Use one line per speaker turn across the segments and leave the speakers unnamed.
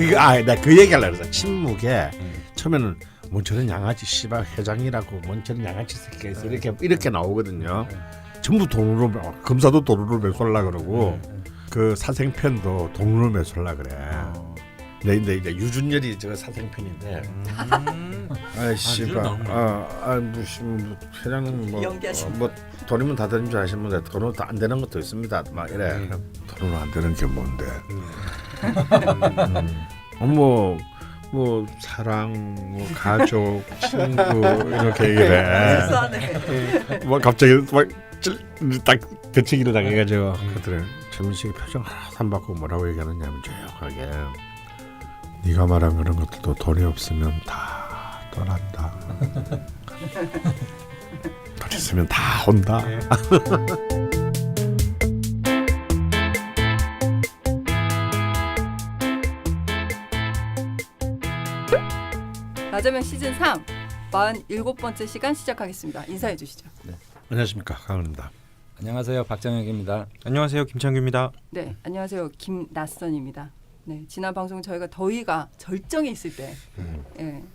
내가 그 얘기하려고 그랬어. 침묵에 처음에는 뭐 저런 양아치 씨발 회장이라고 뭐 저런 양아치 새끼에서 이렇게 나오거든요. 전부 돈으로 검사도 돈으로 매수하려 그러고 그 사생편도 돈으로 매수하려 그래. 근데 이제 유준열이 저 사생편인데. 씨발. 무슨 회장은 뭐 돈이면 다 되는 줄 아시는데 돈으로 다 안 되는 것도 있습니다. 막 이래. 돈으로 안 되는 게 뭔데? 뭐 사랑, 뭐 가족, 친구 이렇게 얘기를 해. 뭐 갑자기 딱 대책이로 당해가지고 그들은 전민식이 표정 하나도 안 바꾸고 뭐라고 얘기하느냐면 조용하게 네가 말한 그런 것들도 돈이 없으면 다 떠난다. 돈 있으면 다 온다.
나자면 시즌 3 47번째 시간 시작하겠습니다. 인사해 주시죠.
네.
안녕하십니까, 강은입니다.
안녕하세요, 박정혁입니다.
안녕하세요, 김창규입니다.
네, 안녕하세요. 김낯선입니다. 네, 지난 방송 저희가 더위가 절정에 있을 때,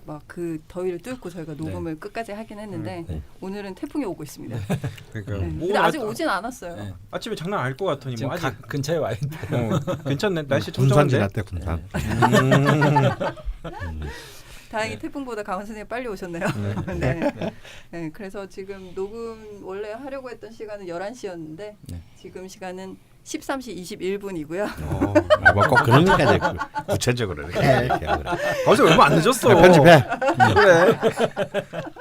막 그 더위를 뚫고 저희가 녹음을 끝까지 하긴 했는데 오늘은 태풍이 오고 있습니다.
그러니까
근데 아직 오진 않았어요.
네.
아침에 장난 아닐 것 같더니
지금
뭐 아직
근처에 와 있는데
괜찮네. 날씨
군산
청정한데.
지났대 군산.
다행히 태풍보다 강원 선생님 빨리 오셨네요. 네, 그래서 지금 녹음 원래 하려고 했던 시간은 11시였는데 지금 시간은 13시 21분이고요.
꼭 그런 것까지 구체적으로 이렇게
벌써 얼마 안 늦었어.
편집해.
그래.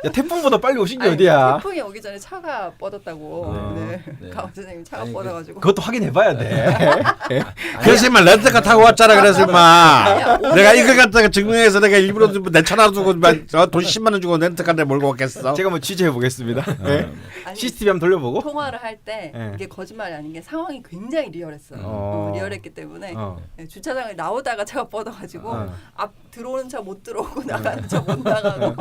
야, 태풍보다 빨리 오신 게 어디야?
태풍이 오기 전에 차가 뻗었다고. 네. 강원 선생님 차가 뻗어가지고.
그것도 확인해봐야 돼.
그래서 인마 렌트카 타고 왔잖아. 그래서 인마 내가 이걸 갖다가 증명해서 내가 일부러 내 차나 두고 돈 10만 원 주고 렌트카에 몰고 왔겠어.
제가 뭐 취재해 보겠습니다.
아니,
CCTV 한번 돌려보고.
통화를 할 때 이게 거짓말이 아닌 게 상황이 굉장히 리얼했어요. 리얼했기 때문에 주차장에 나오다가 차가 뻗어가지고 앞 들어오는 차 못 들어오고 나가는 차 못 나가고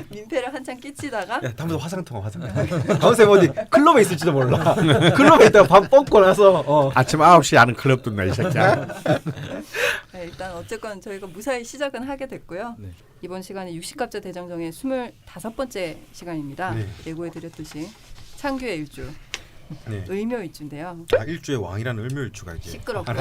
민폐를 한참 끼치다가
야, 다음부터 화상통화. 강원쌤 어디 클럽에 있을지도 몰라. 클럽에 있다가 밥 먹고 나서
아침 9시 하는 클럽도 나 이 새끼야.
네, 일단 어쨌건 저희가 무사히 시작은 하게 됐고요.
네.
이번 시간이 60갑자 대장정의 25번째 시간입니다.
네.
예고해드렸듯이 창규의 일주,
네.
의묘일주인데요.
일주의 왕이라는 을묘일주가 이제.
시끄럽고요.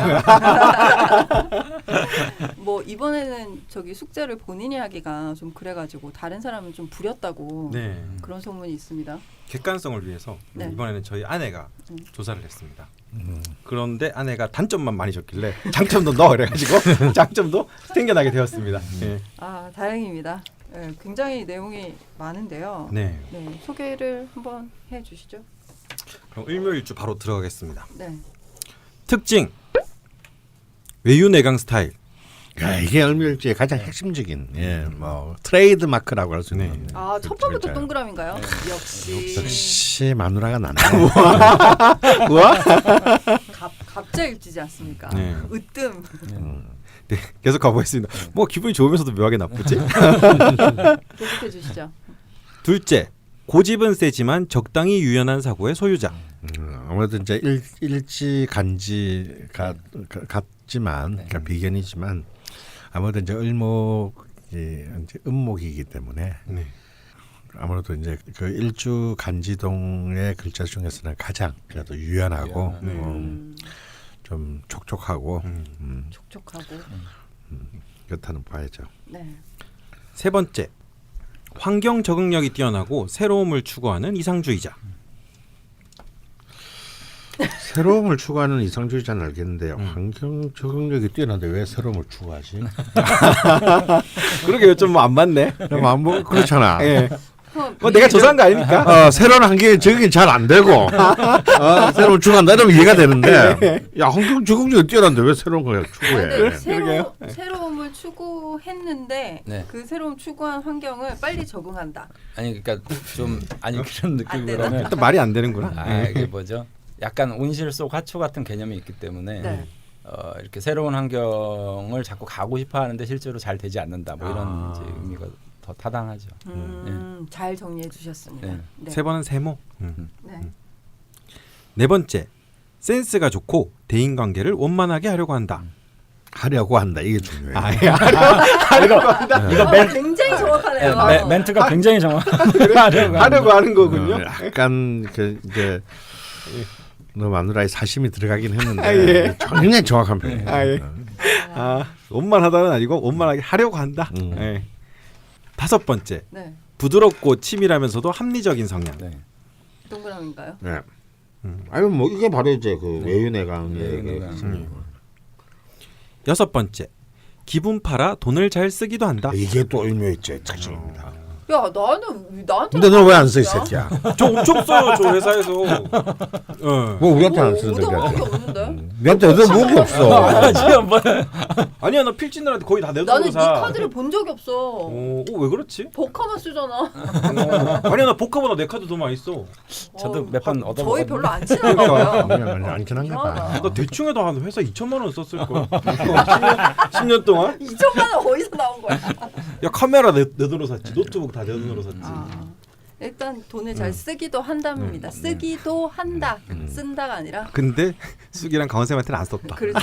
뭐 이번에는 저기 숙제를 본인이 하기가 좀 그래가지고 다른 사람은 좀 부렸다고
네.
그런 소문이 있습니다.
객관성을 위해서
네.
이번에는 저희 아내가 조사를 했습니다. 그런데 아내가 단점만 많이 적길래 장점도 넣어 그래가지고 장점도 생겨나게 되었습니다. 네.
아 다행입니다. 네, 굉장히 내용이 많은데요.
네.
네, 소개를 한번 해주시죠.
그럼 을묘일주 바로 들어가겠습니다.
네.
특징 외유내강 스타일.
야, 이게 을묘일주의 가장 핵심적인 뭐 트레이드 마크라고 할 수 있는.
네.
아, 첫 번부터 동그라미인가요? 역시
마누라가 낫네.
갑자일지지 않습니까?
네.
으뜸.
네, 계속 가보겠습니다. 뭐 기분이 좋으면서도 묘하게 나쁘지?
계속해 주시죠.
둘째, 고집은 세지만 적당히 유연한 사고의 소유자.
아무래도 이제 일지간지 같지만 그러니까 비견이지만 아무래도 이제 을목이 이제 음목이기 때문에
네.
아무래도 이제 그 일주간지동의 글자 중에서는 가장 그래도 유연하고 좀 촉촉하고
촉촉하고.
그렇다는 봐야죠.
네.
세 번째, 환경 적응력이 뛰어나고 새로움을 추구하는 이상주의자.
새로움을 추구하는 이상주의자는 알겠는데요. 환경 적응력이 뛰어난데 왜 새로움을 추구하지?
그러게 좀 안 맞네.
뭐 그렇잖아.
예. 뭐 내가 조사한 거 아닙니까?
새로운 환경에 적응이 잘 안 되고 새로운 추구한다 이러면 이해가 되는데 야 환경 적응력이 뛰어난데 왜 새로운 걸 추구해?
새로움을 추구했는데
네.
그 새로움 추구한 환경을 빨리 적응한다.
아니 그러니까 좀 아니 그런 느낌으로는
또 말이 안 되는구나.
이게 뭐죠? 약간 온실 속 하초 같은 개념이 있기 때문에
네.
이렇게 새로운 환경을 자꾸 가고 싶어 하는데 실제로 잘 되지 않는다. 뭐 이런 이제 의미가 더 타당하죠.
잘 정리해 주셨습니다.
네.
네.
세 번은 세모.
네.
네 번째, 센스가 좋고 대인관계를 원만하게 하려고 한다.
하려고 한다 이게 중요해요.
이거
굉장히 정확하네요.
멘트가 굉장히
하려고 하는 거군요.
약간 그 이제 너 마누라의 사심이 들어가긴 했는데
예.
굉장히 정확한 표현.
예. 원만하다는 아니고 원만하게 하려고 한다. 예. 5번째,
네.
부드럽고 치밀하면서도 합리적인 성향.
네.
동그라미인가요?
네. 아니 뭐 이게 바로 이제 그 외윤의 강의.
외윤의 강.
6번째, 기분 팔아 돈을 잘 쓰기도 한다.
이게 또 의묘있죠 특징입니다.
야 나는 나한테.
근데 너 왜 안 써 이 새끼야?
저 엄청 써요, 저 회사에서.
뭐 우리한테 안 쓰는데
오더밖에
그래?
없는데.
우리한테 얻어 먹은 게 없어.
지금 뭐
아니야, 나 필진들한테 거의 다
나는
내돈
네
사.
카드를 본 적이 없어.
왜 그렇지?
버카만 쓰잖아.
아니야, 나 복카보다 내 카드 더 많이 써.
저도 몇 번 얻어
저희
먹었는데.
별로 안 친한 거예요.
그냥 안 친한가 봐.
나 대충 해도 한 회사 2천만 원 썼을 거야. 10년 동안.
2천만 원 어디서 나온 거야?
야, 카메라 내 돈으로 샀지. 노트북 다 내 돈으로 샀지.
일단 돈을 잘 쓰기도 한답니다. 쓰기도 한다. 쓴다가 아니라.
근데 숙이랑 강원쌤한테는 안 썼다.
그렇죠.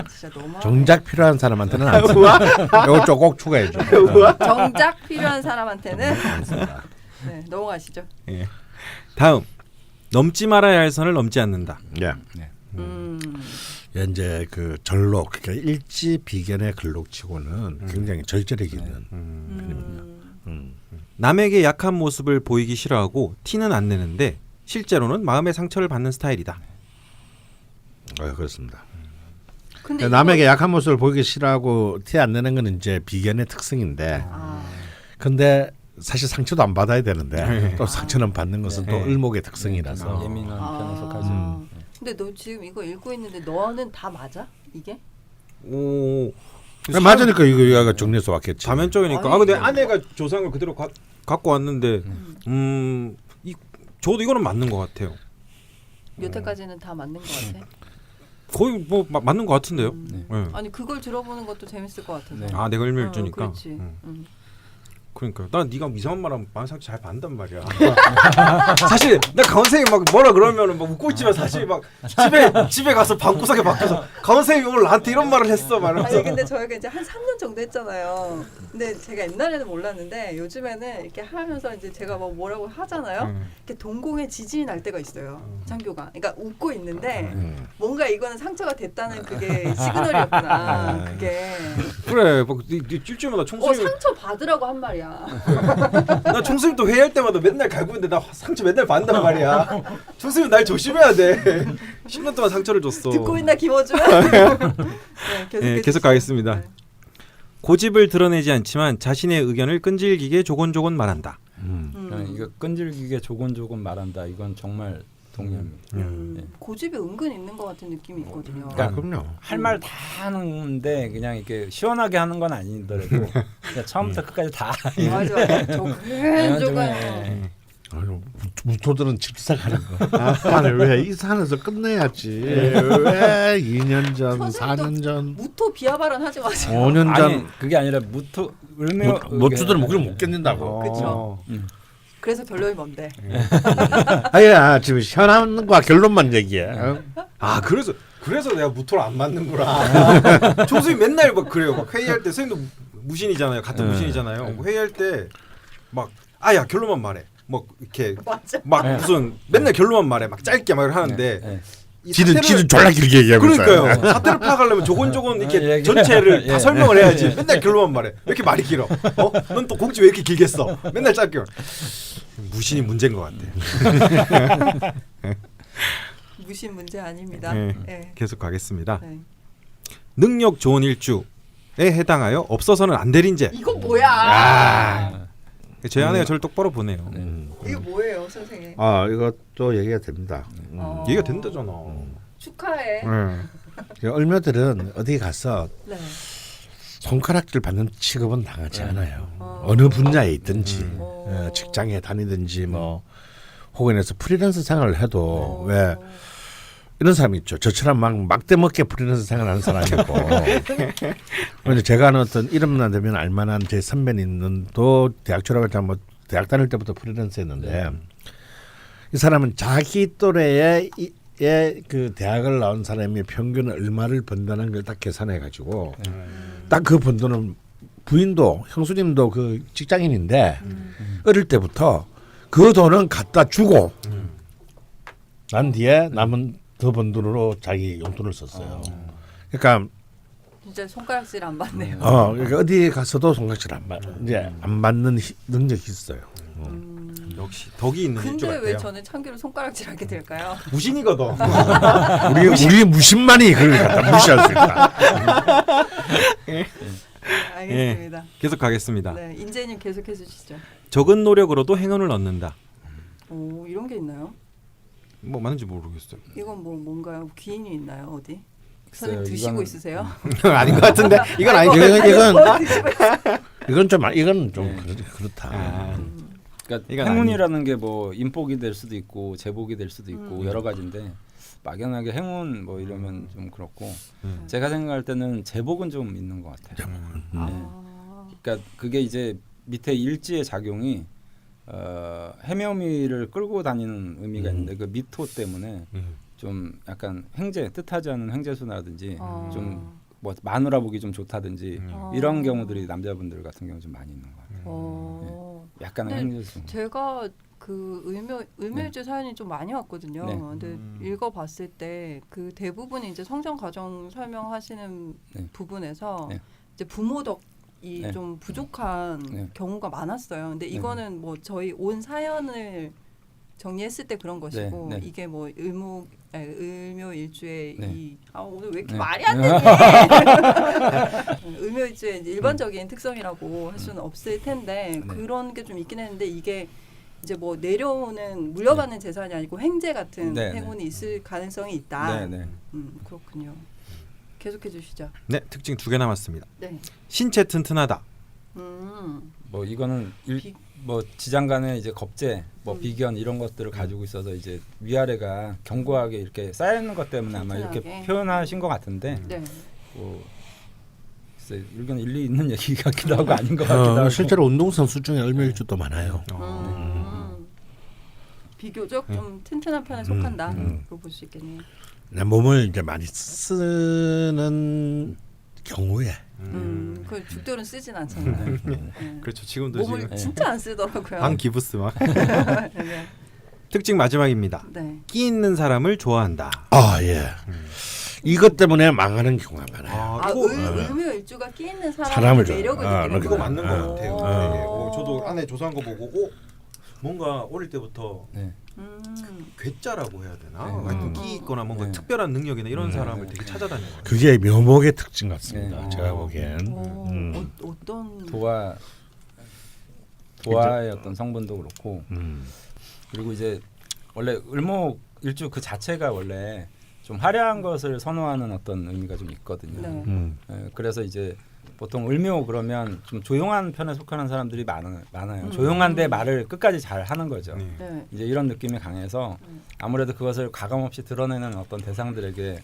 진짜 너무.
정작 필요한 사람한테는 안 써. 이거 좀 꼭 추가해줘.
정작 필요한 사람한테는 네, 넘어가시죠.
예. 다음, 넘지 말아야 할 선을 넘지 않는다.
예. 이제 그 절록 그러니까 일지 비견의 글록치고는 굉장히 절절하게 있는 편입니다.
남에게 약한 모습을 보이기 싫어하고 티는 안 내는데 실제로는 마음의 상처를 받는 스타일이다.
그렇습니다.
근데
남에게 약한 모습을 보이기 싫어하고 티 안 내는 건 이제 비견의 특성인데, 근데 사실 상처도 안 받아야 되는데 또 상처는 받는 것은 또 을목의 특성이라서
예민한 편에 속하죠.
근데 너 지금 이거 읽고 있는데 너는 다 맞아? 이게?
오.
맞으니까 이거 정리해서 왔겠지.
다면적이니까.
아니,
근데 아내가 조상을 그대로 갖고 왔는데, 저도 이거는 맞는 것 같아요.
여태까지는 다 맞는 것 같아.
거의 뭐 맞는 것 같은데요. 네.
아니 그걸 들어보는 것도 재밌을 것 같아서.
네.
아, 내가 일멸주니까.
그렇지.
그러니까 난 네가 이상한 말하면 마음 상처 잘 받는단 말이야. 사실 나 강원생이 막 뭐라 그러면은 막 웃고 있지만 사실 막 집에 가서 방구석에 박혀서 강원생이 오늘 나한테 이런 말을 했어 말하면서.
아니 근데 저희가 이제 한 3년 정도 했잖아요. 근데 제가 옛날에는 몰랐는데 요즘에는 이렇게 하면서 이제 제가 뭐 뭐라고 하잖아요. 이렇게 동공에 지진이 날 때가 있어요. 창규가. 그러니까 웃고 있는데 뭔가 이거는 상처가 됐다는 그게 시그널이었구나. 그게.
그래, 막 일주일마다 총수님.
상처 받으라고 한 말이야.
나 총수님 또 회의할 때마다 맨날 갈고 있는데 나 상처 맨날 받는단 말이야. 총수님 날 조심해야 돼. 10년 동안 상처를 줬어.
듣고 있나 김어준?
네, 계속 가겠습니다. 고집을 드러내지 않지만 자신의 의견을 끈질기게 조곤조곤 말한다.
이거 끈질기게 조곤조곤 말한다. 이건 정말 동의합니다.
고집이 은근 있는 것 같은 느낌이 있거든요.
그러니까
그럼요.
할 말 다 하는데 그냥 이렇게 시원하게 하는 건 아니더라도 그냥 처음부터 끝까지 다.
맞아. 조근조근.
아유, 무토들은 직사하는 거. 아니 왜 이 산에서 끝내야지. 왜 2년 전, 4년 전,
무토 비하 발언 하지 마세요.
5년 전.
아니 그게 아니라
무토들은 목을 못 견딘다고.
그렇죠. 그래서 결론이 뭔데?
아야 지금 현안과 결론만 얘기해.
아, 그래서 내가 무토를 안 맞는구나. 총수님 맨날 막 그래요. 막 회의할 때 선생님도 무신이잖아요. 같은 무신이잖아요. 회의할 때 막 야 결론만 말해. 뭐 이렇게
맞아.
막 무슨 맨날 결론만 말해. 막 짧게 막 하는데.
지는 졸라 길게 얘기하고 있어요.
그러니까요. 사태를 파악하려면 조곤조곤 이렇게 전체를 다 설명을 해야지. 맨날 결론만 말해. 왜 이렇게 말이 길어? 넌 또 곡지 왜 이렇게 길게 써? 맨날 짧게. 무신이 문제인 것 같아.
무신 문제 아닙니다.
네. 계속 가겠습니다.
네.
능력 좋은 일주에 해당하여 없어서는 안 될 인재.
이거 뭐야?
제 아내가 저를 똑바로 보네요.
이거 뭐예요, 선생님?
이것도 얘기가 됩니다.
얘기가 된다잖아.
축하해.
얼마들은 어디 가서
네.
손가락질 받는 취급은 당하지 않아요. 어느 분야에 있든지 직장에 다니든지 뭐 혹은 해서 프리랜서 생활을 해도 왜 이런 사람이 있죠. 저처럼 막 막대먹게 프리랜서 생활하는 사람이 있고 근데 제가 아는 어떤 이름만 되면 알만한 제 선배님도 대학 졸업할 때 뭐 대학 다닐 때부터 프리랜서 했는데 이 사람은 자기 또래의 미국의 그 대학을 나온 사람이 평균 얼마를 번다는 걸 딱 계산해 가지고 딱 그 번 돈은 부인도 형수님도 그 직장인인데 어릴 때부터 그 돈은 갖다 주고 난 뒤에 남은 더 번 돈으로 자기 용돈을 썼어요. 그러니까
진짜 손가락질 안 받네요.
그러니까 어디 가서도 손가락질 안 받, 이제 안 받는 능력이 있어요.
역시 덕이 있는 일주
근데
같아요.
왜 저는 창규를 손가락질하게 될까요?
무신이거든.
우리 무신만이 그걸 갖다 무시할 수 있다.
알겠습니다.
계속 가겠습니다.
네, 인재님 계속해 주시죠.
적은 노력으로도 행운을 얻는다.
오, 이런 게 있나요?
뭐 맞는지 모르겠어요.
이건 뭐 뭔가요? 귀인이 있나요? 어디?
글쎄요,
선생님 드시고
이거는-
있으세요?
아닌 것 같은데 이건 아니죠.
이건 좀 그렇다.
그러니까
이건
행운이라는 게 뭐 인복이 될 수도 있고 제복이 될 수도 있고 여러 가지인데 막연하게 행운 뭐 이러면 좀 그렇고 제가 생각할 때는 제복은 좀 있는 것 같아요. 그러니까 그게 이제 밑에 일지의 작용이 해묘미를 끌고 다니는 의미가 있는데 그 미토 때문에 좀 약간 횡재 뜻하지 않은 횡재수라든지 좀 뭐 마누라 보기 좀 좋다든지 이런 경우들이 남자분들 같은 경우 좀 많이 있는 것 같아요. 약간의
근데
횡재수.
제가 그 의묘일주 사연이 좀 많이 왔거든요.
네.
근데 읽어봤을 때 그 대부분이 이제 성장 과정 설명하시는
네.
부분에서
네.
이제 부모 덕이
네.
좀 부족한
네.
경우가 많았어요. 근데 이거는 뭐 저희 온 사연을 정리했을 때 그런 것이고
네.
이게 뭐 을묘일주의
네.
오늘 왜 이렇게
네.
말이 안 되니? 을묘일주의 일반적인 특성이라고 할 수는 없을 텐데 그런 게 좀 있긴 했는데 이게 이제 뭐 내려오는 물려받는 재산이 아니고 횡재 같은
네.
행운이 있을 가능성이 있다.
네, 네.
그렇군요. 계속해 주시죠.
네, 특징 2개 남았습니다.
네.
신체 튼튼하다.
뭐 이거는
비-
뭐 지장간의 이제 겁재, 뭐 비견 이런 것들을 가지고 있어서 이제 위아래가 견고하게 이렇게 쌓여 있는 것 때문에 아마 이렇게
튼튼하게.
표현하신 것 같은데
네.
뭐 글쎄 의견 일리 있는 얘기 같기도 하고 아닌 것 같기도 하고
실제로 운동선수 중에 을묘일주도 많아요.
비교적 좀 튼튼한 편에 속한다. 그로 볼 수 있겠네요.
몸을 이제 많이 쓰는 경우에
그 죽돌은 쓰진 않잖아요. 네.
그렇죠. 지금도
몸을
지금
진짜 안 쓰더라고요.
방 기부스 막.
네.
특징 마지막입니다.
네.
끼 있는 사람을 좋아한다.
예. 이것 때문에 망하는 경우가 많아요.
을묘일주가 끼 있는
사람을
사람의
좋아해.
매력을
아,
느끼는
이거
거예요.
맞는 것 같아요.
오.
저도 안에 조사한 거 보고 뭔가 어릴 때부터
네.
괴짜라고 해야 되나?
네.
하여튼 끼 있거나 뭔가
네.
특별한 능력이나 이런 사람을 되게 찾아다니는 거예요.
그게 묘목의 특징 같습니다.
네.
제가 보기엔.
어떤
도화의 어떤 성분도 그렇고 그리고 이제 원래 을목일주 그 자체가 원래 좀 화려한 것을 선호하는 어떤 의미가 좀 있거든요.
네.
그래서 이제 보통 을묘 그러면 좀 조용한 편에 속하는 사람들이 많아요. 조용한데 말을 끝까지 잘 하는 거죠.
네.
이제 이런 느낌이 강해서 아무래도 그것을 가감없이 드러내는 어떤 대상들에게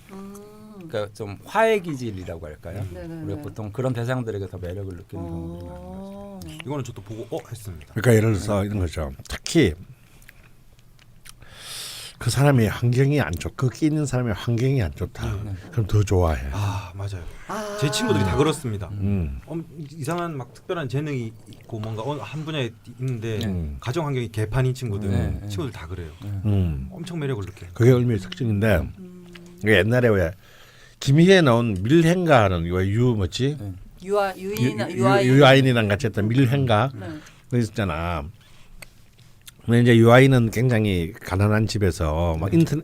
그러니까 좀 화의 기질이라고 할까요? 우리가 보통 그런 대상들에게 더 매력을 느끼는 경우들이 많은 거죠.
이거는 저도 보고 했습니다.
그러니까 예를 들어서 이런 거죠. 특히 그 사람의 환경이 안 좋, 그 끼 있는 사람의 환경이 안 좋다. 그럼 더 좋아해.
맞아요. 제 친구들이 다 그렇습니다.
음.
이상한 막 특별한 재능이 있고 뭔가 한 분야에 있는데 가정 환경이 개판인 친구들 친구들 다 그래요. 엄청 매력을 느껴요.
그게 을묘의 특징인데 이게 옛날에 왜 김희애 나온 밀행가는 유 뭐지? 유아인이랑 같이 했던 밀행가 그 있었잖아. 근데 이제 유아인은 굉장히 가난한 집에서 막 인터넷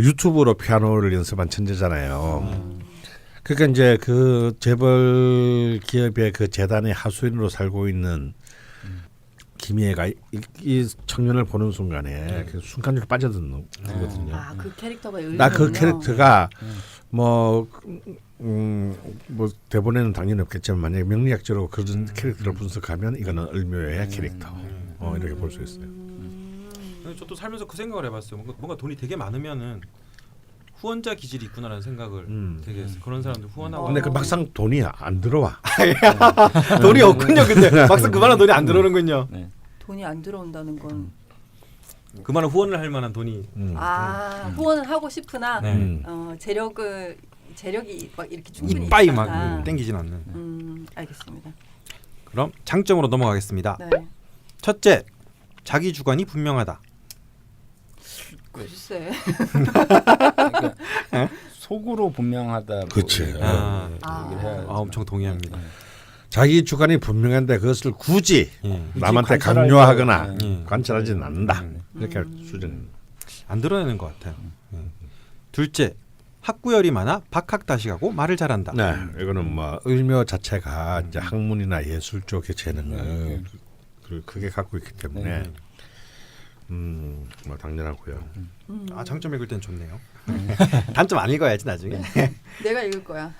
유튜브로 피아노를 연습한 천재잖아요. 그러니까 이제 그 재벌 기업의 그 재단의 하수인으로 살고 있는 김희애가 이 청년을 보는 순간에 그 순간적으로 빠져드는 거거든요.
그 캐릭터가
나 그 캐릭터가 뭐 대본에는 당연히 없겠지만 만약에 명리학적으로 그런 캐릭터를 분석하면 이거는 을묘의 캐릭터 이렇게 볼 수 있어요.
저도 살면서 그 생각을 해봤어요. 뭔가 돈이 되게 많으면은 후원자 기질이 있구나라는 생각을 되게 했어요. 그런 사람들 후원하고.
근데 그 막상 돈이 안 들어와.
돈이 없군요. 근데 막상 그만한 돈이 안 들어오는군요.
돈이 안 들어온다는 건
그만한 후원을 할 만한 돈이
후원은 하고 싶으나
네.
재력이 막 이렇게 충분히
이빠이
있지
막
않아.
땡기진 않는.
알겠습니다.
그럼 장점으로 넘어가겠습니다.
네.
첫째, 자기 주관이 분명하다.
글쎄.
그러니까 속으로 분명하다. 뭐
그치.
이런 얘기를 해야지.
엄청 동의합니다.
자기 주관이 분명한데 그것을 굳이 남한테
관찰할
강요하거나
때,
관찰하지는 않는다. 이렇게 수준.
안 드러내는 것 같아요. 둘째, 학구열이 많아 박학다식하고 말을 잘한다.
네, 이거는 뭐 의묘 자체가 이제 학문이나 예술 쪽의 재능을 크게 갖고 있기 때문에 뭐 당연하고요.
장점 읽을 땐 좋네요. 단점 안 읽어야지 나중에.
내가 읽을 거야.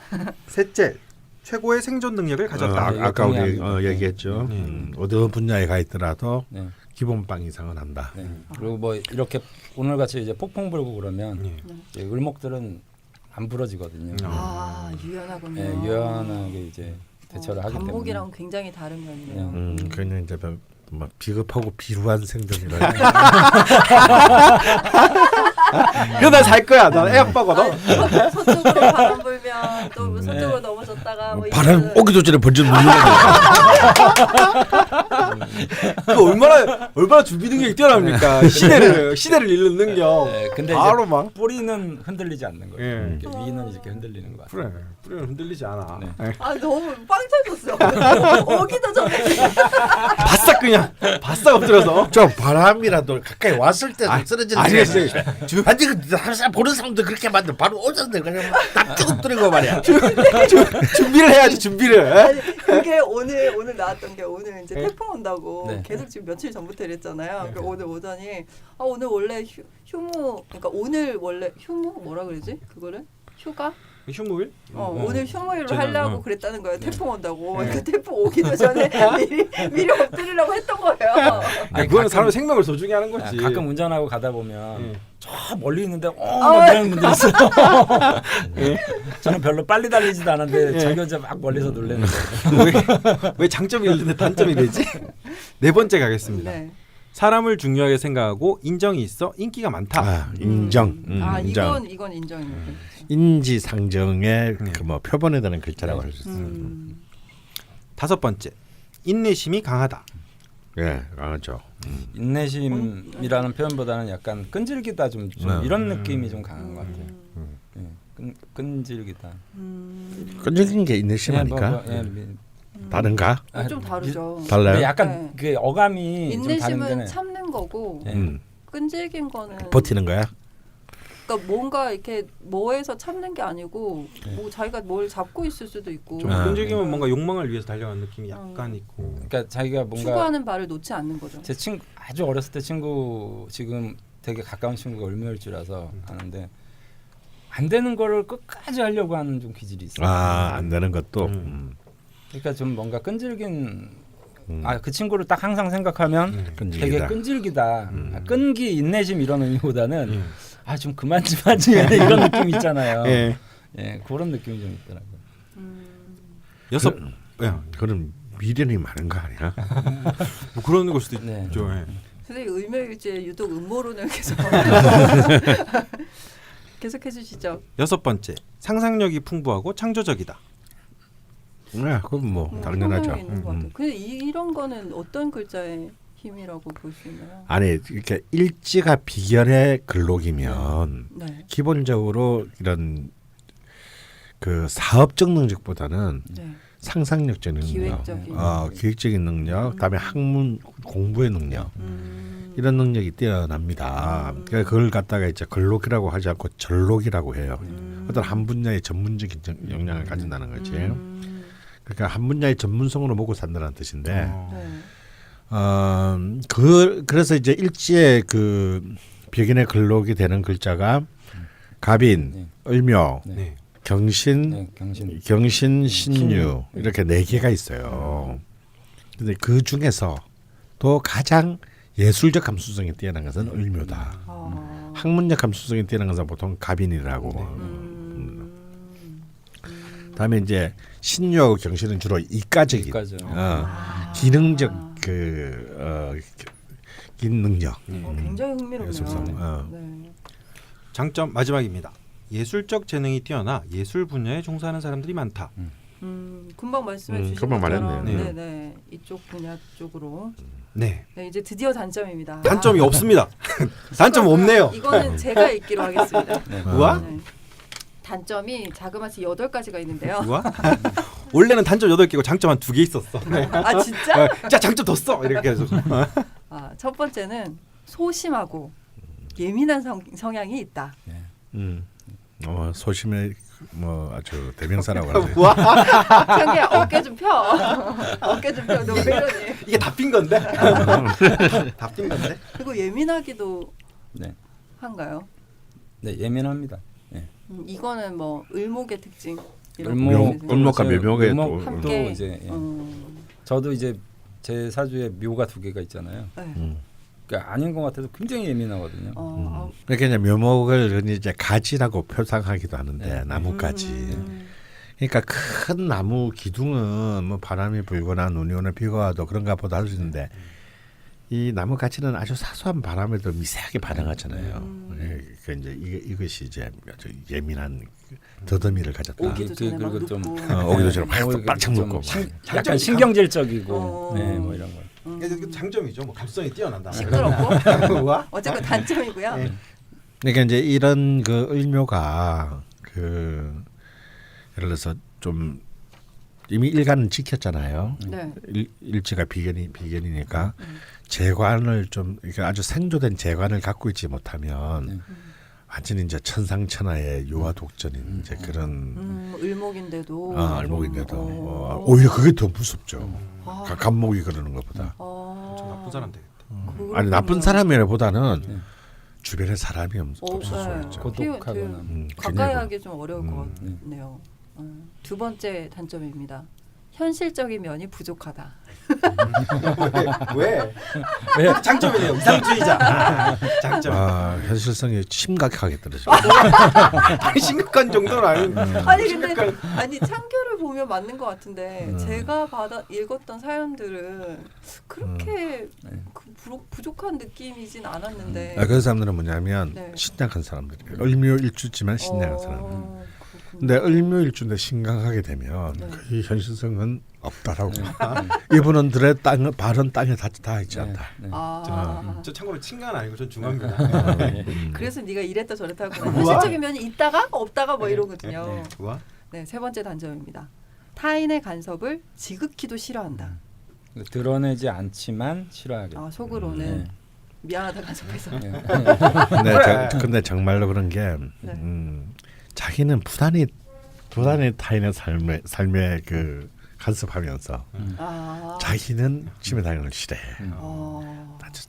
셋째, 최고의 생존 능력을 가졌다.
아까 우리
동의합니다.
얘기했죠. 어느 분야에 가 있더라도
네.
기본빵 이상은 한다.
네. 그리고 뭐 이렇게 오늘 같이 이제 폭풍 불고 그러면 이제 을목들은 안 부러지거든요.
유연하군요.
네, 유연하게 이제 대처를 하기 때문에.
간목이랑 굉장히 다른 면이네요.
그냥 이제 뭐 비겁하고 비루한 생존이라.
그거 나살 거야. 나 애 아빠거든.
서쪽으로 바람 불면 또 서쪽으로 넘어졌다가 뭐
바람
이런-
오기도 전에 번쩍 눌러.
그 얼마나 준비 능력이 뛰어납니까? 시대를 읽는 능력.
네, 근데
바로
이제
막.
뿌리는 흔들리지 않는 거예요.
예.
이렇게 위는 이렇게 흔들리는 것 같아요.
그래. 뿌리는 흔들리지 않아.
네.
너무 빵 터졌어. 오기도 전에.
바싹 그냥 바싹 엎드려서.
저 바람이라도 가까이 왔을 때 쓰러지는.
아니,
생 아니 항상 보는 사람도 그렇게 만들 바로 오셨는데 그냥 딱 엎드리고 말이야.
준비를 해야지 준비를.
아니, 그게 오늘 나왔던 게 오늘 이제 태풍 온다고
네.
계속 지금 며칠 전부터 이랬잖아요. 그리고 오늘 오더니 오늘 원래 휴무 그러니까 오늘 원래 휴무 뭐라 그러지? 그거를 휴가?
휴무일?
오늘 휴무일로
저는,
하려고 그랬다는 거예요. 태풍 온다고. 그러니까 태풍 오기도 전에 미리 엎드리려고 했던 거예요.
아니 그거는 사람의 생명을 소중히 하는 거지.
가끔 운전하고 가다 보면 저 멀리 있는데
아,
이런 분들 있어요. 저는 별로 빨리 달리지도 않았는데 자기 혼자 막 멀리서 놀래는 거예요.
왜 장점이 있는데 단점이 되지? 네 번째 가겠습니다.
네.
사람을 중요하게 생각하고 인정이 있어 인기가 많다.
인정. 인정.
이건 인정입니다.
인지상정의 그 뭐 표본에 대한 글자라고 할 수 있어요.
다섯 번째, 인내심이 강하다.
예, 강하죠.
인내심이라는 표현보다는 약간 끈질기다 좀 이런 느낌이 좀 강한 것 같아요. 끈질기다.
끈질긴 게 인내심 아닐까? 다른가?
좀 다르죠.
달라요?
약간 그 어감이 좀
인내심은
다른데.
참는 거고 끈질긴 거는
버티는 거야?
그러니까 뭔가 이렇게 뭐해서 참는 게 아니고 뭐 자기가 뭘 잡고 있을 수도 있고
좀 끈질기면 뭔가 욕망을 위해서 달려가는 느낌이 약간 있고.
그러니까 자기가 뭔가
추구하는 바를 놓지 않는 거죠.
제 친구 아주 어렸을 때 친구 지금 되게 가까운 친구가 을묘일주라서 아는데 안 되는 거를 끝까지 하려고 하는 좀 기질이 있어요.
안 되는 것도.
그러니까 좀 뭔가 끈질긴 그 친구를 딱 항상 생각하면 되게 끈질기다. 끈기, 인내심 이런 의미보다는 좀 그만 좀 하지 이런 느낌 있잖아요. 예, 그런 느낌이 좀 있더라고요.
여섯,
그럼 미련이 많은 거 아니야?
뭐 그런 걸 수도
네.
있죠.
선생님 의묘일주에 유독 음모론을 계속 계속 해주시죠.
여섯 번째, 상상력이 풍부하고 창조적이다.
네, 그건 뭐 당연하죠.
상상력이 있는 것 같아요. 근데 이런 거는 어떤 글자의 힘이라고 볼 수 있나요?
아니 이렇게 일지가 비견의 글록이면
네.
기본적으로 이런 그 사업적 능력보다는
네.
상상력적 능력,
기획적인
기획적인 능력, 그다음에 학문 공부의 능력 이런 능력이 뛰어납니다. 그러니까 그걸 갖다가 이제 글록이라고 하지 않고 전록이라고 해요. 어떤 한 분야의 전문적인 역량을 가진다는 거지. 그러니까 한 분야의 전문성으로 먹고 산다는 뜻인데.
네.
그래서 이제 일지의 그 벽인의 글록이 되는 글자가 갑인, 을묘, 경신, 경신, 신유 이렇게 네 개가 있어요. 근데 그 중에서 또 가장 예술적 감수성이 뛰어난 것은 을묘다. 학문적 감수성이 뛰어난 것은 보통 갑인이라고. 다음에 이제 신유하고 경신은 주로 이과적인, 기능적 능력.
굉장히 흥미롭네요.
예술성.
네.
장점 마지막입니다. 예술적 재능이 뛰어나 예술 분야에 종사하는 사람들이 많다.
금방 말씀해 주신
금방
것처럼
말했네요.
네네 이쪽 분야 쪽으로
네.
네, 이제 드디어 단점입니다.
단점이 없습니다. 단점 없네요.
이거는 제가 읽기로 하겠습니다.
우와?
네. 단점이 자그마치 8가지가 있는데요.
우와? 원래는 단점 8개고 장점 한 2개 있었어.
아 진짜?
자 장점 더 써. 이렇게 해서.
첫 번째는 소심하고 예민한 성향이 있다.
소심의 뭐 아주 대명사라고 하죠.
우와?
창기야 어깨 좀 펴. 어깨 좀 펴. 너 왜 이러니?
이게 다 핀 건데? 다 핀 건데?
그리고 예민하기도
네.
한가요?
네, 예민합니다. 네.
이거는 뭐 을목의 특징. 이런
을목과 묘목의
묘목도
함께
이제 저도 이제 제 사주에 묘가 2개가 있잖아요.
네.
그러니까 아닌 것 같아도 굉장히 예민하거든요.
그러니까 이제 묘목을 이제 가지라고 표상하기도 하는데 나무가지. 그러니까 큰 나무 기둥은 뭐 바람이 불거나 눈이 오나 비가 와도 그런가 보다 할 수 있는데 이 나무 가지는 아주 사소한 바람에도 미세하게 반응하잖아요. 그러니까 이제 이것이 이제 아주 예민한 더듬이를 가졌다.
오기도 전에 막
그리고 좀
눕고.
오기도 전에 바짝 눕고.
약간 신경질적이고 네, 뭐 이런 거.
이게 장점이죠. 뭐 감성이 뛰어난다.
시끄럽고.
우와?
어쨌든 단점이고요.
네.
그러니까 이제 이런 그 을묘가 그 예를 들어서 좀 이미 일간은 지켰잖아요.
네.
일지가 비견이니까 재관을 좀 그러니까 아주 생조된 재관을 갖고 있지 못하면 완전히 이제 천상천하의 유아독전인 이제 그런
을목인데도.
을목인데도 오히려 그게 더 무섭죠. 간목이 그러는 것보다.
좀 나쁜 사람 되겠다.
아니 나쁜 사람이라보다는 주변에 사람이 없었어야죠.
고독하거나.
가까이 하기 좀 어려울 것 같네요. 두 번째 단점입니다. 현실적인 면이 부족하다.
왜? 장점이네요. 이상주의자. 장점.
현실성이 심각하게 떨어져.
심각한 정도는 아닌.
아니 근데 아니 창규를 보면 맞는 것 같은데 제가 읽었던 사연들은 그렇게 부족한 느낌이진 않았는데.
그 사람들은 뭐냐면
네.
신약한 사람들이에요. 을묘일주지만 신약한 사람. 근데 을묘일주인데 심각하게 되면 그 현실성은 없다라고. 이분들의 발은 땅에 다 있지 않다.
저 참고로 친간 아니고 전 중간입니다.
그래서 네가 이랬다 저랬다 하구나. 현실적인 면이 있다가 없다가 뭐 이러거든요. 네, 세 번째 단점입니다. 타인의 간섭을 지극히도 싫어한다.
드러내지 않지만 싫어하겠다.
속으로는 미안하다 간섭해서.
근데 정말로 그런 게 자기는 부단히 타인의 삶에 그 간섭하면서 자기는 집에 다니는 걸 싫어해.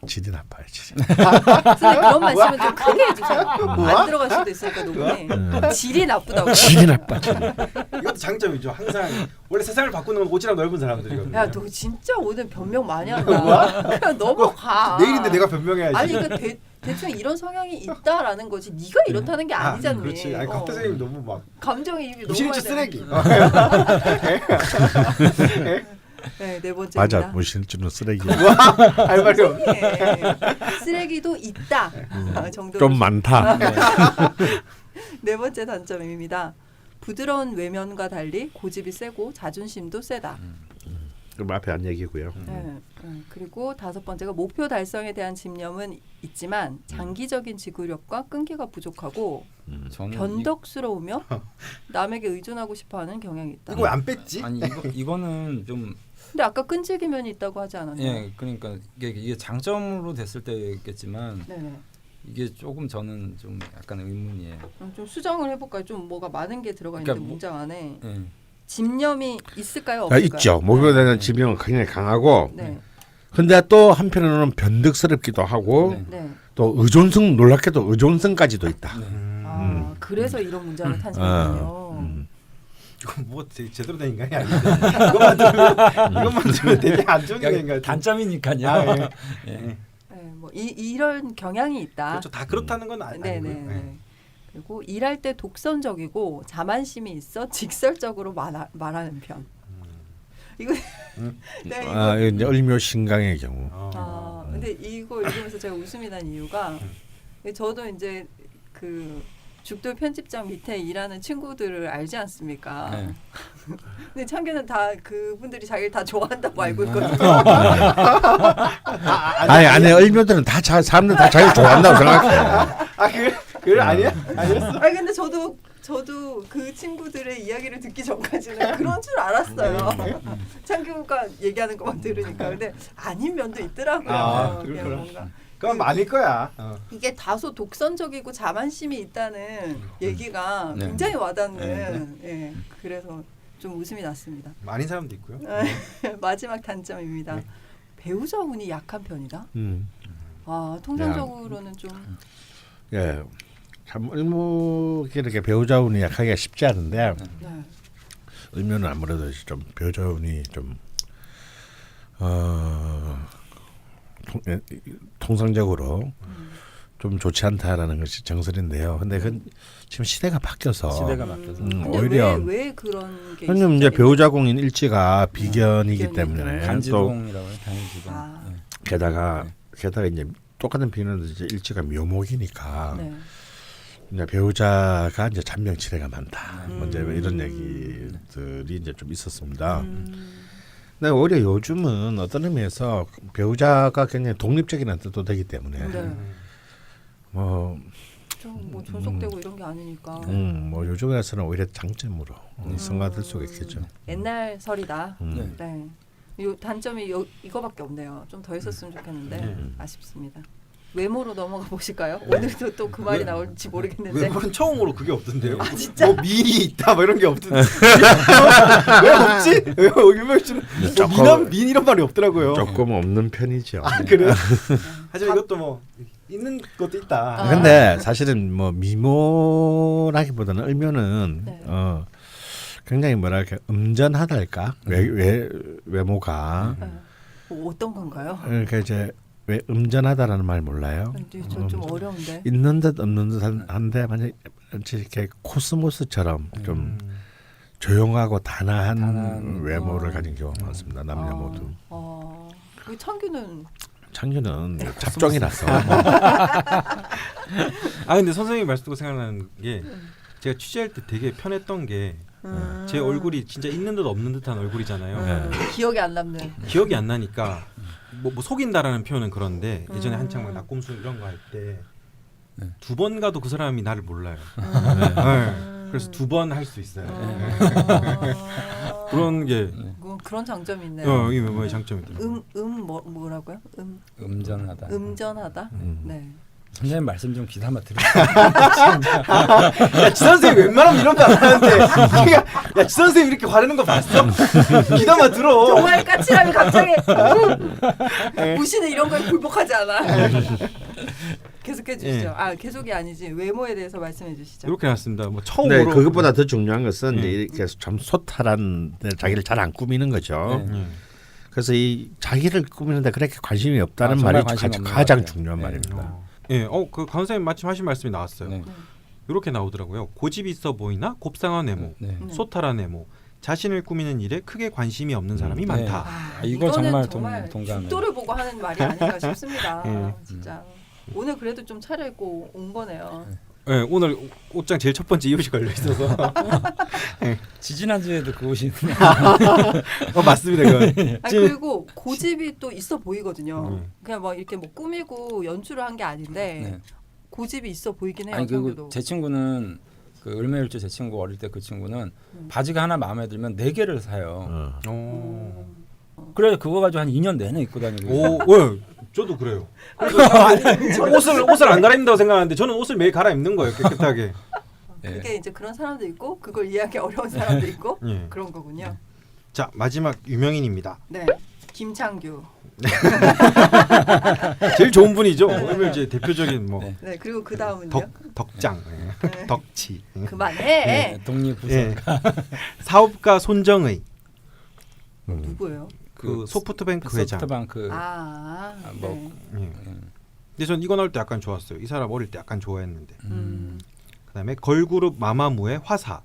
질이 나빠요. 질이.
선생님 그런 말씀은 좀 크게 해주세요. 안 들어갈 수도 있으니까 녹음에. 질이 나쁘다고요?
질이 나빠.
이것도 장점이죠. 항상 원래 세상을 바꾸는 건 오지랖 넓은 사람들이거든요.
야, 너 진짜 오늘 변명 많이 한다. 그냥 넘어가.
내일인데 내가 변명해야지.
아니 그러니까 대충 이런 성향이 있다라는 거지. 네가 이렇다는 게 아니잖니.
그렇지. 아니 각 선생님이 너무 막
감정이입이 너무
무신인지 쓰레기.
네, 네 번째입니다.
맞아, 무신주는 쓰레기.
할 말이 없.
쓰레기도 있다. 정도로
좀 많다.
네 번째 단점입니다. 부드러운 외면과 달리 고집이 세고 자존심도 세다.
그럼 앞에 한 얘기고요.
그리고 다섯 번째가 목표 달성에 대한 집념은 있지만 장기적인 지구력과 끈기가 부족하고 변덕스러우며 남에게 의존하고 싶어하는 경향이 있다.
이거 왜 안 뺐지?
아니 이거는 좀.
근데 아까 끈질긴 면이 있다고 하지 않았나요?
예, 그러니까 이게 장점으로 됐을 때겠지만
네네.
이게 조금 저는 좀 약간 의문이에요.
좀 수정을 해볼까요? 좀 뭐가 많은 게 들어가 있는데
그러니까
문장 안에
예.
집념이 있을까요? 없을까요?
있죠. 목표에 대한 집념은 굉장히 강하고.
네.
근데 또 한편으로는 변덕스럽기도 하고
네.
또 놀랍게도 의존성까지도 있다.
그래서 이런 문장을 탄생했군요.
이거 뭐 제대로 된 인간이 아닌데 이것만 들으면 되게 안 좋은 인간.
단점이니까요.
네, 뭐 이런 경향이 있다.
그렇죠. 다 그렇다는 건 아니고.
네네. 그리고 일할 때 독선적이고 자만심이 있어 직설적으로 말하는 편. 이거 네, 이거
아, 이제 을묘 신강의 경우.
근데 이거 읽으면서 제가 웃음이 난 이유가 저도 이제 그 죽돌 편집장 밑에 일하는 친구들을 알지 않습니까?
네.
근데 창규는 다 그분들이 자기를 다 좋아한다고 알고 있거든요.
아니 을묘들은 다 사람들 다 자기를 좋아한다고 생각해.
아 그래 아니야? 아니었어?
아니 근데 저도 그 친구들의 이야기를 듣기 전까지는 그런 줄 알았어요. 창규가 얘기하는 것만 들으니까. 근데 아닌 면도 있더라고요. 그냥 뭔가
그건 아닐 거야.
이게 다소 독선적이고 자만심이 있다는 얘기가
네.
굉장히 와닿는. 예, 그래서 좀 웃음이 났습니다.
아닌 사람도 있고요.
마지막 단점입니다.
네.
배우자 운이 약한 편이다. 아 통상적으로는 좀
예, 참 을묘가 이렇게 배우자 운이 약하기가 쉽지 않은데
네.
을묘는 아무래도 좀 배우자 운이 좀 통상적으로 좀 좋지 않다라는 것이 정설인데요. 근데 그건 지금 시대가 바뀌어서
근데
오히려
왜 그런 게
형님 이제 배우자 공인 일지가 비견이기 때문에 또
간지동이라고 해요. 간지동. 네.
게다가 이제 똑같은 비견도 이제 일지가 묘목이니까
네.
이제 배우자가 이제 잔병치레가 많다. 먼저 이런 얘기들이 이제 좀 있었습니다. 근데 오히려 요즘은 어떤 의미에서 배우자가 굉장히 독립적인 뜻도 되기 때문에
네.
뭐
존속되고 이런 게 아니니까
뭐 요즘에서는 오히려 장점으로 승화될 수가 있겠죠.
옛날 설이다.
네.
네. 요 단점이 이거밖에 없네요. 좀 더 있었으면 좋겠는데 아쉽습니다. 외모로 넘어가 보실까요? 오늘도 또 그 말이 나올지 모르겠는데.
외모는 처음으로 그게 없던데요.
아, 진짜?
뭐 미인이 있다 뭐 이런 게 없던데. 왜 없지? 유명씨는 뭐 미인 이런 말이 없더라고요.
조금 없는 편이죠.
그래. 하지만 이것도 뭐 있는 것도 있다.
근데 사실은 뭐 미모라기보다는 을묘는
네.
굉장히 뭐랄까 음전하달까 외모가
뭐 어떤 건가요?
그러니까 이제 왜 음전하다라는 말 몰라요?
저 좀 어려운데.
있는 듯 없는 듯한데 만약 이렇게 코스모스처럼 좀 조용하고 단아한 외모를 가진 경우가 많습니다. 남녀 모두.
우리 창규는
잡종이라서.
아 근데 선생님 말씀 듣고 생각나는 게 제가 취재할 때 되게 편했던 게 제 얼굴이 진짜 있는 듯 없는 듯한 얼굴이잖아요.
기억이 안 남는.
기억이 안 나니까 뭐 속인다라는 표현은 그런데 예전에 한창 막 낙곰수 이런 거 할 때 두 번 가도 그 사람이 나를 몰라요. 네. 그래서 두 번 할 수 있어요. 그런 게
그런 장점이 있네요.
이게 뭐의 장점이
뭐라고요?
음전하다.
음전하다. 네.
선생님 말씀 좀 귀담아 들으세요.
야지 선생님 웬만하면 이런 거 안 하는데 야지 선생님 이렇게 화내는 거 봤어? 귀담아 들어.
정말 까칠하면 갑자기 무시는 이런 거에 굴복하지 않아. 계속해 주시죠. 계속이 아니지 외모에 대해서 말씀해 주시죠.
이렇게 났습니다. 뭐 처음으로.
네, 그것보다 더 중요한 것은 이제 이렇게 참 소탈한 자기를 잘 안 꾸미는 거죠. 그래서 이 자기를 꾸미는데 그렇게 관심이 없다는 말이 가장 중요한 말입니다.
그 강선생님 마침 하신 말씀이 나왔어요.
네.
이렇게 나오더라고요. 고집이 있어 보이나 곱상한 외모, 소탈한 외모, 자신을 꾸미는 일에 크게 관심이 없는 사람이 많다.
이거 정말 동감해요.
죽도를 보고 하는 말이 아닌가 싶습니다. 진짜 오늘 그래도 좀 차려입고 온 거네요.
네, 오늘 옷장 제일 첫 번째 이 옷이 걸려 있어서.
지지난주에도 그 옷이
맞습니다. 그건.
그리고 고집이 또 있어 보이거든요. 그냥 막 이렇게 뭐 꾸미고 연출을 한 게 아닌데 고집이 있어 보이긴 해요.
그리고 제 친구는 그 을매일주 제 친구 어릴 때 그 친구는 바지가 하나 마음에 들면 4개를 사요. 그래 그거 가지고 한 2년 내내 입고 다니고.
저도 그래요. 옷을 안 갈아입는다고 생각하는데 저는 옷을 매일 갈아입는 거예요. 깨끗하게.
그게 이제 그런 사람도 있고 그걸 이해하기 어려운 사람도 있고 그런 거군요.
자 마지막 유명인입니다.
네, 김창규.
제일 좋은 분이죠. 을묘일주의 대표적인 뭐.
네 그리고 그 다음은요.
덕장, 덕치.
그만해.
독립부서.
사업가 손정의.
누구예요?
그 소프트뱅크 회장.
소프트뱅크.
근데 전 이거 나올 때 약간 좋았어요. 이 사람 어릴 때 약간 좋아했는데. 그다음에 걸그룹 마마무의 화사.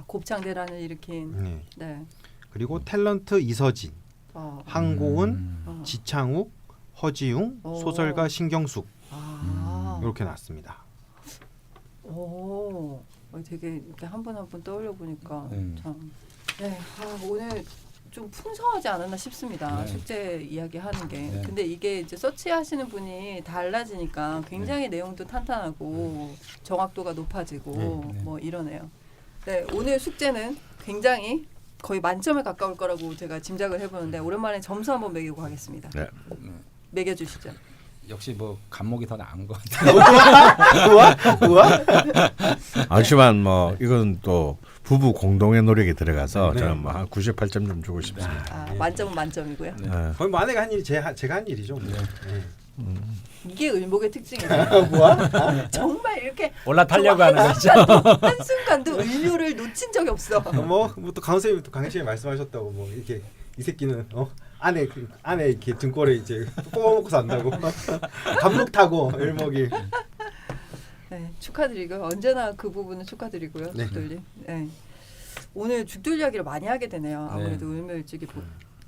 곱창 대란을 일으킨.
네. 그리고 탤런트 이서진, 황고은, 지창욱, 허지웅, 소설가 신경숙 이렇게 나왔습니다.
오, 되게 이렇게 한 분 한 분 떠올려 보니까 참. 네, 오늘 좀 풍성하지 않았나 싶습니다. 축제 이야기하는 게. 근데 이게 이제 서치하시는 분이 달라지니까 굉장히 내용도 탄탄하고 정확도가 높아지고 뭐 이러네요. 네, 오늘 숙제는 굉장히 거의 만점에 가까울 거라고 제가 짐작을 해보는데 오랜만에 점수 한번 매기고 가겠습니다.
네.
매겨주시죠.
역시 뭐 감목이 더 나은 것 같아요.
우와?
하지만 뭐 이건 또 부부 공동의 노력이 들어가서 저는 뭐 한 98점 좀 주고 싶습니다.
만점은 만점이고요.
거의 뭐 아내가 한 일이 제가 한 일이죠.
이게 을목의 특징이에요.
뭐야?
정말 이렇게
올라타려고 하는 거죠.
한순간도 을묘를 놓친 적이 없어.
뭐또 강원 선생님이 또 강신이 말씀하셨다고 뭐 이렇게 이 새끼는 안에 이렇게 등골에 이제 뽑아먹고 산다고 감목 타고 일목이.
네, 축하드리고요. 언제나 그 부분은 축하드리고요.
네.
죽돌님. 네. 오늘 죽돌 이야기를 많이 하게 되네요. 아무래도
네.
을묘일주기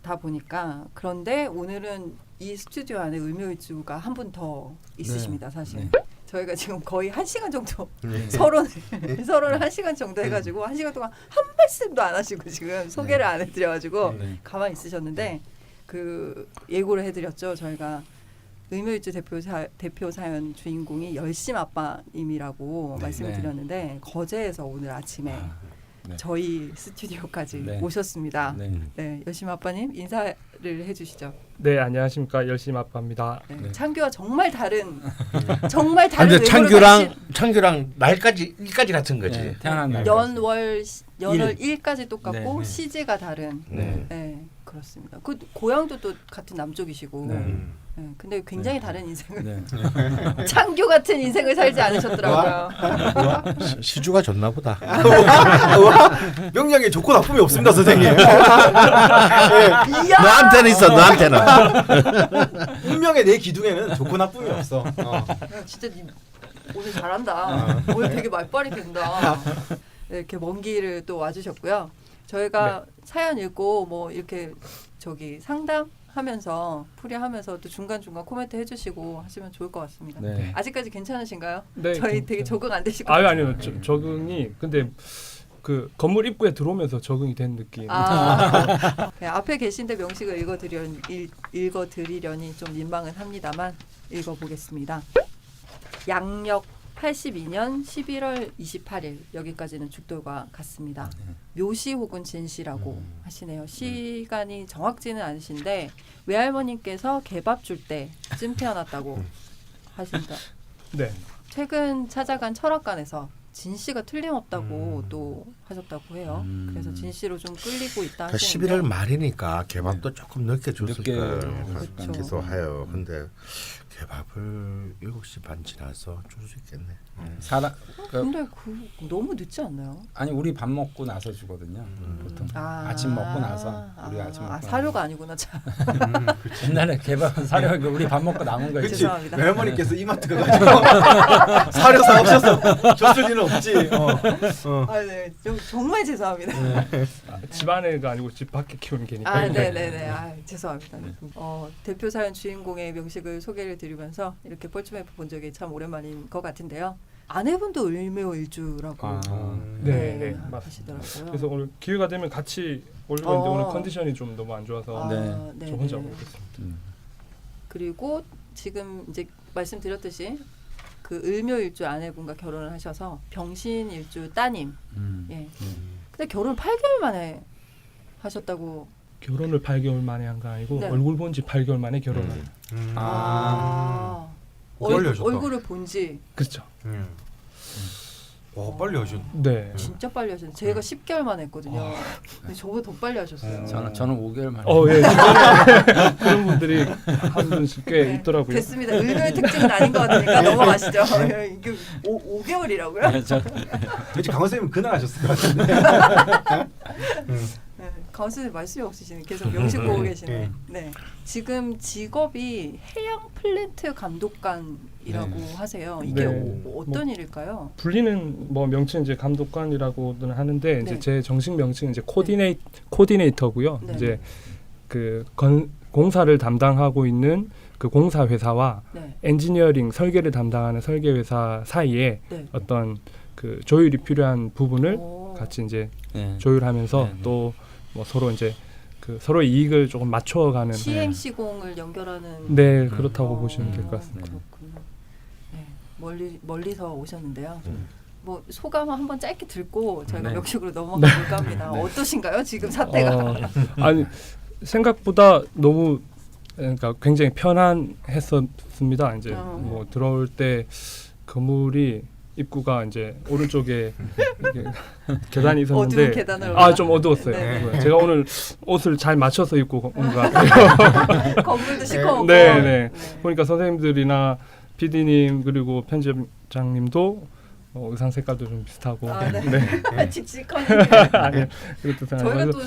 다 보니까. 그런데 오늘은 이 스튜디오 안에 을묘일주가 한 분 더 있으십니다. 사실.
네.
저희가 지금 거의 1시간 정도
네.
서론을 1시간 정도 해가지고 1시간 동안 한 말씀도 안 하시고 지금 소개를 안 해드려가지고 가만히 있으셨는데 그 예고를 해드렸죠. 저희가 을묘일주 대표 사연 주인공이 열심 아빠님이라고 말씀을 드렸는데 거제에서 오늘 아침에 저희 스튜디오까지 오셨습니다. 네, 열심 아빠님 인사를 해주시죠.
네, 안녕하십니까. 열심 아빠입니다.
네, 창규와 정말 다른 외모를
근데 창규랑 날까지 일까지 같은 거지.
태어난 날.
연월 일까지 똑같고 시제가 다른. 네, 그렇습니다. 그 고향도 또 같은 남쪽이시고. 네, 근데 굉장히 다른 인생을 창규 같은 인생을 살지 않으셨더라고요.
시주가 좋나 보다.
명량에 좋고 나쁨이 없습니다, 선생님.
너한테는 있어. 너한테는.
운명의 내 기둥에는 좋고 나쁨이 없어.
진짜 오늘 잘한다. 오늘 되게 말빨이 된다. 네, 이렇게 먼 길을 또 와주셨고요. 저희가 사연 읽고 뭐 이렇게 상담하면서 풀이하면서 또 중간중간 코멘트 해주시고 하시면 좋을 것 같습니다. 아직까지 괜찮으신가요?
네,
저희 되게 적응 안 되실 것 같아요.
아니요. 적응이 근데 그 건물 입구에 들어오면서 적응이 된 느낌.
네, 앞에 계신데 명식을 읽어드리려니 좀 민망은 합니다만 읽어보겠습니다. 양력 82년 11월 28일 여기까지는 죽돌과 같습니다. 묘시 혹은 진시라고 하시네요. 시간이 정확지는 않으신데 외할머님께서 개밥 줄 때쯤 태어났다고 하신다.
네.
최근 찾아간 철학관에서 진 씨가 틀림없다고 또 하셨다고 해요. 그래서 진 씨로 좀 끌리고 있다 하시는데
11월 말이니까 개밥도 조금 늦게 줬을
늦게
거예요.
그렇죠.
기소해요. 근데 개밥을 7시 반 지나서 줄 수 있겠네.
근데 너무 늦지 않나요?
아니 우리 밥 먹고 나서 주거든요. 보통 아침 먹고 나서 우리 아침 먹고
사료가 아니구나 참.
옛날에 개밥은 사료 우리 밥 먹고 남은 거 있지.
죄송합니다.
외할머니께서 이마트 가가지고 사료 사 오셔서 줬을 리는 없지.
네, 정말 죄송합니다.
집 안에가 아니고 집 밖에 키우는 개니까.
네네네. 죄송합니다. 대표 사연 주인공의 명식을 소개를 드리면서 이렇게 뻘쭘해프 본 적이 참 오랜만인 것 같은데요. 아내분도 을묘일주라고
네,
하시더라고요.
그래서 오늘 기회가 되면 같이 올리고 있는데 오늘 컨디션이 좀 너무 안 좋아서 좀 혼자 오겠습니다.
그리고 지금 이제 말씀드렸듯이 그 을묘일주 아내분과 결혼을 하셔서 병신일주 따님. 근데 결혼 8개월 만에 하셨다고.
결혼을 8개월 만에 한 거 아니고 얼굴 본 지 8개월 만에 결혼을.
얼굴을 본지.
그렇죠.
와 빨리 하셨네.
네.
진짜 빨리 하셨어요. 제가 10개월 만에 했거든요. 근데 저보다 더 빨리 하셨어요.
저는 5개월 만에.
예. 그런 분들이 한 분씩 꽤 있더라고요.
됐습니다. 을묘의 특징은 아닌 것 같으니까 넘어가시죠. 이게 5개월이라고요?
왠지 강원 선생님 그날 하셨을 것 같은데.
강원 선생님 말씀이 없으시네. 계속 명식 보고 계시네. 네. 지금 직업이 해양 플랜트 감독관이라고 하세요. 이게
네.
어떤 일일까요?
불리는 뭐 명칭 이제 감독관이라고는 하는데
네.
이제 제 정식 명칭은 이제 코디네이터고요.
네.
이제 그 공사를 담당하고 있는 그 공사 회사와
네.
엔지니어링 설계를 담당하는 설계 회사 사이에
네.
어떤 그 조율이 필요한 부분을
오.
같이 이제
네.
조율하면서
네.
또 뭐 서로 이제 그 서로의 이익을 조금 맞춰가는
시행시공을 연결하는.
네 그렇다고 보시면 될 것 같습니다.
그렇군요. 네, 멀리서 오셨는데요. 뭐 소감 한번 짧게 듣고 저희가
네.
명식으로 넘어가 볼까 합니다. 어떠신가요 지금 사태가?
아니 생각보다 너무 그러니까 굉장히 편안했었습니다. 이제 뭐 들어올 때 건물이 입구가 이제 오른쪽에 이렇게 계단이 있었는데
어두운 계단을
좀 어두웠어요.
네.
제가 오늘 옷을 잘 맞춰서 입고 온 것 같아요.
건물도 시커멓고.
네. 보니까 선생님들이나 PD님 그리고 편집장님도 의상 색깔도 좀 비슷하고.
네. 칙칙하네.
아니요. 그렇다
저희가 또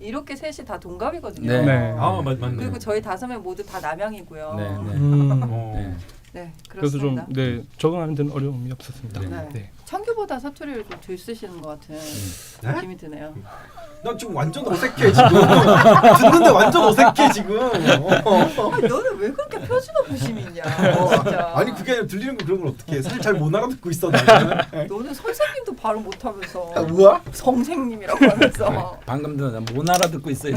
이렇게 셋이 다 동갑이거든요.
네.
네.
맞네.
그리고 저희 5명 모두 다 남양이고요.
네.
네,
그래서 좀
그렇습니다.
적응하는 데는 어려움이 없었습니다.
네. 창규보다 사투리를 좀 덜 쓰시는 것 같은 느낌이 드네요.
난 지금 완전 어색해 지금. 듣는데 완전 어색해 지금.
너는 왜 그렇게 표준 어부심이 있냐? 진짜.
아니 그게 아니라 들리는 거 그런 걸 어떻게 해? 사실 잘 못 알아듣고 있어 나는.
너는 선생님도 발음 못하면서
뭐야?
선생님이라고 하면서
방금 전에 못 알아듣고 있어요.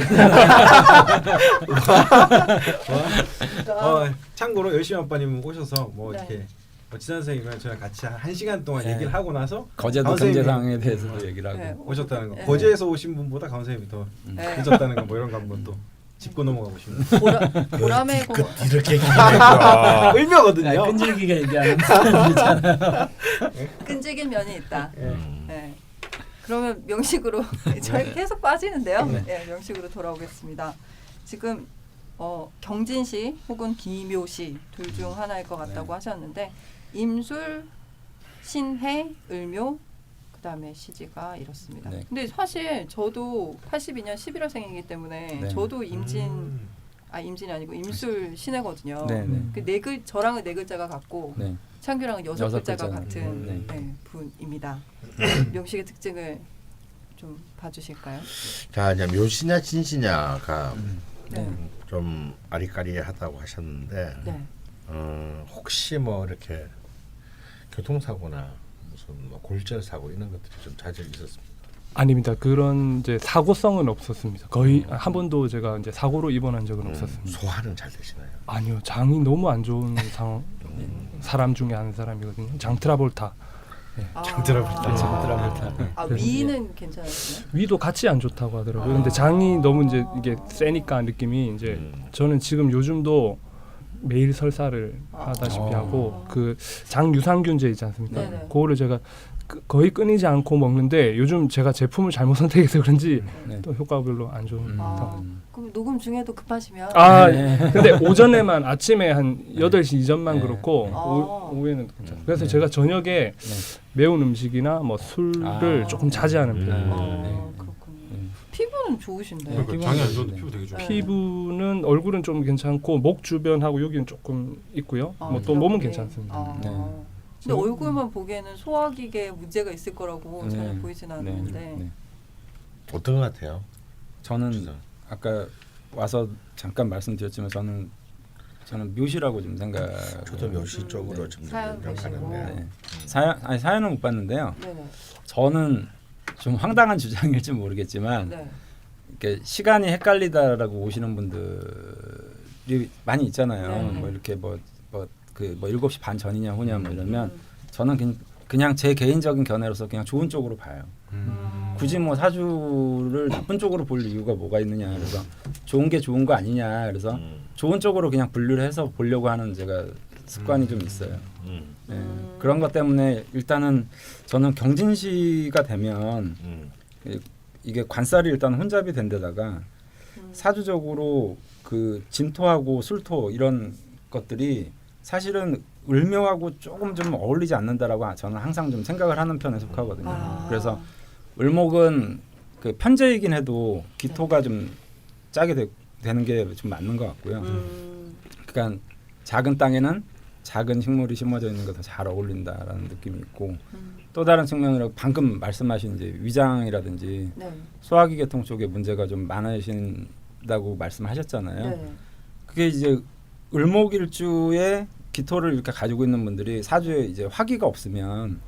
참고로 열심히 아빠님 오셔서 뭐
네.
이렇게 지난 선생님이랑 저랑 같이 한 1시간 동안 얘기를 하고 나서
거제도
강원 선생님이
경제상에 대해서도 얘기를 하고.
네.
오셨다는 거.
네.
거제에서 오신 분보다 강원 선생님이 더
네.
늦었다는 거 뭐 이런 거 한번 또 짚고 넘어가고 싶네요.
보람의 고
이렇게 얘기하니까
의미거든요.
끈질기게 얘기하는
끈질긴 면이 있다. 네. 그러면 명식으로 저희 계속 빠지는데요. 네, 명식으로 돌아오겠습니다. 지금 경진시 혹은 기묘시 둘 중 하나일 것 같다고 하셨는데 임술, 신해, 을묘 그다음에 시지가 이렇습니다.
네.
근데 사실 저도 82년 11월생이기 때문에
네.
저도 임진이 아니고 임술 신해거든요.
네, 네.
그 저랑은 4글자가 같고
네.
창규랑은 6글자가
글자.
같은 분입니다. 명식의 특징을 좀 봐주실까요?
자 이제 묘시냐 진시냐가
네.
좀 아리까리하다고 하셨는데
네.
혹시 뭐 이렇게 교통사고나 무슨 뭐 골절 사고 이런 것들이 좀 자주 있었습니다.
아닙니다. 그런 이제 사고성은 없었습니다. 거의 한 번도 제가 이제 사고로 입원한 적은 없었습니다.
소화는 잘 되시나요?
아니요, 장이 너무 안 좋은 사람 중에 한 사람이거든요. 장 트라볼타.
아 위는 괜찮으세요?
위도 같이 안 좋다고 하더라고요. 근데 장이 너무 이제 이게 세니까 느낌이 이제 저는 지금 요즘도 매일 설사를 하다시피 하고 그 장 유산균제 있지 않습니까?
네네.
그거를 제가 거의 끊이지 않고 먹는데 요즘 제가 제품을 잘못 선택해서 그런지 또 효과가 별로 안 좋은
그럼 녹음 중에도 급하시면
근데 오전에만 아침에 한 8시 이전만 그렇고 오후에는 괜찮아요. 그래서 제가 저녁에 매운 음식이나 뭐 술을 조금 자제하는 편이에요.
그렇군요. 피부는 좋으신데.
장이 안 좋은데 피부 되게 좋아.
피부는 얼굴은 좀 괜찮고 목 주변하고 여기는 조금 있고요. 뭐 또 몸은 괜찮습니다.
근데 얼굴만 보기에는 소화기계 문제가 있을 거라고 전혀 보이진 않는데
어떤 것 같아요?
저는 아까 와서 잠깐 말씀드렸지만 저는 묘시라고 좀 생각.
저도 묘시 쪽으로 좀
사연
가는데
사연은 못 봤는데요.
네네.
저는 좀 황당한 주장일지 모르겠지만
네.
이렇게 시간이 헷갈리다라고 오시는 분들이 많이 있잖아요.
네.
뭐 이렇게 뭐 7시 반 전이냐 후냐 뭐 이러면 저는 그냥 제 개인적인 견해로서 그냥 좋은 쪽으로 봐요. 굳이 뭐 사주를 나쁜 쪽으로 볼 이유가 뭐가 있느냐. 그래서 좋은 게 좋은 거 아니냐. 그래서 좋은 쪽으로 그냥 분류를 해서 보려고 하는 제가 습관이 좀 있어요. 그런 것 때문에 일단은 저는 경진시가 되면 이게 관살이 일단 혼잡이 된 데다가 사주적으로 그 진토하고 술토 이런 것들이 사실은 을묘하고 조금 좀 어울리지 않는다라고 저는 항상 좀 생각을 하는 편에 속하거든요. 그래서 을목은 그 편제이긴 해도 기토가 좀 짜게 되는 게 좀 맞는 것 같고요. 그러니까 작은 땅에는 작은 식물이 심어져 있는 게 더 잘 어울린다라는 느낌이 있고 또 다른 측면으로 방금 말씀하신 이제 위장이라든지
네.
소화기 계통 쪽에 문제가 좀 많으신다고 말씀하셨잖아요.
네.
그게 이제 을목일주에 기토를 이렇게 가지고 있는 분들이 사주에 이제 화기가 없으면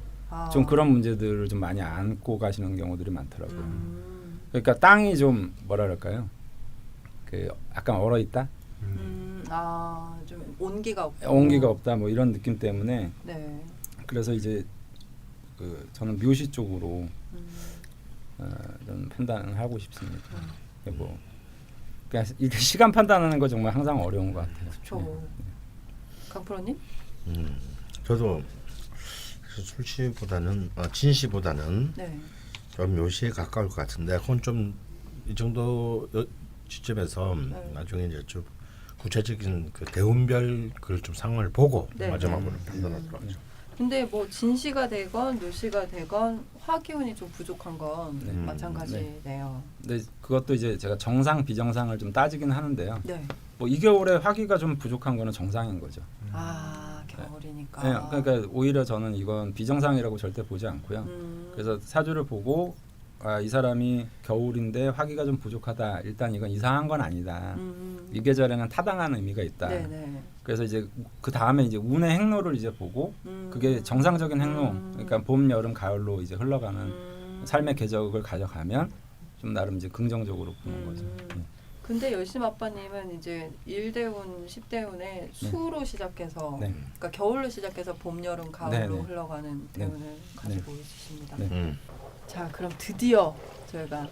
좀 그런 문제들을 좀 많이 안고 가시는 경우들이 많더라고요. 그러니까 땅이 좀 뭐라 그럴까요? 그 약간 얼어 있다.
좀 온기가 없다.
온기가 없다 뭐 이런 느낌 때문에
네.
그래서 이제 그 저는 묘시 쪽으로 좀 판단을 하고 싶습니다. 뭐 그러니까 이게 시간 판단하는 거 정말 항상 어려운 것 같아요.
그렇죠. 강프로님?
저도 술시보다는 진시보다는
네.
좀 묘시에 가까울 것 같은데 그건 좀 이 정도 시점에서 나중에 이제 좀 구체적인 그 대운별 그걸 좀 상황을 보고
네.
마지막으로 판단하도록 하죠.
근데 뭐 진시가 되건 묘시가 되건 화기운이 좀 부족한 건
네.
마찬가지네요.
근데 그것도 이제 제가 정상 비정상을 좀 따지긴 하는데요.
네.
뭐 이 겨울에 화기가 좀 부족한 거는 정상인 거죠.
겨울이니까.
네, 그러니까 오히려 저는 이건 비정상이라고 절대 보지 않고요. 그래서 사주를 보고 이 사람이 겨울인데 화기가 좀 부족하다. 일단 이건 이상한 건 아니다. 이 계절에는 타당한 의미가 있다.
네네.
그래서 이제 그 다음에 이제 운의 행로를 이제 보고 그게 정상적인 행로, 그러니까 봄, 여름, 가을로 이제 흘러가는 삶의 궤적을 가져가면 좀 나름 이제 긍정적으로 보는 거죠.
근데 열심 아빠님은 이제 1대운, 10대운에 수로 시작해서
네.
그러니까 겨울로 시작해서 봄, 여름, 가을로
네네.
흘러가는 대운을 가지고 있으십니다.
네.
자, 그럼 드디어 저희가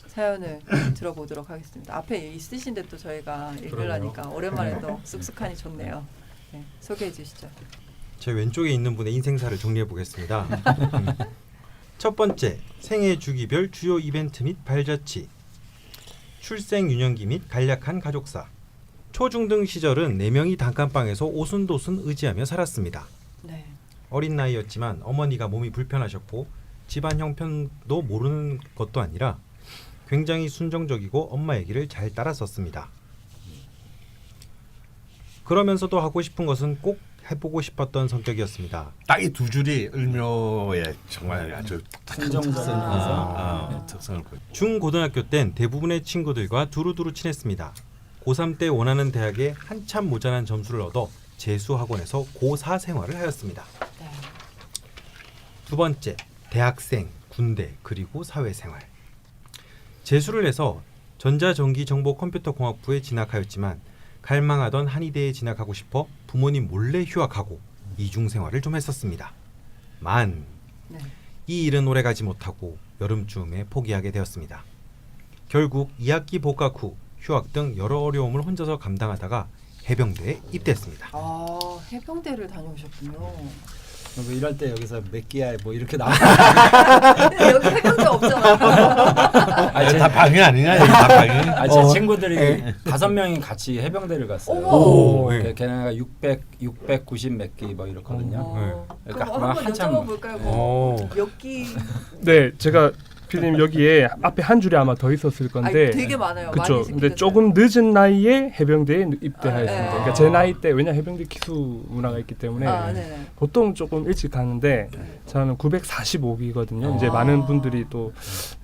사연을 들어보도록 하겠습니다. 앞에 있으신데 또 저희가 읽으려니까 오랜만에 또 쑥쑥하니 좋네요. 네, 소개해 주시죠.
제 왼쪽에 있는 분의 인생사를 정리해 보겠습니다. 첫 번째, 생애 주기별 주요 이벤트 및 발자취. 출생 유년기 및 간략한 가족사. 초중등 시절은 4명이 단칸방에서 오순도순 의지하며 살았습니다.
네.
어린 나이였지만 어머니가 몸이 불편하셨고 집안 형편도 모르는 것도 아니라 굉장히 순정적이고 엄마 얘기를 잘 따랐었습니다. 그러면서도 하고 싶은 것은 꼭 해보고 싶었던 성격이었습니다.
딱 이 두 줄이 을묘의 정말 아주
순정적인
특성을 보여.
중고등학교 땐 대부분의 친구들과 두루두루 친했습니다. 고3 때 원하는 대학에 한참 모자란 점수를 얻어 재수학원에서 고4 생활을 하였습니다.
네.
두 번째, 대학생, 군대, 그리고 사회생활. 재수를 해서 전자전기정보컴퓨터공학부에 진학하였지만 갈망하던 한의대에 진학하고 싶어 부모님 몰래 휴학하고 이중생활을 좀 했었습니다.
네.
이 일은 오래가지 못하고 여름쯤에 포기하게 되었습니다. 결국 2학기 복학 후 휴학 등 여러 어려움을 혼자서 감당하다가 해병대에 입대했습니다.
해병대를 다녀오셨군요.
뭐 이럴 때 여기서 맥기야 뭐 이렇게 나와.
근데 여기 해병대 없잖아.
다 방해 아니냐? 이게 다 방해.
제 친구들이 5명이 같이 해병대를 갔어요.
어머.
걔네가 690 몇 기 뭐 이렇거든요. 그러니까
그럼 한번
한참
여쭤볼까요? 몇 기?
네, 제가 피디님 여기에 앞에 한 줄이 아마 더 있었을 건데.
되게 많아요.
그렇죠.
많이
근데 조금 늦은 나이에 해병대에 입대하였습니다.
네.
그러니까 제 나이 때 왜냐 해병대 기수 문화가 있기 때문에
네네.
보통 조금 일찍 가는데 저는 945기거든요. 이제 많은 분들이 또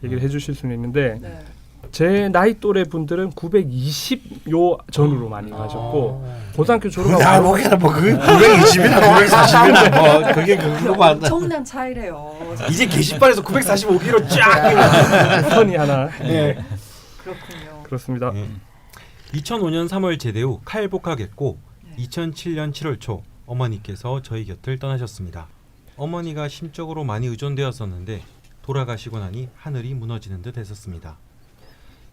얘기를 해주실 수는 있는데
네.
제 나이 또래 분들은 920요 전후로 많이 가셨고 고등학교 졸업하고
야, 뭐야, 뭐 그게 920이나 940이나 뭐 그게 그거 안 나.
엄청난 차이래요.
이제 게시판에서 945기로 쫙
선이 하나.
네.
그렇군요.
그렇습니다.
2005년 3월 제대 후 칼복학했고 2007년 7월 초 어머니께서 저희 곁을 떠나셨습니다. 어머니가 심적으로 많이 의존되었었는데 돌아가시고 나니 하늘이 무너지는 듯 했었습니다.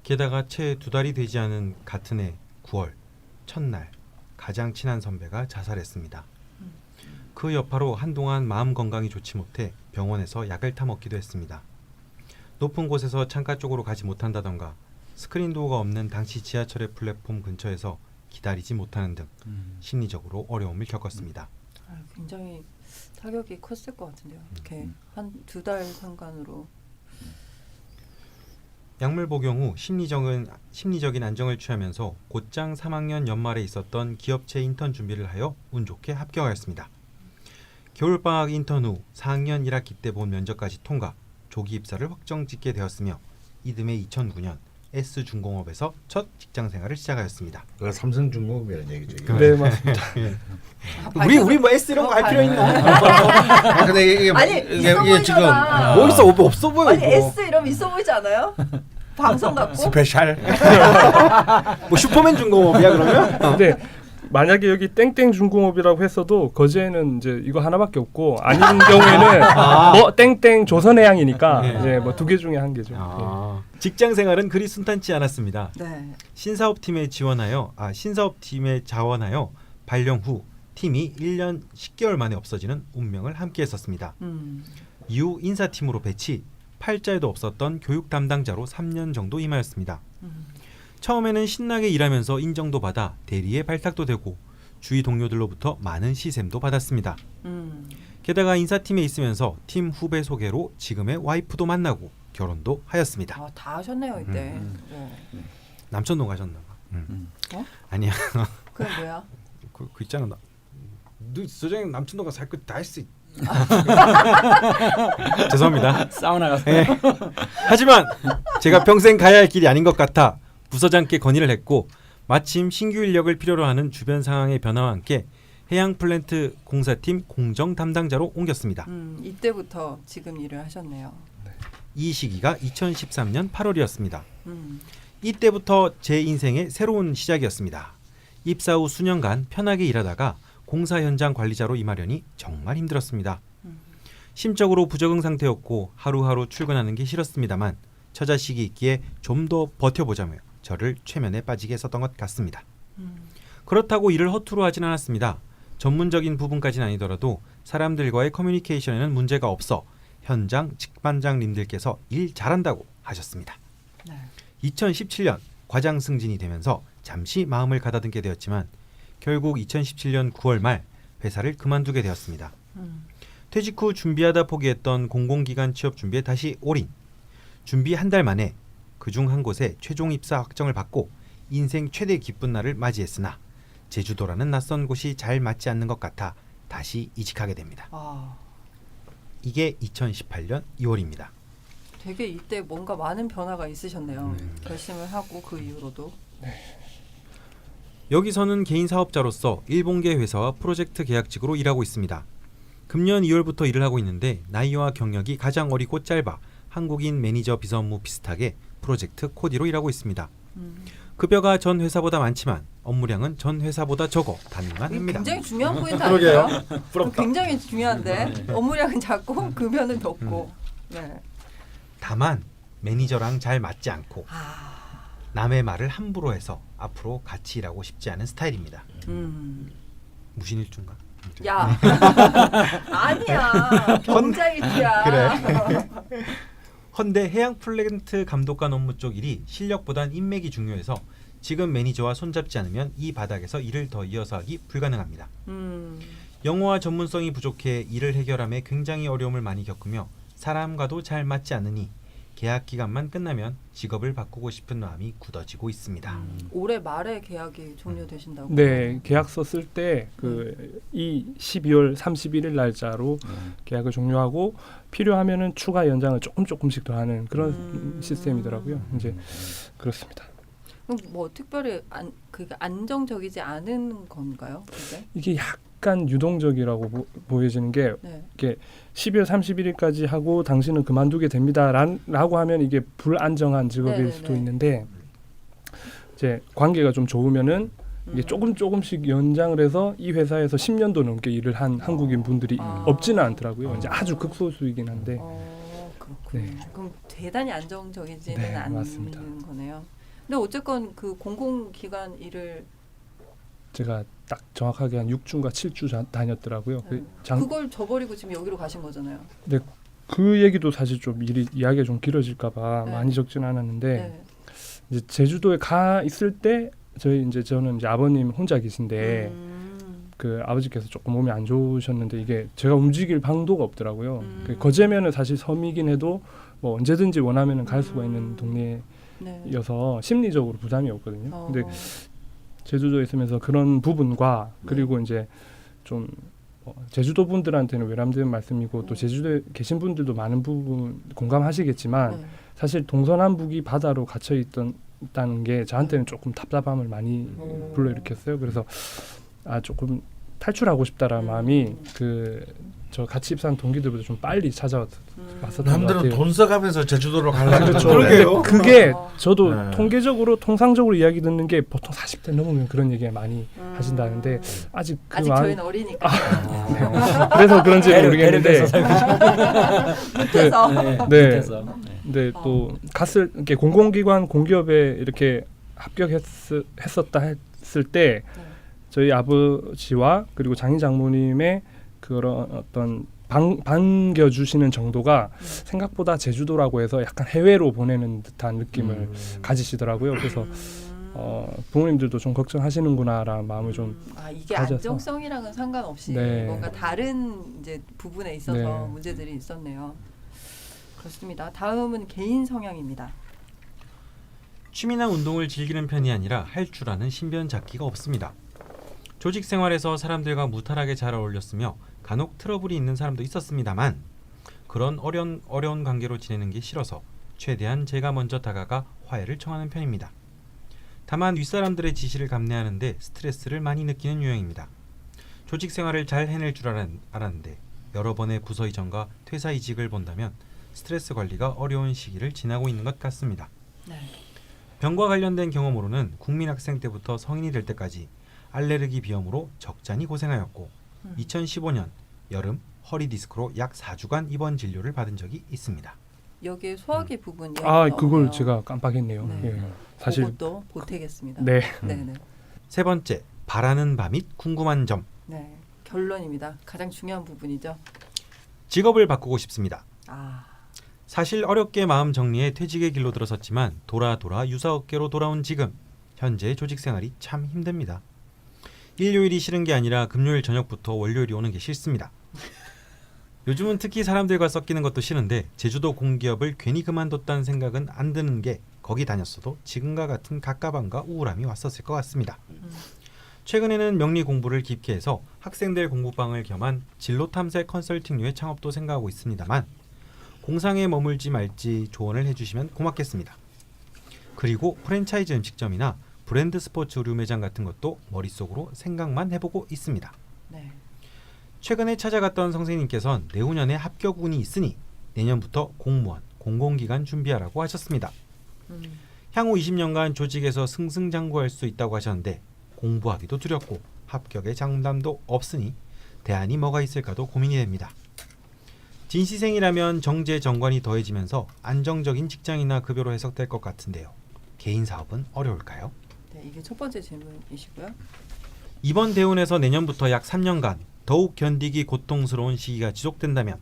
게다가 채 2달이 되지 않은 같은 해 9월 첫날 가장 친한 선배가 자살했습니다. 그 여파로 한동안 마음 건강이 좋지 못해 병원에서 약을 타 먹기도 했습니다. 높은 곳에서 창가 쪽으로 가지 못한다던가 스크린 도어가 없는 당시 지하철의 플랫폼 근처에서 기다리지 못하는 등 심리적으로 어려움을 겪었습니다.
굉장히 타격이 컸을 것 같은데요. 이렇게 한 2달 상간으로.
약물 복용 후 심리적인 안정을 취하면서 곧장 3학년 연말에 있었던 기업체 인턴 준비를 하여 운 좋게 합격하였습니다. 겨울방학 인턴 후 4학년 1학기 때 본 면접까지 통과, 조기 입사를 확정 짓게 되었으며 이듬해 2009년 S중공업에서 첫 직장 생활을 시작하였습니다.
그 삼성중공업이라는 얘기죠.
네, 맞습니다.
우리 뭐 S 이런 거 할 필요 있나?
아, 근데 이게
아니, 있어
이게 지금
보이잖아.
뭐 있어? 뭐 없어 보여
아니
이거.
S 이러면 있어 보이지 않아요? 방송 같고.
스페셜.
뭐 슈퍼맨 중공업이야 그러면?
근데 만약에 여기 땡땡 중공업이라고 했어도 거제에는 이제 이거 하나밖에 없고 아닌 경우에는 뭐 땡땡 조선해양이니까
네.
이제 뭐 2개 중에 한 개죠.
직장 생활은 그리 순탄치 않았습니다.
네.
신사업팀에 자원하여 발령 후 팀이 1년 10개월 만에 없어지는 운명을 함께했었습니다. 이후 인사팀으로 배치, 팔자에도 없었던 교육 담당자로 3년 정도 임하였습니다. 처음에는 신나게 일하면서 인정도 받아 대리의 발탁도 되고 주위 동료들로부터 많은 시샘도 받았습니다. 게다가 인사팀에 있으면서 팀 후배 소개로 지금의 와이프도 만나고 결혼도 하였습니다.
아, 다 하셨네요 이때. 네.
남천동 가셨나 봐.
어?
아니야.
그럼 뭐야?
그 있잖아. 너 소장님 남천동 가서 할 거 다 했어. 죄송합니다.
사우나 가서.
네. 하지만 제가 평생 가야 할 길이 아닌 것 같아 부서장께 건의를 했고 마침 신규 인력을 필요로 하는 주변 상황의 변화와 함께 해양 플랜트 공사팀 공정 담당자로 옮겼습니다.
이때부터 지금 일을 하셨네요.
이 시기가 2013년 8월이었습니다. 이때부터 제 인생의 새로운 시작이었습니다. 입사 후 수년간 편하게 일하다가 공사 현장 관리자로 임하려니 정말 힘들었습니다. 심적으로 부적응 상태였고 하루하루 출근하는 게 싫었습니다만 처자식이 있기에 좀 더 버텨보자며 저를 최면에 빠지게 했었던 것 같습니다. 그렇다고 일을 허투루 하진 않았습니다. 전문적인 부분까지는 아니더라도 사람들과의 커뮤니케이션에는 문제가 없어 현장 직반장님들께서 일 잘한다고 하셨습니다.
네.
2017년 과장 승진이 되면서 잠시 마음을 가다듬게 되었지만 결국 2017년 9월 말 회사를 그만두게 되었습니다. 퇴직 후 준비하다 포기했던 공공기관 취업 준비에 다시 올인. 준비 한 달 만에 그중 한 곳에 최종 입사 확정을 받고 인생 최대 기쁜 날을 맞이했으나 제주도라는 낯선 곳이 잘 맞지 않는 것 같아 다시 이직하게 됩니다. 이게 2018년 2월입니다.
되게 이때 뭔가 많은 변화가 있으셨네요. 결심을 하고 그 이후로도.
여기서는 개인 사업자로서 일본계 회사와 프로젝트 계약직으로 일하고 있습니다. 금년 2월부터 일을 하고 있는데 나이와 경력이 가장 어리고 짧아 한국인 매니저 비서 업무 비슷하게 프로젝트 코디로 일하고 있습니다. 급여가 전 회사보다 많지만 업무량은 전 회사보다 적어 다닐만 합니다.
굉장히 중요한 포인트 아닌가요?
부럽다.
굉장히 중요한데 업무량은 작고 급여는 적고. 네.
다만 매니저랑 잘 맞지 않고 남의 말을 함부로 해서 앞으로 같이 일하고 싶지 않은 스타일입니다. 무신일주인가?
야, 아니야. 병자일주야.
그래. 헌데 해양 플랜트 감독관 업무 쪽 일이 실력보단 인맥이 중요해서 지금 매니저와 손잡지 않으면 이 바닥에서 일을 더 이어서 하기 불가능합니다. 영어와 전문성이 부족해 일을 해결함에 굉장히 어려움을 많이 겪으며 사람과도 잘 맞지 않으니 계약 기간만 끝나면 직업을 바꾸고 싶은 마음이 굳어지고 있습니다.
올해 말에 계약이 종료되신다고?
네, 계약서 쓸 때 이 12월 31일 날짜로 계약을 종료하고 필요하면은 추가 연장을 조금씩 더 하는 그런 시스템이더라고요. 이제 그렇습니다.
그럼 뭐 특별히 그게 안정적이지 않은 건가요? 그게?
이게 약간 유동적이라고 보여지는 게
네.
이게 12월 31일까지 하고 당신은 그만두게 됩니다라고 하면 이게 불안정한 직업일
네네네.
수도 있는데 이제 관계가 좀 좋으면은 이게 조금씩 연장을 해서 이 회사에서 10년도 넘게 일을 한 한국인 분들이 없지는 않더라고요. 이제 아주 극소수이긴 한데.
그렇군요.
네.
그럼 대단히 안정적이지는
네,
않는
맞습니다.
거네요. 근데 어쨌건 그 공공기관 일을
제가 딱 정확하게 한 6주인가 7주 다녔더라고요.
그걸 저버리고 지금 여기로 가신 거잖아요.
근데 그 얘기도 사실 좀 이야기가 좀 길어질까봐
네.
많이 적지는 않았는데
네.
이제 제주도에 가 있을 때 저는 이제 아버님 혼자 계신데 그 아버지께서 조금 몸이 안 좋으셨는데 이게 제가 움직일 방도가 없더라고요. 그 거제면은 사실 섬이긴 해도 뭐 언제든지 원하면은 갈 수가 있는 동네여서 심리적으로 부담이 없거든요. 근데 제주도에 있으면서 그런 부분과 그리고 이제 좀 제주도 분들한테는 외람된 말씀이고 또 제주도에 계신 분들도 많은 부분 공감하시겠지만 사실 동서남북이 바다로 갇혀 있다는 게 저한테는 조금 답답함을 많이 불러일으켰어요. 그래서 조금 탈출하고 싶다라는 마음이 저 같이 입사한 동기들보다 좀 빨리 찾아왔었던 것 같아요.
남들은 돈 써가면서 제주도로 가려고
그렇죠.
그러게요.
그게 저도 통계적으로 통상적으로 이야기 듣는 게 보통 40대 넘으면 그런 얘기 많이 하신다는데 아직
저희는 어리니까.
그래서 그런지 모르겠는데
밑에서.
근데 또 갔을 이렇게 공공기관 공기업에 이렇게 합격했었다 했을 때 저희 아버지와 그리고 장인 장모님의 그런 어떤 반겨주시는 정도가 생각보다 제주도라고 해서 약간 해외로 보내는 듯한 느낌을 가지시더라고요. 그래서 부모님들도 좀 걱정하시는구나라는 마음을 좀
이게
가져서.
안정성이랑은 상관없이 뭔가 다른 이제 부분에 있어서 문제들이 있었네요. 그렇습니다. 다음은 개인 성향입니다.
취미나 운동을 즐기는 편이 아니라 할 줄 아는 신변잡기가 없습니다. 조직 생활에서 사람들과 무탈하게 잘 어울렸으며 간혹 트러블이 있는 사람도 있었습니다만 그런 어려운 관계로 지내는 게 싫어서 최대한 제가 먼저 다가가 화해를 청하는 편입니다. 다만 윗사람들의 지시를 감내하는데 스트레스를 많이 느끼는 유형입니다. 조직 생활을 잘 해낼 줄 알았는데 여러 번의 부서 이전과 퇴사 이직을 본다면 스트레스 관리가 어려운 시기를 지나고 있는 것 같습니다. 병과 관련된 경험으로는 국민학생 때부터 성인이 될 때까지 알레르기 비염으로 적잖이 고생하였고 2015년 여름 허리 디스크로 약 4주간 입원 진료를 받은 적이 있습니다.
여기에 소화기 부분
그걸 제가 깜빡했네요. 사실
그것도 보태겠습니다.
네.
세 번째, 바라는 바 및 궁금한 점.
결론입니다. 가장 중요한 부분이죠.
직업을 바꾸고 싶습니다. 사실 어렵게 마음 정리해 퇴직의 길로 들어섰지만 돌아 유사업계로 돌아온 지금 현재 조직 생활이 참 힘듭니다. 일요일이 싫은 게 아니라 금요일 저녁부터 월요일이 오는 게 싫습니다. 요즘은 특히 사람들과 섞이는 것도 싫은데 제주도 공기업을 괜히 그만뒀다는 생각은 안 드는 게 거기 다녔어도 지금과 같은 갑갑함과 우울함이 왔었을 것 같습니다. 최근에는 명리 공부를 깊게 해서 학생들 공부방을 겸한 진로 탐색 컨설팅류의 창업도 생각하고 있습니다만 공상에 머물지 말지 조언을 해주시면 고맙겠습니다. 그리고 프랜차이즈 음식점이나 브랜드 스포츠 의류 매장 같은 것도 머릿속으로 생각만 해보고 있습니다. 최근에 찾아갔던 선생님께서는 내후년에 합격운이 있으니 내년부터 공무원, 공공기관 준비하라고 하셨습니다. 향후 20년간 조직에서 승승장구할 수 있다고 하셨는데 공부하기도 두렵고 합격의 장담도 없으니 대안이 뭐가 있을까도 고민이 됩니다. 진시생이라면 정제 정관이 더해지면서 안정적인 직장이나 급여로 해석될 것 같은데요. 개인 사업은 어려울까요?
이게 첫 번째 질문이시고요.
이번 대운에서 내년부터 약 3년간 더욱 견디기 고통스러운 시기가 지속된다면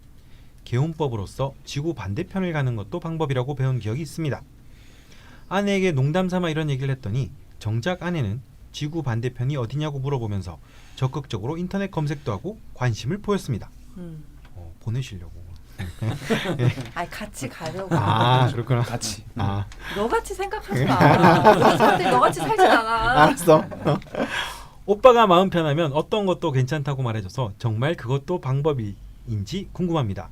개운법으로서 지구 반대편을 가는 것도 방법이라고 배운 기억이 있습니다. 아내에게 농담삼아 이런 얘기를 했더니 정작 아내는 지구 반대편이 어디냐고 물어보면서 적극적으로 인터넷 검색도 하고 관심을 보였습니다. 보내시려고.
같이 가려고.
그렇구나.
같이.
너같이 생각하지 마. 모든 사람들이 너같이 살진 않아.
알았어. 오빠가 마음 편하면 어떤 것도 괜찮다고 말해줘서 정말 그것도 방법인지 궁금합니다.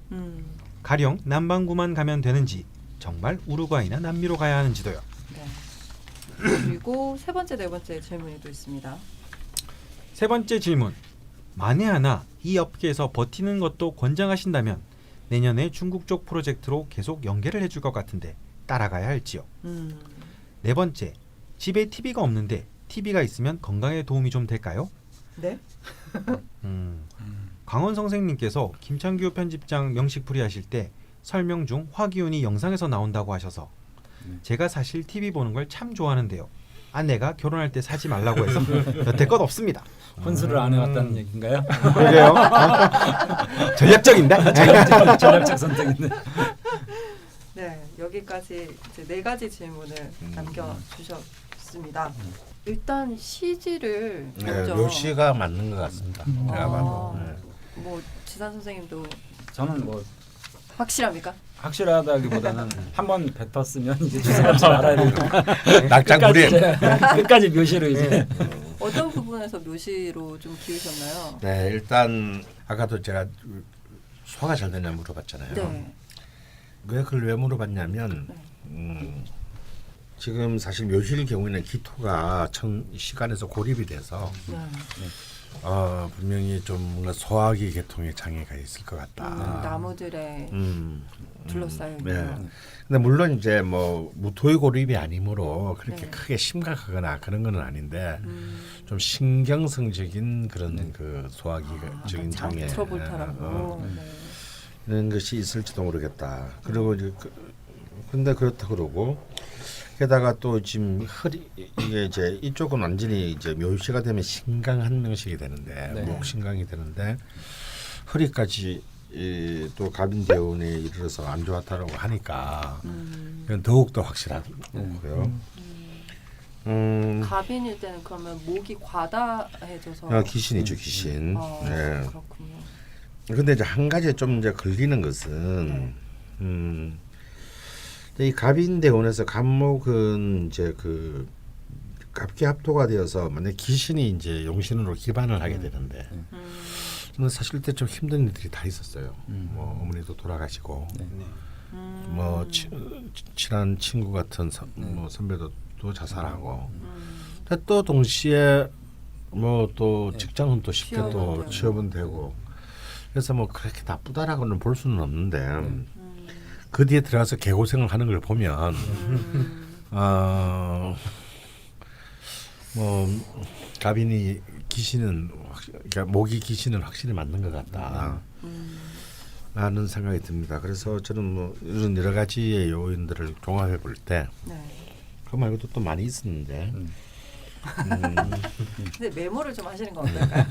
가령 남반구만 가면 되는지 정말 우루과이나 남미로 가야 하는지도요.
그리고 세 번째, 네 번째 질문이 또 있습니다.
세 번째 질문. 만에 하나 이 업계에서 버티는 것도 권장하신다면 내년에 중국 쪽 프로젝트로 계속 연계를 해줄 것 같은데 따라가야 할지요. 네 번째. 집에 TV가 없는데 TV가 있으면 건강에 도움이 좀 될까요?
네.
강원 선생님께서 김창규 편집장 명식풀이 하실 때 설명 중 화기운이 영상에서 나온다고 하셔서 제가 사실 TV 보는 걸 참 좋아하는데요. 아내가 결혼할 때 사지 말라고 해서 여태껏 없습니다.
혼수를 안 해왔다는 얘기인가요?
그러게요. 전략적인데?
전략적 선택인데.
네, 여기까지 이제 네 가지 질문을 남겨주셨습니다. 일단 시지를
네,
먼저
묘시가 맞는 것 같습니다. 제가 봐도. 네.
뭐 지산 선생님도
저는 뭐
확실합니까?
확실하다기보다는 한번 뱉었으면 이제 주사하지 말아야 되니까
낙장불임.
끝까지 묘시로 이제
어떤 부분에서 묘시로 좀 기우셨나요?
네, 일단 아까도 제가 소화가 잘 되냐 물어봤잖아요.
네.
왜 그걸 왜 물어봤냐면
네.
지금 사실 묘실 경우에는 기토가 시간에서 고립이 돼서
네.
분명히 좀 뭔가 소화기 계통에 장애가 있을 것 같다.
나무들의 둘러싸여
네.
있는.
근데 물론 이제 뭐 무토의 고립이 아니므로 그렇게
네.
크게 심각하거나 그런 건 아닌데 좀 신경성적인 그런 그 소화기적인 장애
트러블타라고.
이런 것이 있을지도 모르겠다. 그리고 이제 근데 그렇다 그러고 게다가 또 지금 허리 이게 이제 이쪽은 완전히 이제 묘시가 되면 신강 한 명씩이 되는데
네.
목 신강이 되는데 허리까지 또 갑인대운에 이르러서 안 좋았다라고 하니까 이건 더욱 더 확실하고요.
갑인일 때는 그러면 목이 과다해져서
귀신이죠, 귀신. 네.
그렇군요.
근데 이제 한 가지 좀 이제 걸리는 것은 이 갑인대운에서 갑목은 이제 그 갑기합토가 되어서 만약 귀신이 이제 용신으로 기반을 하게 되는데 저는 사실 때 좀 힘든 일들이 다 있었어요. 뭐 어머니도 돌아가시고 뭐 친한 친구 같은 뭐 선배도 또 자살하고 근데 또 동시에 뭐 또 직장은 또 쉽게 또 취업은 되고 그래서 뭐 그렇게 나쁘다라고는 볼 수는 없는데 그 뒤에 들어가서 개고생을 하는 걸 보면 뭐 갑인이 귀신은 그러니까 목이 귀신은 확실히 맞는 것 같다 라는 생각이 듭니다. 그래서 저는 뭐 이런 여러 가지의 요인들을 종합해 볼 때 그 말고도 또 많이 있었는데
근데 메모를 좀 하시는 건 어떨까요?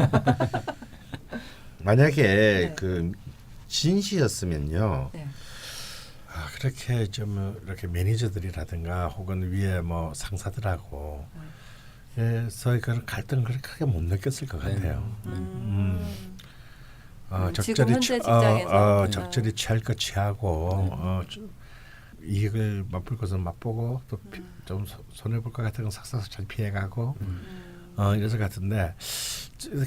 만약에 그 진시였으면요.
네.
그렇게 좀 이렇게 매니저들이라든가 혹은 위에 뭐 상사들하고 해서 그런 갈등을 그렇게 크게 못 느꼈을 것 같아요.
지금 현재
적절히
직장에서
적절히 취할 것 취하고 이익을 맛볼 것은 맛보고 또 좀 손해 볼 것 같은 건 삭삭 잘 피해가고 이래서 같은데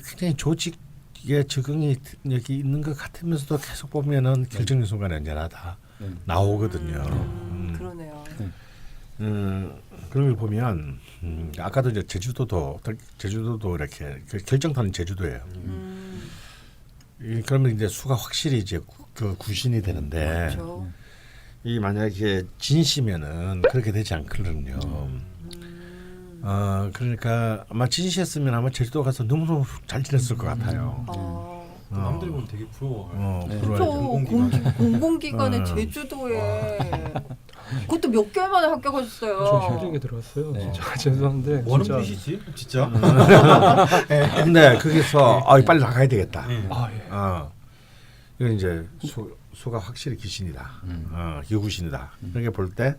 굉장히 조직에 적응이 여기 있는 것 같으면서도 계속 보면은 결정적 순간에 언제나 다 나오거든요.
그러네요.
그런 걸 보면 아까도 이제 제주도도 이렇게 결정타는 제주도예요. 그러면 이제 수가 확실히 이제 그 구신이 되는데
그렇죠.
이 만약에 진시면은 그렇게 되지 않거든요. 그러니까 아마 진시했으면 아마 제주도 가서 너무너무 잘 지냈을 것 같아요.
남들이 보면 되게 부러워요.
부러워요.
공공기관의 제주도에 그것도 몇 개월 만에 합격하셨어요.
저 혈액에 들어왔어요. 진짜 죄송한데
뭐하는
진짜.
분이시지? 진짜?
근데 거기서 빨리 나가야 되겠다. 이건 이제 수가 확실히 귀신이다. 기구신이다. 그렇게 볼 때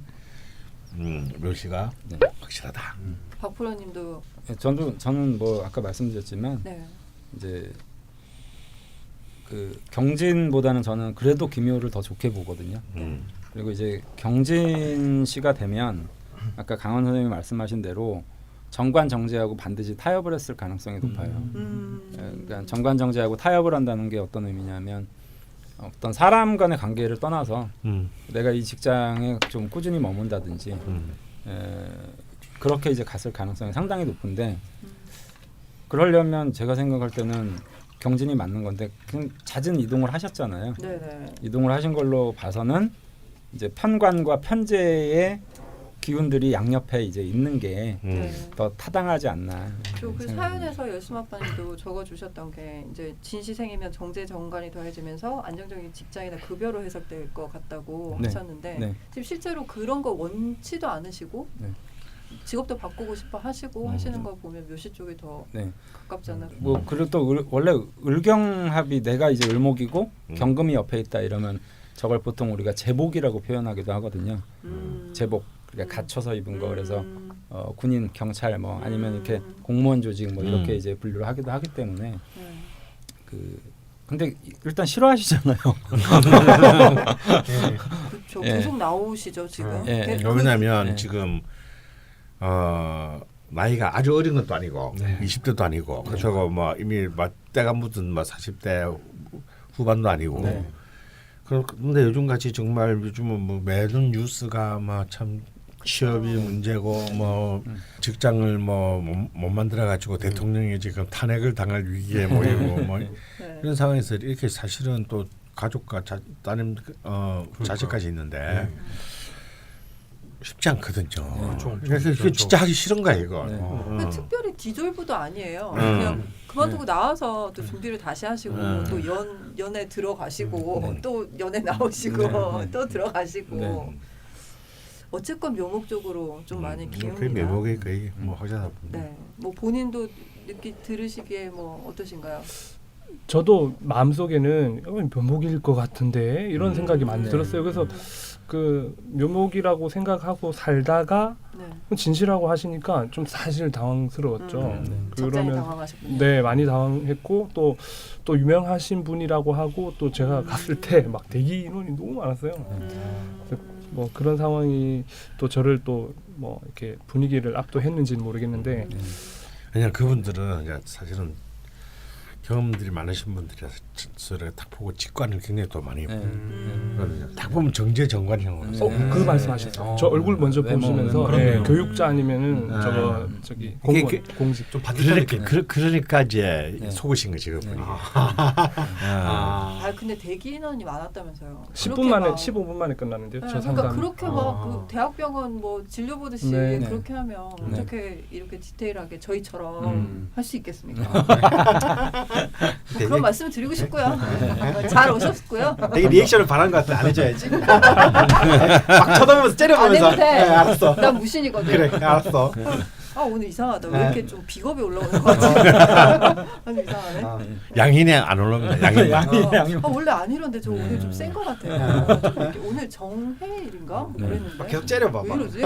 묘시가 확실하다.
박프로님도
저는 뭐 아까 말씀드렸지만 이제 그 경진보다는 저는 그래도 김효를 더 좋게 보거든요. 그리고 이제 경진 씨가 되면 아까 강원 선생님이 말씀하신 대로 정관정제하고 반드시 타협을 했을 가능성이 높아요. 그러니까 정관정제하고 타협을 한다는 게 어떤 의미냐면 어떤 사람 간의 관계를 떠나서 내가 이 직장에 좀 꾸준히 머문다든지 그렇게 이제 갔을 가능성이 상당히 높은데 그러려면 제가 생각할 때는 경진이 맞는 건데 그냥 잦은 이동을 하셨잖아요.
네네.
이동을 하신 걸로 봐서는 이제 편관과 편재의 기운들이 양옆에 이제 있는 게 더 타당하지 않나.
그리고 그 사연에서 열심아빠님도 적어주셨던 게 이제 진시생이면 정제 정관이 더해지면서 안정적인 직장이나 급여로 해석될 것 같다고 하셨는데 지금 실제로 그런 거 원치도 않으시고 직업도 바꾸고 싶어 하시고 하시는 거 보면 묘시 쪽이 더 가깝지 않나.
뭐 그리고 또 원래 을경합이 내가 이제 을목이고 경금이 옆에 있다 이러면 저걸 보통 우리가 제복이라고 표현하기도 하거든요. 제복 그러니까 갖춰서 입은 거 그래서 군인, 경찰 뭐 아니면 이렇게 공무원 조직 뭐 이렇게 이제 분류를 하기도 하기 때문에 근데 일단 싫어하시잖아요.
그렇죠. 계속 나오시죠 지금.
왜냐하면 지금 나이가 아주 어린 것도 아니고 20대도 아니고 그렇다고 뭐 이미 막 때가 묻은 뭐 40대 후반도 아니고 그런데 요즘 같이 정말 요즘은 뭐 매번 뉴스가 막 참 취업이 문제고 뭐 직장을 뭐 못 만들어 가지고 대통령이 지금 탄핵을 당할 위기에 모이고 뭐 이런 상황에서 이렇게 사실은 또 가족과 따님 자식까지 있는데 쉽지 않거든요. 그래서 이게 진짜 하기 싫은 거야 이거.
특별히 디졸브도 아니에요. 그냥 그만두고 나와서 또 준비를 다시 하시고 또 연애 들어가시고 또 연애 나오시고 또 들어가시고 어쨌건 묘목적으로 좀 많이 기웁니다.
그 묘목이 거의 뭐 하자.
네, 뭐 본인도 들으시기에 뭐 어떠신가요?
저도 마음속에는 묘목일 것 같은데 이런 생각이 많이 들었어요. 그래서 그 묘목이라고 생각하고 살다가 진실하고 하시니까 좀 사실 당황스러웠죠.
적잖이 당황하셨군요.
네, 많이 당황했고 또 유명하신 분이라고 하고 또 제가 갔을 때 막 대기 인원이 너무 많았어요. 뭐 그런 상황이 또 저를 또 뭐 이렇게 분위기를 압도했는지는 모르겠는데
그냥 그분들은 이제 사실은 경험들이 많으신 분들이라서 저를 딱 보고 직관을 굉장히 또 많이 딱 보면 정제정관형으로.
그 말씀하셨어요. 저 얼굴 먼저 보시면서 교육자 아니면은 저기 공무원 공직
좀 반듯한 느낌.
그러니까 이제 속으신 거지 그분이.
근데 대기 인원이 많았다면서요.
10분 만에 15분 만에 끝났는데요. 저 상담.
그러니까 그렇게 막 그 대학병원 뭐 진료 보듯이 그렇게 하면 어떻게 이렇게 디테일하게 저희처럼 할 수 있겠습니까? 뭐 그런 말씀을 드리고 싶고요. 잘 오셨고요.
되게 리액션을 바라는 것 같아. 안 해줘야지. 막 쳐다보면서 째려보면서.
안 해도 돼.
알았어.
난 무신이거든.
그래, 알았어.
오늘 이상하다. 왜 이렇게 좀 비겁이 올라오는 거 같지? 아주 이상하네.
양인이 안 올라옵니다. 양인.
원래 안 이런데 저 오늘 좀 센 것 같아요. 좀 이렇게 오늘 정해일인가? 뭐 그랬는데.
계속 째려봐.
왜 이러지?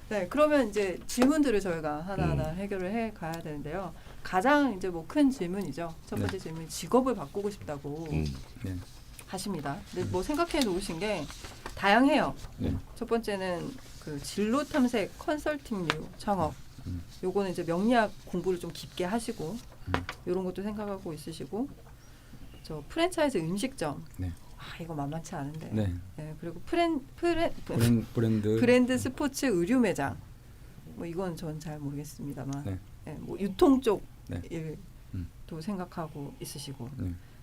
네, 그러면 이제 질문들을 저희가 하나하나 해결을 해 가야 되는데요. 가장 이제 뭐 큰 질문이죠. 첫 번째 질문, 직업을 바꾸고 싶다고 하십니다. 근데 뭐 생각해 놓으신 게 다양해요. 첫 번째는 그 진로 탐색 컨설팅류 창업. 요거는 이제 명리학 공부를 좀 깊게 하시고 이런 것도 생각하고 있으시고 저 프랜차이즈 음식점. 이거 만만치 않은데. 그리고 브랜드 스포츠 의류 매장. 뭐 이건 전 잘 모르겠습니다만. 뭐 유통 쪽 일도 생각하고 있으시고.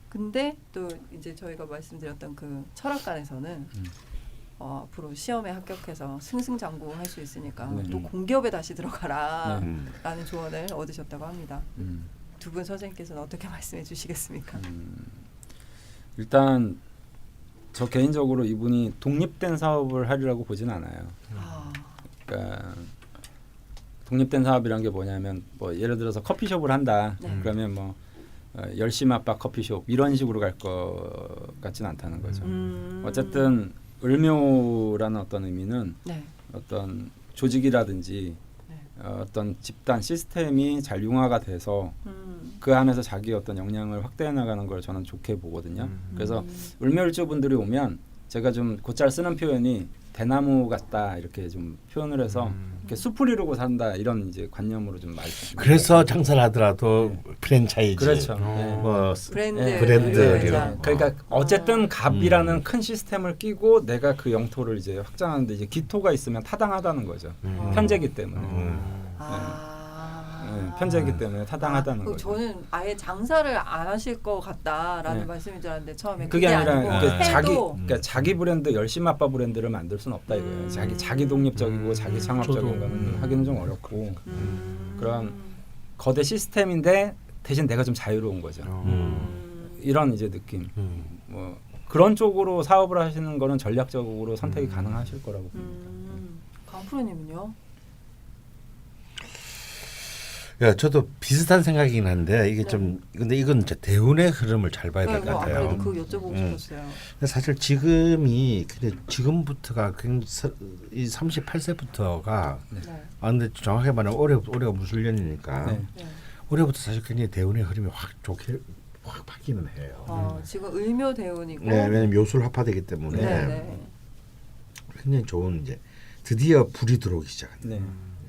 근데 또 이제 저희가 말씀드렸던 그 철학관에서는 앞으로 시험에 합격해서 승승장구할 수 있으니까 또 공기업에 다시 들어가라 라는 조언을 얻으셨다고 합니다. 두 분 선생님께서는 어떻게 말씀해 주시겠습니까?
일단 저 개인적으로 이분이 독립된 사업을 하리라고 보진 않아요. 그러니까 독립된 사업이란 게 뭐냐면 뭐 예를 들어서 커피숍을 한다. 그러면 뭐 열심 아빠 커피숍 이런 식으로 갈 것 같지는 않다는 거죠. 어쨌든 을묘라는 어떤 의미는 어떤 조직이라든지 어떤 집단 시스템이 잘 융화가 돼서 그 안에서 자기 어떤 역량을 확대해 나가는 걸 저는 좋게 보거든요. 그래서 을묘일주 분들이 오면 제가 좀 곧잘 쓰는 표현이 대나무 같다 이렇게 좀 표현을 해서 이렇게 숲을 이루고 산다 이런 이제 관념으로 좀 말씀.
그래서 장사를 하더라도 프랜차이즈.
그렇죠.
뭐
브랜드.
그러니까 어쨌든 갑이라는 큰 시스템을 끼고 내가 그 영토를 이제 확장하는데 이제 기토가 있으면 타당하다는 거죠. 편제기 때문에. 편제기 때문에 타당하다는 거죠.
저는 아예 장사를 안 하실 것 같다라는 말씀인 줄 알았는데 처음에
그게 아니라
그러니까
자기 브랜드 열심 아빠 브랜드를 만들 수는 없다 이거예요. 자기 독립적이고 자기 창업적인 거는 하기는 좀 어렵고 그런 거대 시스템인데 대신 내가 좀 자유로운 거죠. 이런 이제 느낌. 뭐 그런 쪽으로 사업을 하시는 거는 전략적으로 선택이 가능하실 거라고 봅니다.
강프로님은요?
야, 저도 비슷한 생각이긴 한데 이게 좀 근데 이건 이제 대운의 흐름을 잘 봐야 될 것 같아요.
아무래도 그거 여쭤보고 싶었어요.
근데 사실 지금부터가 이 38세부터가
네.
근데 정확하게 말하면 올해가 무술년이니까
네.
네.
올해부터 사실 굉장히 대운의 흐름이 확 바뀌는 해요.
지금 을묘 대운이고.
네, 왜냐면 묘술 합화되기 때문에
네.
굉장히 좋은 이제 드디어 불이 들어오기 시작한다.
네.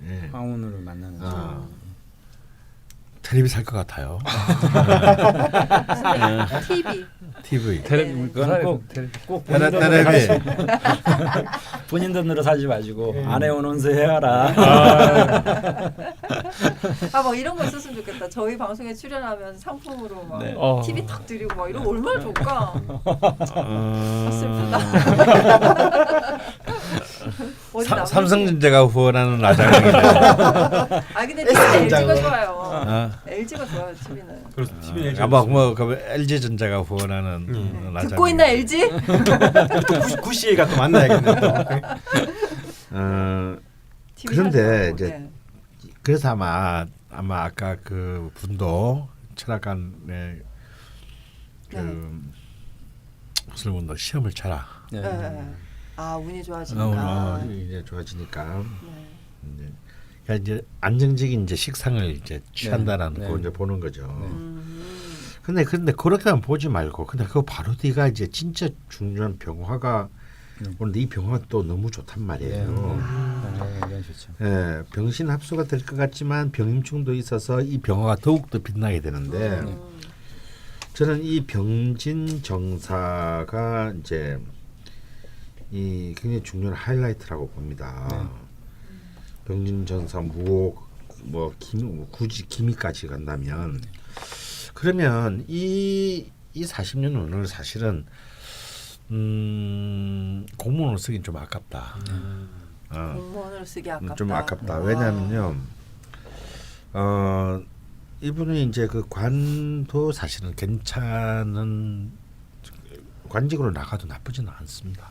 예.
황혼을 만나는
텔레비 살 것 같아요.
TV.
TV.
테레비
그건 꼭 본인 돈으로
테레비.
본인 돈으로 사지 마시고 아내 원혼세 해야라.
막 이런 거 있었으면 좋겠다. 저희 방송에 출연하면 상품으로 막
네.
TV 탁 드리고 막 이런 거 얼마나 좋을까. 슬프다. 어디 나오는지.
삼성전자가 후원하는 라장이네.
근데 TV는 LG가 좋아요. LG가 좋아요. TV는.
그래서 TV
뭐 LG전자가 후원하는 라장.
듣고 있나 LG?
구씨가 또 만나야겠네.
그런데 이제 그래서 아마 아까 그 분도 철학관의 무슨 분도 시험을 쳐라.
네.
네. 운이 좋아지니까.
이제 좋아지니까.
네.
그러니까 이제 안정적인 이제 식상을 이제 취한다라는
네.
거 이제 보는 거죠. 근데 그렇게만 보지 말고 근데 그 바로 뒤가 이제 진짜 중요한 병화가 오는데 이 병화가 또 너무 좋단 말이에요.
네, 좋죠.
예, 병신 합수가 될 것 같지만 병임충도 있어서 이 병화가 더욱 더 빛나게 되는데 저는 이 병진 정사가 이제 이 굉장히 중요한 하이라이트라고 봅니다. 병진 정사 무옥 굳이 기미까지 간다면 그러면 이 40년 운을 사실은 공무원으로 쓰긴 좀 아깝다.
공무원으로 쓰기 아깝다.
좀 아깝다. 왜냐하면요, 이분이 이제 그 관도 사실은 괜찮은 관직으로 나가도 나쁘지는 않습니다.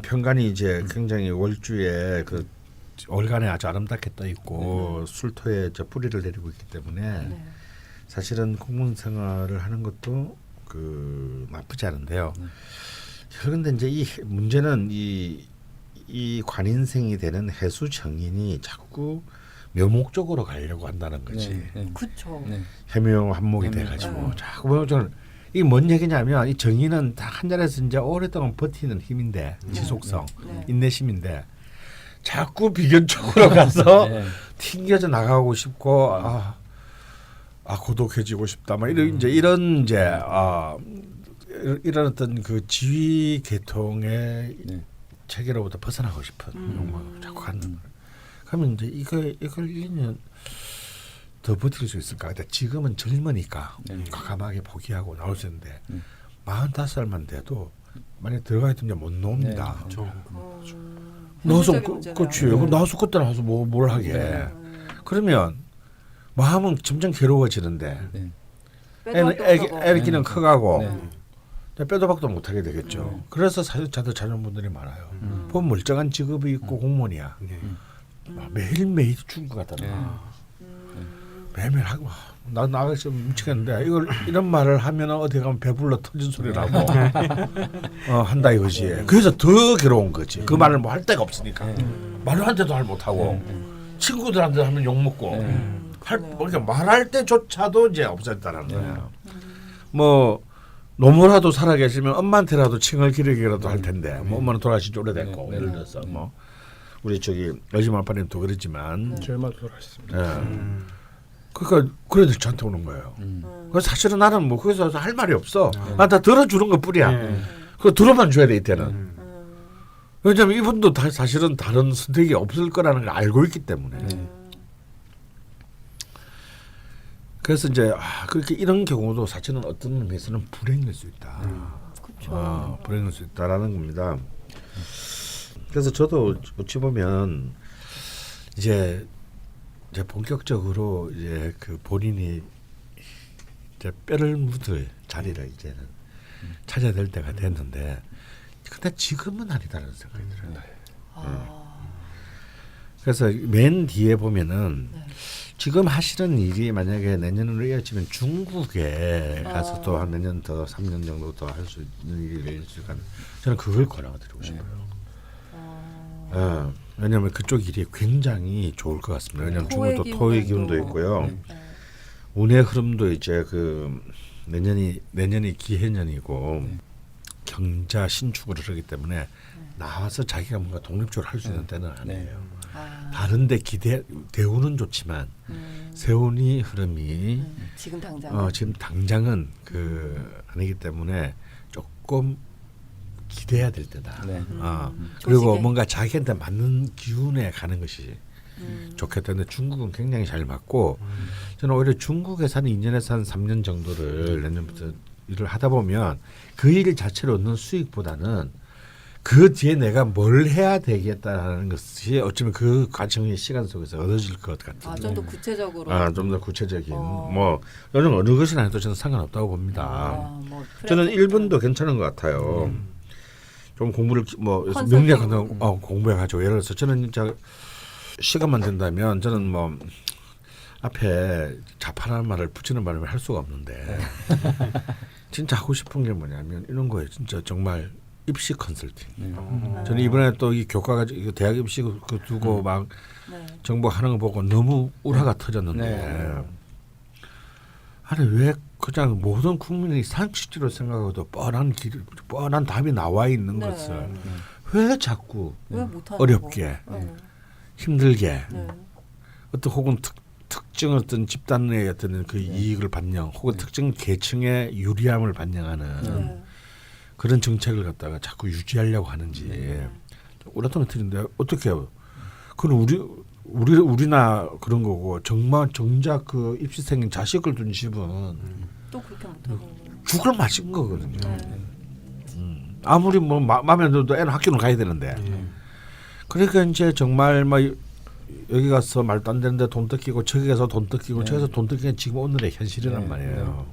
편관이 이제 굉장히 월주에 그 월간에 아주 아름답게 떠 있고 술토에 저 뿌리를 내리고 있기 때문에 사실은 공무원 생활을 하는 것도 그 나쁘지 않은데요. 그런데 이제 이 문제는 이 관인생이 되는 해수 정인이 자꾸 묘목적으로 가려고 한다는 거지.
그렇죠.
해묘 한목이 돼가지고 자꾸 묘목적으로 이게 뭔 얘기냐면 이 정인은 다 한 자리에서 이제 오랫동안 버티는 힘인데 지속성, 인내심인데 자꾸 비견적으로 가서 튕겨져 나가고 싶고 고독해지고 싶다. 막 이런 이제 이런 어떤 그 지위 계통의 체계로부터 벗어나고 싶은 욕망을 자꾸 갖는 거예요. 그러면 이제 이걸 1년 더 버틸 수 있을까? 근데 지금은 젊으니까 과감하게 포기하고 나올 수 있는데 45살만 돼도 만약 들어가야 되면 못 나옵니다. 나와서 그렇지. 나와서 그때 나와서 뭘 하게? 그러면 마음은 점점 괴로워지는데 애기는 커가고 빼도 박도 못하게 되겠죠. 그래서 사회자들 자녀분들이 많아요. 보면 멀쩡한 직업이 있고 공무원이야. 매일매일 죽은 것 같다. 매일매일 하고 나 나가서 미치겠는데 이런 말을 하면 어디 가면 배불러 터진 소리라고 한다 이거지. 그래서 더 괴로운 거지. 그 말을 뭐 할 데가 없으니까 말을 할 때도 말 못하고 친구들한테 하면 욕 먹고 그러니까 말할 때조차도 이제 없어졌다는 거야. 뭐 노모라도 살아계시면 엄마한테라도 칭을 기르기라도 할 텐데 뭐 엄마는 돌아가신 지 오래됐고 예를 들어서 뭐 우리 저기 얼지말파님도 그러지만
저희 엄마도 돌아가셨습니다.
그러니까 그래도 저한테 오는 거예요. 그래서 사실은 나는 뭐 거기서 할 말이 없어. 난 다 들어주는 것 뿐이야. 그거 들어만 줘야 돼 이때는. 왜냐하면 이분도 사실은 다른 선택이 없을 거라는 걸 알고 있기 때문에. 그래서 이제 그렇게 이런 경우도 사실은 어떤 의미에서는 불행일 수 있다. 그렇죠. 불행일 수 있다라는 겁니다. 그래서 저도 어찌 보면 이제 본격적으로 이제 그 본인이 이제 뼈를 묻을 자리를 이제는 찾아야 될 때가 됐는데, 근데 지금은 아니다라는 생각이 들어요. 그래서 맨 뒤에 보면은
네.
지금 하시는 일이 만약에 내년으로 이어지면 중국에 가서 또 한 내년 더 3년 정도 더 할 수 있는 일이 있으니까 저는 그걸 권하드리고 싶어요. 왜냐하면 그쪽 일이 굉장히 좋을 것 같습니다. 왜냐하면 중국도 토의 기운도 있고요. 운의 흐름도 이제 그 내년이 기해년이고 경자 신축을 하기 때문에 나와서 자기가 뭔가 독립적으로 할 수 있는 때는 아니에요. 다른데 대우는 좋지만 세운이 흐름이 지금 당장은 아니기 때문에 조금 기대해야 될 때다. 그리고 뭔가 자기한테 맞는 기운에 가는 것이 좋겠다는데 중국은 굉장히 잘 맞고 저는 오히려 중국에서 한 2년에서 한 3년 정도를 내년부터 일을 하다 보면 그 일 자체로 얻는 수익보다는 그 뒤에 내가 뭘 해야 되겠다는 것이 어쩌면 그 과정의 시간 속에서 얻어질 것 같아요.
좀 더 구체적으로.
좀 더 구체적인 뭐 어느 것이나 해도 저는 상관없다고 봅니다. 저는 1분도 괜찮은 것 같아요. 좀 공부를 명리학 공부해가지고 예를 들어서 저는 진짜 시간만 된다면 저는 뭐 앞에 자판한 말을 붙이는 바람에 할 수가 없는데 진짜 하고 싶은 게 뭐냐면 이런 거예요. 진짜 정말 입시 컨설팅. 저는 이번에 또 이 교과가 대학 입시 그 두고 막 정보하는 거 보고 너무 우라가 터졌는데 아니 왜 그냥 모든 국민이 상식적으로 생각하고도 뻔한 답이 나와 있는 것을 왜 자꾸 어렵게 힘들게 어떤 혹은 특정 어떤 집단의 어떤 그 이익을 반영 혹은 특정 계층의 유리함을 반영하는 그런 정책을 갖다가 자꾸 유지하려고 하는지 우라통이 틀린데 어떻게 해요? 그건 우리나 그런 거고 정작 그 입시생인 자식을 둔 집은
또 그렇게 못하고
죽을 맛인 거거든요. 아무리 뭐 마음에 들어도 애는 학교는 가야 되는데 그러니까 이제 정말 막 여기 가서 말도 안 되는데 돈 뜯기고 저기 가서 돈 뜯기고 저기서 돈 뜯기는 게 지금 오늘의 현실이란 말이에요.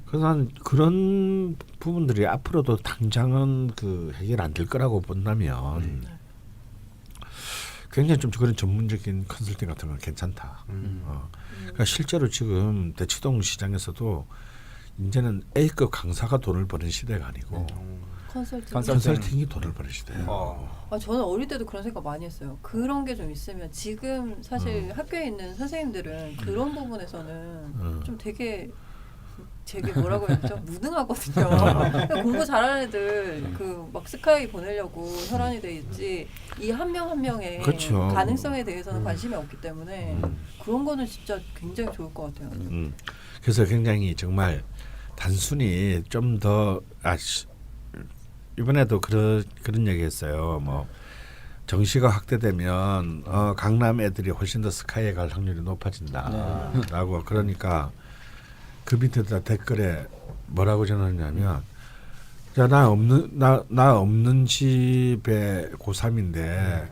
그래서 난 그런 부분들이 앞으로도 당장은 그 해결 안 될 거라고 본다면 굉장히 좀 그런 전문적인 컨설팅 같은 건 괜찮다. 그러니까 실제로 지금 대치동 시장에서도 이제는 A급 강사가 돈을 버는 시대가 아니고 컨설팅이 돈을 버는 시대예요.
저는 어릴 때도 그런 생각 많이 했어요. 그런 게 좀 있으면 지금 사실 학교에 있는 선생님들은 그런 부분에서는 좀 되게 뭐라고 해야죠? 무능하거든요. 공부 잘하는 애들 그 막 스카이 보내려고 혈안이 돼 있지 이 한 명 한 명의
그렇죠.
가능성에 대해서는 관심이 없기 때문에 그런 거는 진짜 굉장히 좋을 것 같아요.
그래서 굉장히 정말 단순히 좀 더 이번에도 그런 얘기했어요. 뭐 정시가 확대되면 강남 애들이 훨씬 더 스카이에 갈 확률이 높아진다라고 그러니까 그 밑에다 댓글에 뭐라고 전하냐면 나 없는 집에 고3인데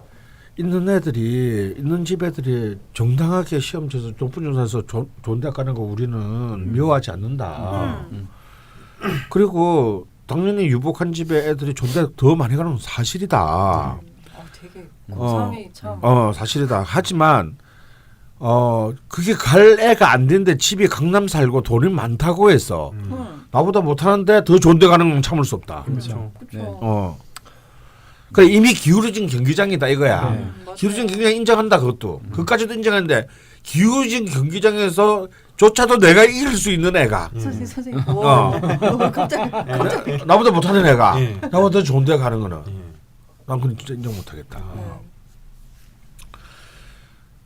있는 집 애들이 정당하게 시험 쳐서 높은 조사에서 좋은 대학 가는 거 우리는 미워하지 않는다. 그리고 당연히 유복한 집에 애들이 좋은 대학 더 많이 가는 건 사실이다.
되게 고3이 참.
사실이다. 하지만 그게 갈 애가 안 되는데 집이 강남 살고 돈이 많다고 해서 나보다 못하는데 더 좋은 데 가는 건 참을 수 없다.
그렇죠.
그래 이미 기울어진 경기장이다 이거야. 기울어진 경기장 인정한다 그것도. 그까지도 인정하는데 기울어진 경기장에서 조차도 내가 이길 수 있는 애가
선생님. 갑자기.
나보다 못하는 애가 나보다 더 좋은 데 가는 거는 난 그건 진짜 인정 못하겠다.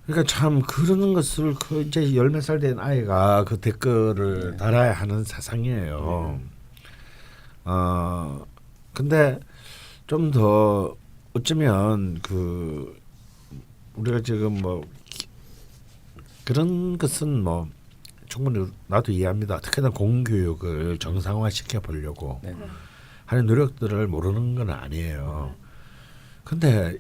그러니까 참 그러는 것을 그 이제 열 몇 살 된 아이가 그 댓글을 달아야 하는 세상이에요. 근데 좀 더 어쩌면 그 우리가 지금 뭐 그런 것은 뭐 충분히 나도 이해합니다. 특히나 공교육을 정상화 시켜 보려고 하는 노력들을 모르는 건 아니에요. 근데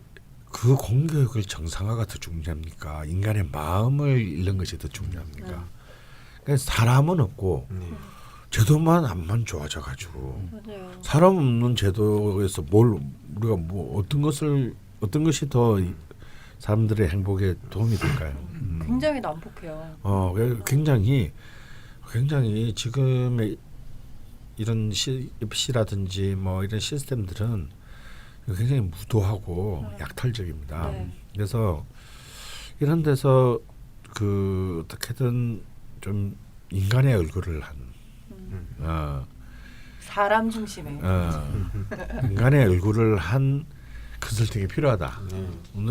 그 공교육을 정상화가 더 중요합니까? 인간의 마음을 잃는 것이 더 중요합니까? 그러니까 사람은 없고 제도만 안만 좋아져가지고
맞아요.
사람 없는 제도에서 뭘 우리가 뭐 어떤 것이 더 사람들의 행복에 도움이 될까요?
굉장히 난폭해요.
굉장히 지금의 이런 입시라든지 뭐 이런 시스템들은 굉장히 무도하고 약탈적입니다.
네.
그래서 이런 데서 그 어떻게든 좀 인간의 얼굴을 한
사람 중심의
인간의 얼굴을 한 컨설팅이 필요하다.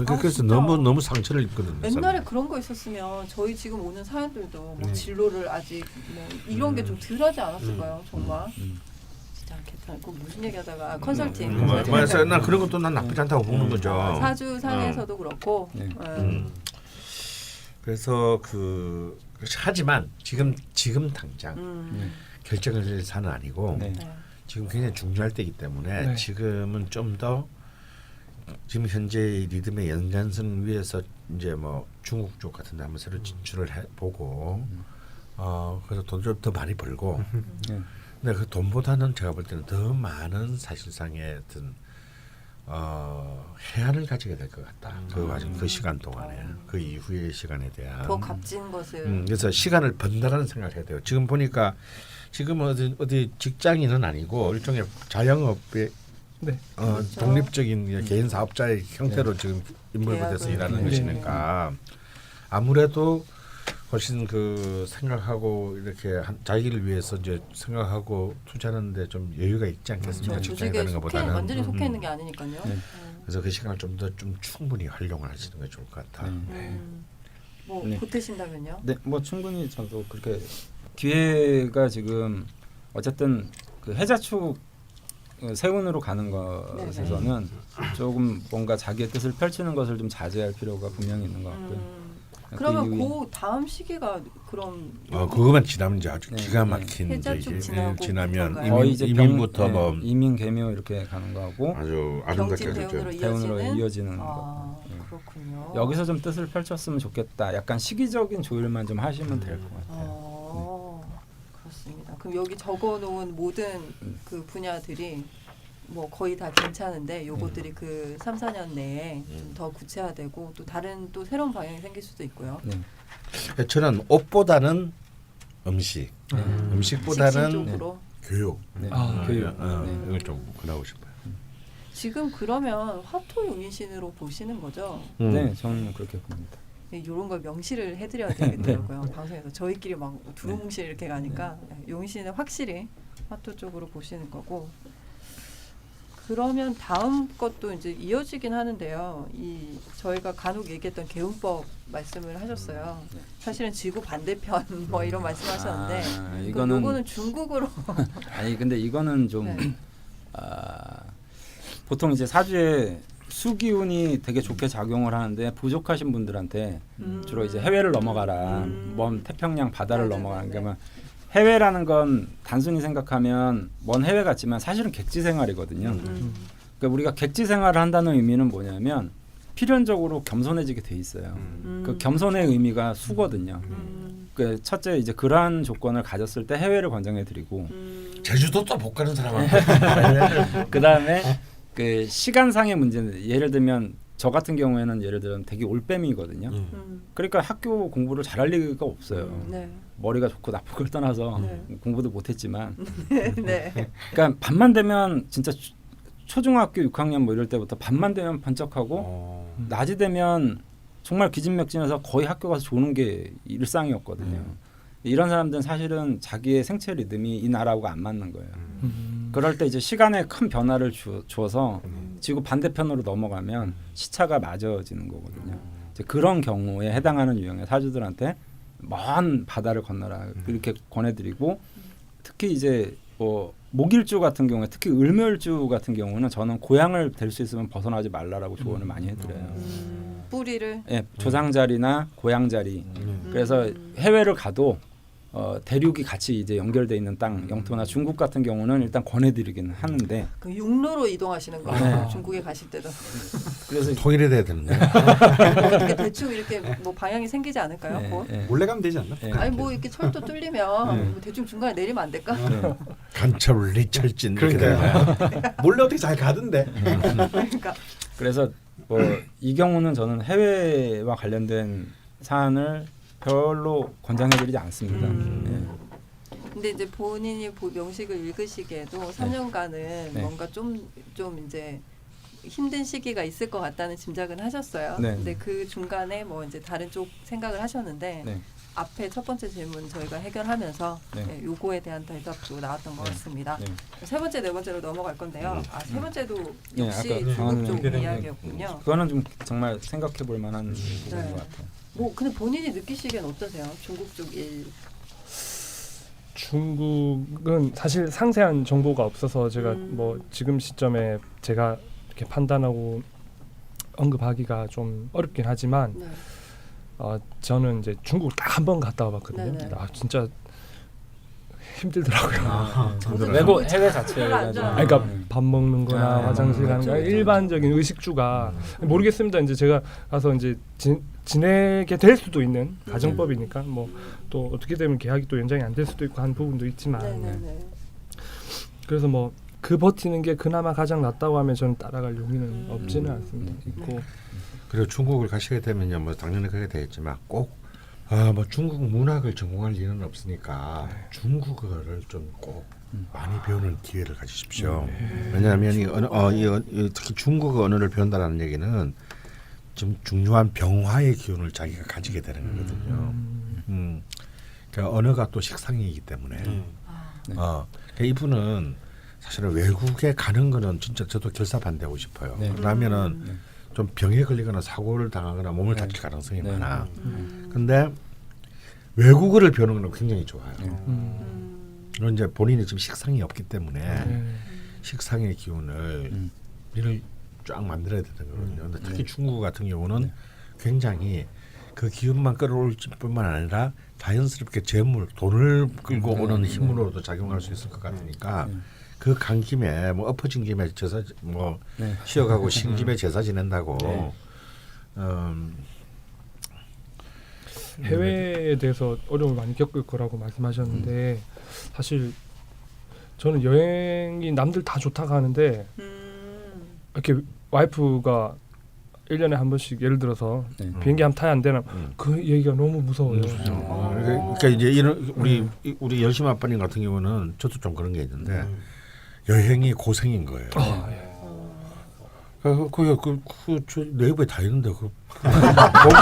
그래서
진짜.
너무 상처를 입거든요.
옛날에 그런 거 있었으면 저희 지금 오는 사연들도 뭐 진로를 아직 뭐 이런 게 좀 덜하지 않았을까요? 정말 진짜 괜찮고 무슨 얘기하다가 컨설팅
맞아요. 난 그런 것도 난 나쁘지 않다고 보는 거죠.
사주상에서도 그렇고
그래서 하지만 지금 당장 결정을 할 사는 아니고
네.
지금 굉장히 중요할 때이기 때문에
네.
지금은 좀 더 지금 현재 리듬의 연장선을 위해서 이제 뭐 중국 쪽 같은 데 한번 새로 진출을 해보고 그래서 돈 좀 더 많이 벌고
네.
근데 그 돈보다는 제가 볼 때는 더 많은 사실상의 어떤 해안을 가지게 될 것 같다. 그 시간 동안에 그 이후의 시간에 대한
더 값진 것을
그래서 시간을 번다라는 생각을 해야 돼요. 지금 보니까 지금 어디 직장인은 아니고 일종의 자영업의
네.
그렇죠.
독립적인 개인 사업자의 형태로 지금 인물부돼서
계약을.
일하는
네.
것이니까 아무래도 훨씬 그 생각하고 이렇게 자기를 위해서 이제 생각하고 투자하는데 좀 여유가 있지 않겠습니까?
저
직장에
조직에
가는
속해
것보다는.
완전히 속해 있는 게 아니니까요.
네.
그래서 그 시간을 좀 더 좀 충분히 활용을 하시는 게 좋을 것 같아.
뭐
네.
보태신다면요?
네, 뭐 충분히 저도 그렇게 기회가 지금 어쨌든 그 해자축 세운으로 가는 것에서는 조금 뭔가 자기의 뜻을 펼치는 것을 좀 자제할 필요가 분명히 있는 것 같고요.
그러면
이후에-
그 다음 시기가 그럼
그거만 지나면 이제 아주
네,
기가
네.
막힌
해자축
이제
지나고
지나면
그건가요?
거의 이제
이민부터
네,
뭐
이민 개묘 이렇게 가는 거하고
아주
경진
아름답게
대운으로
되죠.
대운으로
이어지는
이어지는 거.
아 그렇군요.
여기서 좀 뜻을 펼쳤으면 좋겠다. 약간 시기적인 조율만 좀 하시면 될 것 같아요.
그렇습니다. 그럼 여기 적어놓은 모든 그 분야들이 뭐 거의 다 괜찮은데 요것들이 그 3, 4년 내에 좀 더 구체화되고 또 다른 또 새로운 방향이 생길 수도 있고요.
네.
저는 옷보다는 음식, 음식보다는
식신적으로.
교육.
네.
교육.
네.
이걸 좀 권하고 싶어요.
지금 그러면 화토 용인신으로 보시는 거죠?
네, 저는 그렇게 봅니다.
이런 걸 명시를 해드려야 되겠더라고요. 방송에서 저희끼리 막 두루뭉실 이렇게 가니까 용신은 확실히 화토 쪽으로 보시는 거고. 그러면 다음 것도 이제 이어지긴 하는데요. 이 저희가 간혹 얘기했던 개운법 말씀을 하셨어요. 사실은 지구 반대편 뭐 이런 말씀하셨는데 이거는 중국으로
아니 근데 이거는 좀
네.
보통 이제 사주에 수기운이 되게 좋게 작용을 하는데 부족하신 분들한테 주로 이제 해외를 넘어가라, 먼 태평양 바다를
맞아요.
넘어가는
네.
게 해외라는 건 단순히 생각하면 먼 해외 같지만 사실은 객지 생활이거든요. 그러니까 우리가 객지 생활을 한다는 의미는 뭐냐면 필연적으로 겸손해지게 돼 있어요. 그 겸손의 의미가 수거든요. 그 첫째 이제 그러한 조건을 가졌을 때 해외를 권장해드리고
제주도 또 못 가는 사람한테
그 다음에 그 시간상의 문제는 예를 들면 저 같은 경우에는 예를 들면 되게 올빼미거든요. 그러니까 학교 공부를 잘할 리가 없어요.
네.
머리가 좋고 나쁘고 떠나서
네.
공부도 못했지만
네.
그러니까 밤만 되면 진짜 초중학교 6학년 뭐 이럴 때부터 밤만 되면 번쩍하고 낮이 되면 정말 기진맥진해서 거의 학교 가서 조는 게 일상이었거든요. 이런 사람들은 사실은 자기의 생체 리듬이 이 나라하고 안 맞는 거예요. 그럴 때 이제 시간에 큰 변화를 주어서 지구 반대편으로 넘어가면 시차가 맞아지는 거거든요. 이제 그런 경우에 해당하는 유형의 사주들한테 먼 바다를 건너라 이렇게 권해드리고 특히 이제 뭐 목일주 같은 경우에 특히 을묘일주 같은 경우는 저는 고향을 될 수 있으면 벗어나지 말라라고 조언을 많이 해드려요.
뿌리를
예, 조상 자리나 고향 자리. 그래서 해외를 가도 대륙이 같이 이제 연결돼 있는 땅 영토나 중국 같은 경우는 일단 권해드리긴 하는데
그 육로로 이동하시는 거예요. 중국에 가실 때도.
그래서
통일이 돼야 되는데.
어떻게 대충 이렇게 뭐 방향이 생기지 않을까요? 곧?
몰래 가면 되지 않나?
아니 뭐 이렇게 철도 뚫리면 뭐 대충 중간에 내리면 안 될까?
간철 리철진 이렇게
그러니까 몰래 어떻게 잘 가던데.
그러니까
그래서 뭐 이 경우는 저는 해외와 관련된 사안을 별로 권장해드리지 않습니다.
근데 이제 본인이 명식을 읽으시기에도 3년간은 뭔가 좀 이제 힘든 시기가 있을 것 같다는 짐작은 하셨어요.
네.
근데 그 중간에 뭐 이제 다른 쪽 생각을 하셨는데
네.
앞에 첫 번째 질문 저희가 해결하면서
네.
요거에 대한 대답도 나왔던 것 같습니다.
네.
세 번째, 네 번째로 넘어갈 건데요. 세 번째도
네,
역시
아까
중국 쪽
네.
이야기였군요.
그거는 좀 정말 생각해볼 만한 부분인 것 같아요.
뭐 근데 본인이 느끼시기엔 어떠세요? 중국 쪽 일.
중국은 사실 상세한 정보가 없어서 제가 뭐 지금 시점에 제가 이렇게 판단하고 언급하기가 좀 어렵긴 하지만
네.
저는 이제 중국을 딱 한 번 갔다 와봤거든요.
네네.
진짜 힘들더라고요.
외국 해외 자체가
별로 안
좀
좋아요.
그러니까 밥 먹는거나 화장실 가는 거
그렇죠.
일반적인 의식주가 모르겠습니다. 이제 제가 가서 이제 지내게 될 수도 있는 가정법이니까 뭐 또 어떻게 되면 계약이 또 연장이 안 될 수도 있고 한 부분도 있지만
네네네.
그래서 뭐 그 버티는 게 그나마 가장 낫다고 하면 저는 따라갈 용의는 없지는 않습니다. 있고
그리고 중국을 가시게 되면요, 뭐 당연히 그게 되겠지만 꼭 뭐 중국 문학을 전공할 일은 없으니까 중국어를 좀 꼭 많이 배우는 기회를 가지십시오. 왜냐하면 이 특히 중국어 언어를 배운다는 얘기는 좀 중요한 병화의 기운을 자기가 가지게 되는 거거든요. 그러니까 언어가 또 식상이기 때문에 그러니까 이분은 사실은 외국에 가는 거는 진짜 저도 결사반대하고 싶어요.
네.
그러면은 좀 병에 걸리거나 사고를 당하거나 몸을 다칠 가능성이
네.
많아. 근데 외국어를 배우는 건 굉장히 좋아요. 그런 이제 본인이 지금 식상이 없기 때문에 식상의 기운을 이를 쫙 만들어야 되는 거거든요. 근데 특히 중국 같은 경우는 굉장히 그 기운만 끌어올 뿐만 아니라 자연스럽게 재물, 돈을 끌고 오는 힘으로도 작용할 수 있을 것 같으니까 그 간 김에 뭐 엎어진 김에 제사 뭐 쉬어가고 신 김에 제사 지낸다고
해외에 대해서 어려움을 많이 겪을 거라고 말씀하셨는데 사실 저는 여행이 남들 다 좋다고 하는데 이렇게 와이프가 1년에 한 번씩 예를 들어서 비행기 한번 타야 안 되나 그 얘기가 너무 무서워요.
그러니까 이제 이런 우리 열심 아빠님 같은 경우는 저도 좀 그런 게 있는데 여행이 고생인 거예요. 저 네이버에 다 있는데 보면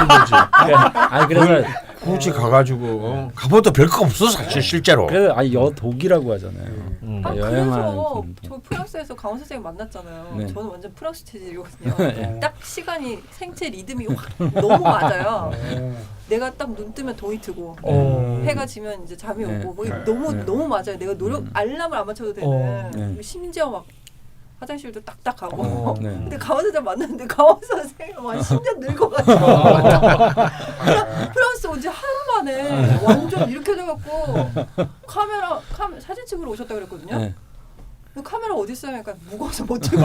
되지.
아니 그래서
굳이 가가지고 가봐도 별거 없어 사실 실제로.
그래서 여독이라고 하잖아요.
그래서 저 프랑스에서 강원 선생님 만났잖아요.
네.
저는 완전 프랑스 체질이거든요. 딱 시간이 생체 리듬이 확 너무 맞아요. 내가 딱 눈 뜨면 동이 트고 해가 지면 이제 잠이 오고 뭐 너무 맞아요. 내가 알람을 안 맞춰도 되는 심지어 막 화장실도 딱딱 가고. 근데 강원 선생 만났는데 강원 선생님 완 10년 늙어가지고 프랑스 온 지 하루 만에 완전 이렇게 돼갖고 카메라 사진 찍으러 오셨다 그랬거든요.
네.
근데 카메라 어디 있어요? 그러니까 무거워서 못 찍고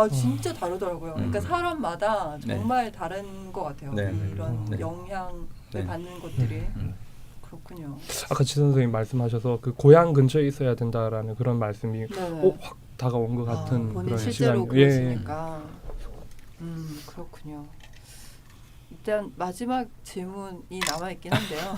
진짜 다르더라고요. 그러니까 사람마다 정말 다른 것 같아요. 이런 영향을 받는 것들이. 그렇군요.
아까 지 선생님 말씀하셔서 그 고향 근처에 있어야 된다라는 그런 말씀이 확 다가온 것 같은
본인
그런
실제로
시간.
그러시니까. 그렇군요. 일단 마지막 질문이 남아 있긴 한데요.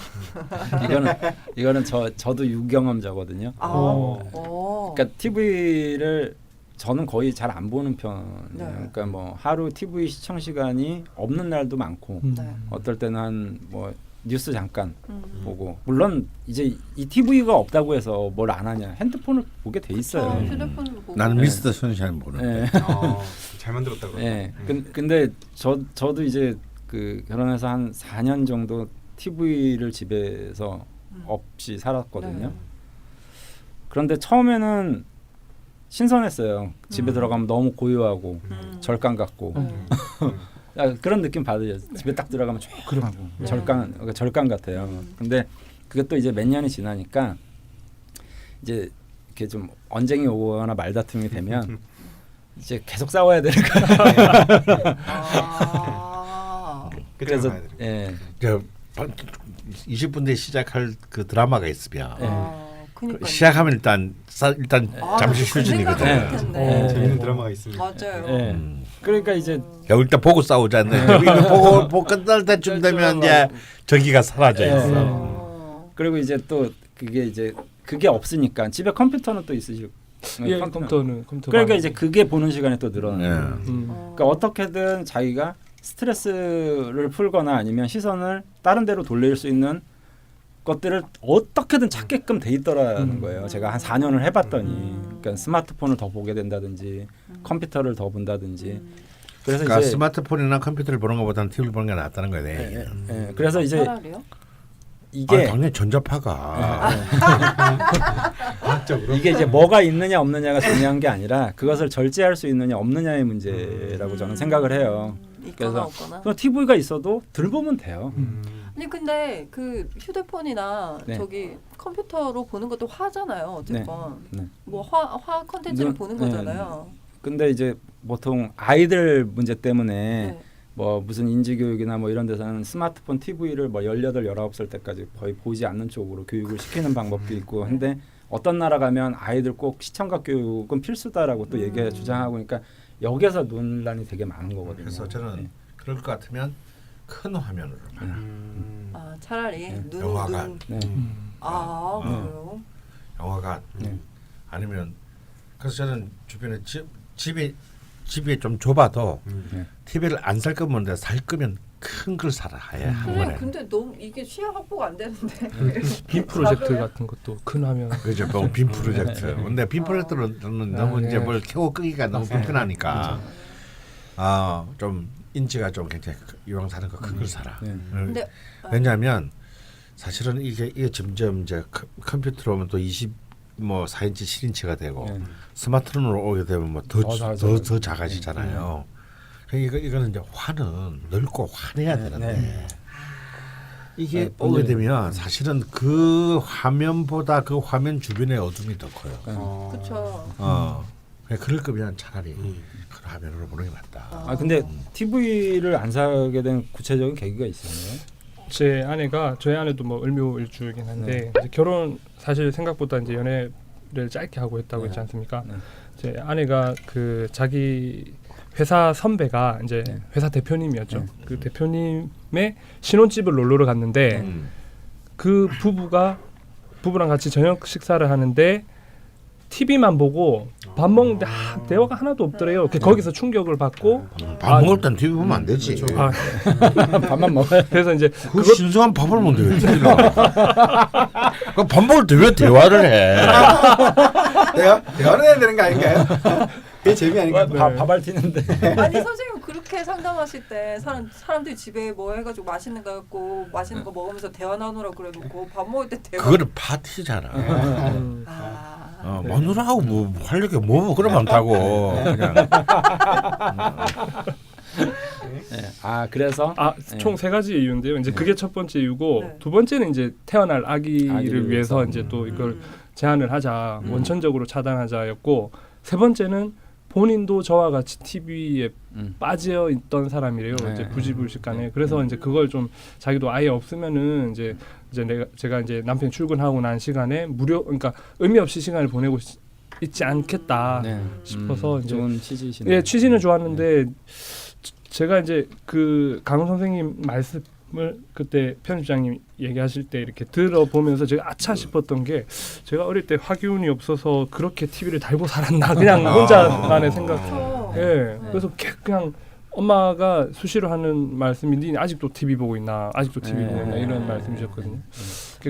이거는 저도 유경험자거든요. 그러니까 TV를 저는 거의 잘 안 보는 편이에요. 그러니까 뭐 하루 TV 시청 시간이 없는 날도 많고 어떨 때는 뭐 뉴스 잠깐 보고 물론 이제 이 TV가 없다고 해서 뭘 안 하냐 핸드폰을 보게 돼 있어요.
휴대폰으로 보고.
나는 미스터 선샤인 보는데.
잘 만들었다고.
근데 저도 이제 그 결혼해서 한 4년 정도 TV를 집에서 없이 살았거든요. 그런데 처음에는 신선했어요. 집에 들어가면 너무 고요하고 절간 같고 그런 느낌 받으죠. 집에 딱 들어가면 조용하고 절간 같아요. 근데 그게 또 이제 몇 년이 지나니까 이제 이렇게 좀 언쟁이 오거나 말다툼이 되면 이제 계속 싸워야 되는 거예요. 그래서 예.
20분 뒤에 시작할 그 드라마가 있으면
그러니까요.
시작하면 일단 잠시 휴진이거든요.
재밌는 드라마가 있습니다.
맞아요.
그러니까 이제
야, 일단 보고 싸우잖아요. 이거 보고 끝날 때쯤 되면 이제 저기가 사라져 있어.
그리고 이제 또 그게 없으니까 집에 컴퓨터는 또 있으시고
컴퓨터는
그러니까 이제 그게 보는 시간이 또 늘어나요.
예.
그러니까 어떻게든 자기가 스트레스를 풀거나 아니면 시선을 다른 데로 돌릴 수 있는 것들을 어떻게든 찾게끔 돼 있더라는 거예요. 제가 한 4년을 해봤더니 그러니까 스마트폰을 더 보게 된다든지 컴퓨터를 더 본다든지 그래서
그러니까
이제
스마트폰이나 컴퓨터를 보는 것보다는 TV를 보는 게 낫다는 거네.
예, 그래서 이제
차라리요?
이게
당연히 전자파가
이게 이제 뭐가 있느냐 없느냐가 중요한 게 아니라 그것을 절제할 수 있느냐 없느냐의 문제라고 저는 생각을 해요. 그래서 TV가 있어도 들 보면 돼요.
아니 근데 그 휴대폰이나
네.
저기 컴퓨터로 보는 것도 화잖아요. 어쨌건
네.
뭐 화 컨텐츠를 보는 거잖아요.
근데 이제 보통 아이들 문제 때문에
네.
뭐 무슨 인지교육이나 뭐 이런 데서는 스마트폰 TV를 뭐 18, 19살 때까지 거의 보지 않는 쪽으로 교육을 시키는 방법도 있고 한데 어떤 나라 가면 아이들 꼭 시청각 교육은 필수다라고 또 얘기 주장하고 그러니까 여기에서 논란이 되게 많은 거거든요.
그래서 저는 그럴 것 같으면 큰 화면으로
차라리
영화관.
그래요?
영화관 아니면 그래서 저는 주변에 집이 좀 좁아도 TV를 안 살 거면 살 거면 큰 걸 사라. 한 번에.
근데 너무 이게 시야 확보가 안 되는데.
빔 프로젝트 같은 것도 큰 화면.
그죠, 빔 프로젝트. 근데 빔 프로젝트는 너무 이제 뭘 켜고 끄기가 너무 불편하니까 좀 인치가 좀 굉장히 이왕 사는 거 큰 걸 사라.
근데
왜냐하면 사실은 이게 점점 이제 컴퓨터로 오면 또 4인치 7인치가 되고 스마트폰으로 오게 되면 뭐 더 작아지잖아요. 이거는 이제 화는 넓고 환해야 되는데 이게 오게 되면 사실은 그 화면보다 그 화면 주변의 어둠이 더 커요.
그렇죠.
그럴 거면 차라리 그 화면으로 보는 게 맞다.
근데 TV를 안 사게 된 구체적인 계기가 있었나요?
저희 아내도 뭐 을묘일주이긴 한데 이제 결혼 사실 생각보다 이제 연애를 짧게 하고 했다고 했지 않습니까? 제 아내가 그 자기 회사 선배가 이제 회사 대표님이었죠. 그 대표님의 신혼집을 놀러 갔는데 그 부부랑 같이 저녁 식사를 하는데 TV만 보고 밥 먹는데 대화가 하나도 없더래요. 거기서 충격을 받고
밥 먹을 땐 TV 보면 안 되지.
밥만 먹어요.
그래서 이제
그 신선한 밥을 먹는데 왜 TV를 밥 먹을 때 왜 대화를 해?
대화를 해야 되는 거 아닌가요? 그게 재미 아닌가?
밥알 튀는데.
아니 선생님 그렇게 상담하실 때 사람들이 집에 뭐 해가지고 맛있는 거 갖고 맛있는 거 먹으면서 대화 나누라 그래놓고 밥 먹을 때 대화.
그거는 파티잖아. 마누라하고 뭐 하려게 뭐 그러면 많다고 그냥.
그래서
총 3가지 이유인데요. 이제 그게 첫 번째 이유고 두 번째는 이제 태어날 아기를 위해서 이제 또 이걸 제한을 하자, 원천적으로 차단하자였고 세 번째는 본인도 저와 같이 TV에 빠져 있던 사람이래요. 이제 부지불식간에. 그래서 이제 그걸 좀 자기도 아예 없으면은 이제 제가 이제 남편이 출근하고 난 시간에 그러니까 의미 없이 시간을 보내고 있지 않겠다 싶어서 이제
좋은 취지시네요.
예, 취지는 좋았는데 제가 이제 그 강훈 선생님 말씀을 그때 편집장님 얘기하실 때 이렇게 들어보면서 제가 아차 싶었던 게 제가 어릴 때 화기운이 없어서 그렇게 TV를 달고 살았나 그냥 혼자만의 생각. 그래서 그냥 엄마가 수시로 하는 말씀이 니 아직도 TV 보고 있나 아직도 TV 보고 있나 이런 말씀이셨거든요.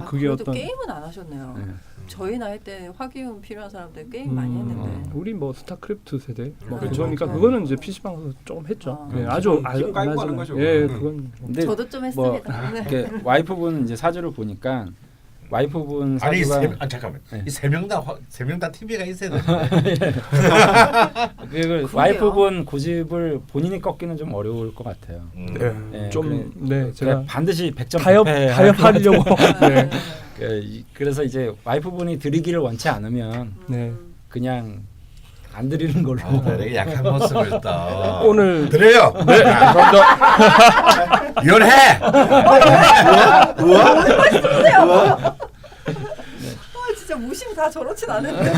그게 어떤
게임은 안 하셨네요. 저희 나이 때 화기운 필요한 사람들 게임 많이 했는데
우리 뭐 스타크래프트 세대 그러니까 그거는 이제 PC방에서 조금 했죠. 아주 안 하지만 그건
저도 좀 했습니다.
와이프분 이제 사주를 보니까 와이프분
아니
사주가
잠깐만
네.
이 세 명 다 TV가 있어야 되는데
그 와이프분 고집을 본인이 꺾기는 좀 어려울 것 같아요. 네,
좀
그래,
제가
반드시 100점
타협하려고 네.
그래서 이제 와이프분이 드리기를 원치 않으면
네.
그냥 안 드리는 걸로.
되게 약한 모습을 또
오늘
드려요. 네. 연해.
진짜 무심 다 저렇진 않은데.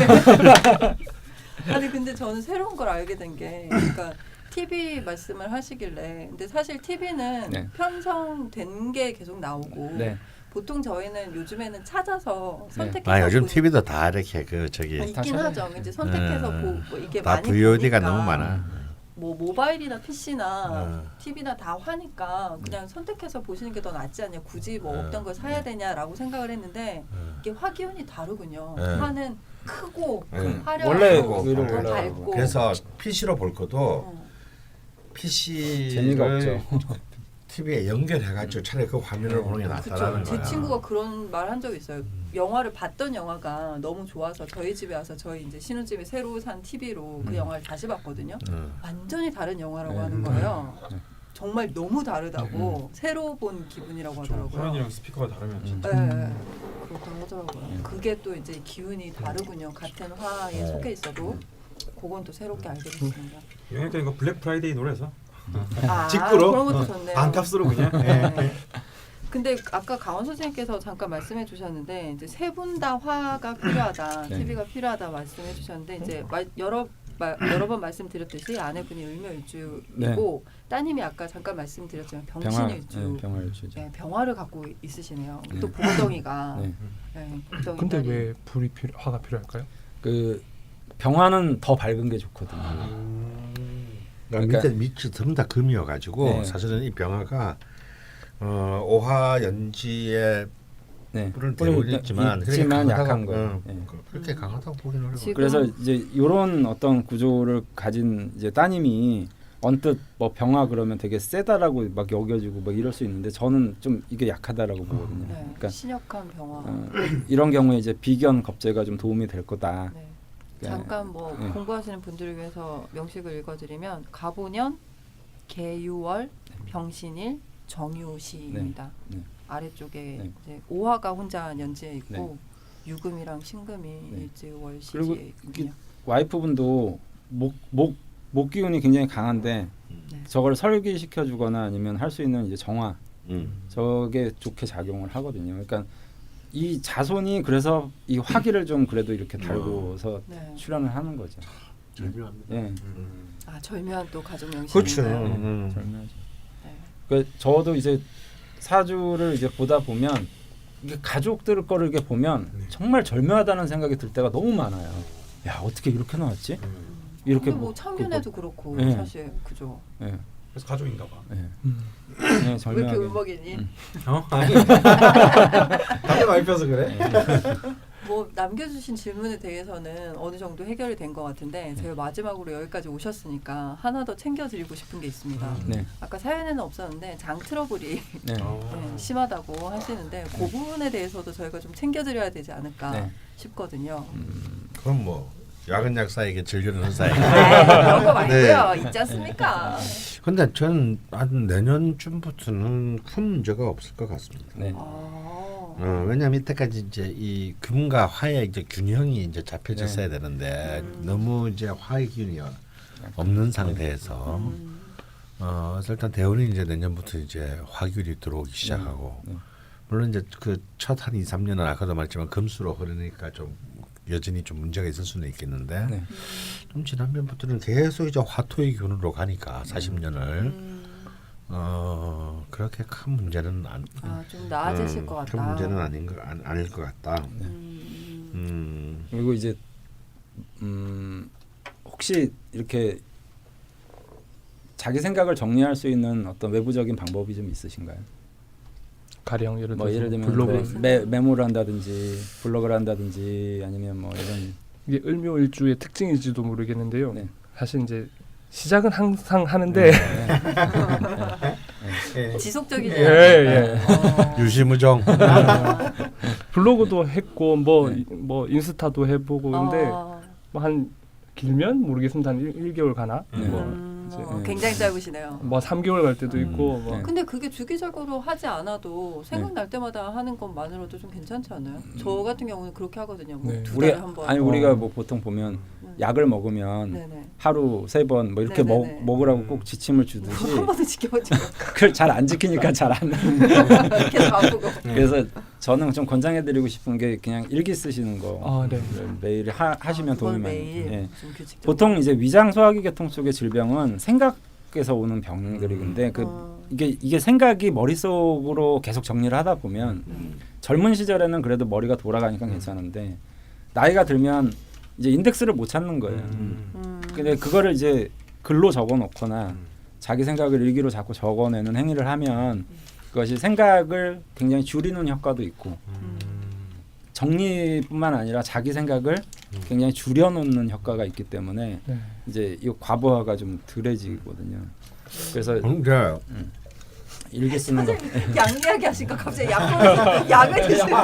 아니 근데 저는 새로운 걸 알게 된 게 그러니까 TV 말씀을 하시길래 근데 사실 TV는
네.
편성된 게 계속 나오고
네.
보통 저희는 요즘에는 찾아서 선택해서
아 요즘
보는
TV도 다 이렇게 그 저기
있긴 하죠. 이제 선택해서 뭐 이게
다
많이
VOD가
보니까
너무 많아.
뭐 모바일이나 PC나 TV나 다 하니까 그냥 선택해서 보시는 게 더 낫지 않냐. 굳이 뭐 없던 걸 사야 되냐라고 생각을 했는데 이게 화기운이 다르군요. 화는 크고 화려하고
원래
더
원래
밝고
그래서 PC로 볼 것도 PC를
재미가 없죠.
TV에 연결해가지고 차라리 그 화면을 보는 게 낫다라는
그쵸.
거야.
제 친구가 그런 말 한 적 있어요. 영화를 봤던 영화가 너무 좋아서 저희 집에 와서 저희 이제 신혼집에 새로 산 TV로 그 영화를 다시 봤거든요. 완전히 다른 영화라고 하는 거예요. 정말 너무 다르다고 새로 본 기분이라고 하더라고요.
화면이랑 스피커가 다르면 진짜.
네, 그렇다고 하더라고요. 그게 또 이제 기운이 다르군요. 같은 화에 속해 있어도 그건 또 새롭게 알게 됐습니다.
영향 이거 블랙 프라이데이 노래서
아,
직구로
그런 것도 좋네요.
반값으로 그냥.
네. 근데 아까 강원 선생님께서 잠깐 말씀해 주셨는데 이제 세 분 다 화가 필요하다,
네.
TV가 필요하다 말씀해 주셨는데 이제 여러 번 말씀드렸듯이 아내분이 을묘일주이고
네.
따님이 아까 잠깐 말씀드렸지만
병화,
병신일주.
병화일주죠.
네, 병화를 갖고 있으시네요. 또 복덩이가.
네.
네, 복덩이
근데
딸이.
왜 화가 필요할까요?
그 병화는 더 밝은 게 좋거든요.
그러니까 밑이 전부 다 금이어가지고
네.
사실은 이 병화가 오화 연지에
네.
불을 대고 있지만
있지만
그렇게
약한
강하다고,
거예요. 네.
그렇게 강하다고 보기는 어려워.
지금-
그래서 이제 이런 어떤 구조를 가진 이제 따님이 언뜻 뭐 병화 그러면 되게 세다라고 막 여겨지고 막 이럴 수 있는데 저는 좀 이게 약하다라고 보거든요.
네,
그러니까
신역한 병화.
이런 경우에 이제 비견 겁재가 좀 도움이 될 거다.
네.
네.
잠깐 뭐
네.
공부하시는 분들을 위해서 명식을 읽어드리면 가보년, 개유월, 병신일, 정유시입니다.
네. 네.
아래쪽에
네.
이제 오화가 혼자 연지에 있고
네.
유금이랑 신금이
네.
이제 월시지에
그리고
있군요.
와이프분도 목 기운이 굉장히 강한데
네.
저걸 설기시켜 주거나 아니면 할 수 있는 이제 정화
음.
저게 좋게 작용을 하거든요. 그러니까 이 자손이 그래서 이 화기를 좀 그래도 이렇게 달고서
네.
출연을 하는 거죠.
절묘합니다.
예.
아 절묘한 또 가족 명식.
그렇죠.
절묘하죠. 그 저도 이제 사주를 이제 보다 보면 이게 가족들 거를 이렇게 보면 정말 절묘하다는 생각이 들 때가 너무 많아요. 야 어떻게 이렇게 나왔지? 이렇게
근데 뭐 참견해도 그렇고
네.
사실 그죠.
예.
그래서 가족인가 봐.
예. 네,
왜 이렇게
절묘하게.
울먹이니?
아니. 다들 와이프여서 그래?
뭐 남겨주신 질문에 대해서는 어느 정도 해결이 된 것 같은데 제가 마지막으로 여기까지 오셨으니까 하나 더 챙겨드리고 싶은 게 있습니다.
네.
아까 사연에는 없었는데 장 트러블이
네.
네, 심하다고 하시는데 그 부분에 대해서도 저희가 좀 챙겨드려야 되지 않을까
네.
싶거든요.
그럼 뭐 야근 약사에게 즐기는 사이.
그런 거 말고요. 있지 않습니까?
근데 저는 한 내년쯤부터는 큰 문제가 없을 것 같습니다.
네.
왜냐하면 이때까지 이제 이 금과 화의 이제 균형이 이제 잡혀졌어야 되는데 너무 이제 화의 균이 없는 상태에서 그래서 일단 대운이 이제 내년부터 이제 화균이 들어오기 시작하고 물론 이제 그 첫 한 2, 3년은 아까도 말했지만 금수로 흐르니까 좀 여전히 좀 문제가 있을 수는 있겠는데
네.
좀 지난번부터는 계속 이제 화토의 균으로 가니까 40년을 그렇게 큰 문제는
좀 나아지실 것 같다.
큰 문제는 아닐 것 같다.
그리고 이제 혹시 이렇게 자기 생각을 정리할 수 있는 어떤 외부적인 방법이 좀 있으신가요?
가령 예를
뭐
들어서
예를 들면
블로그
메모를 한다든지 블로그를 한다든지 아니면 뭐 이런
이게 을묘일주의 특징일지도 모르겠는데요.
네.
사실 이제 시작은 항상 하는데
지속적이지
예,
않아요.
유시무정.
블로그도 했고 뭐
네.
인스타도 해보고 근데 뭐 한 길면 모르겠습니다. 한 1개월 가나?
굉장히 짧으시네요.
뭐 3개월 갈 때도 있고 뭐.
네.
근데 그게 주기적으로 하지 않아도 생각날 때마다 하는 것만으로도 좀 괜찮지 않아요? 저 같은 경우는 그렇게 하거든요. 뭐
네.
2달에 한 번.
우리가 뭐 보통 보면 약을 먹으면
네네.
하루 3번 뭐 이렇게
네네네.
먹으라고 꼭 지침을 주듯이
한 번도 지켜보지
그걸 잘 안 지키니까 잘 안
계속 아프고.
그래서 저는 좀 권장해드리고 싶은 게 그냥 일기 쓰시는 거
네.
매일 하시면 도움이 많이
매일
예.
좀 규칙적으로.
보통 이제 위장 소화기 계통 쪽의 질병은 생각에서 오는 병들이 근데 이게 생각이 머릿속으로 계속 정리를 하다 보면 젊은 시절에는 그래도 머리가 돌아가니까 괜찮은데 나이가 들면 이제 인덱스를 못 찾는 거예요. 근데 그거를 이제 글로 적어놓거나 자기 생각을 일기로 자꾸 적어내는 행위를 하면 그것이 생각을 굉장히 줄이는 효과도 있고 정리뿐만 아니라 자기 생각을 굉장히 줄여놓는 효과가 있기 때문에
네.
이제 이 과부하가 좀 덜해지거든요. 그래서
이제
일기 쓰는 거.
약 이야기 하시니까 갑자기 약을 드시는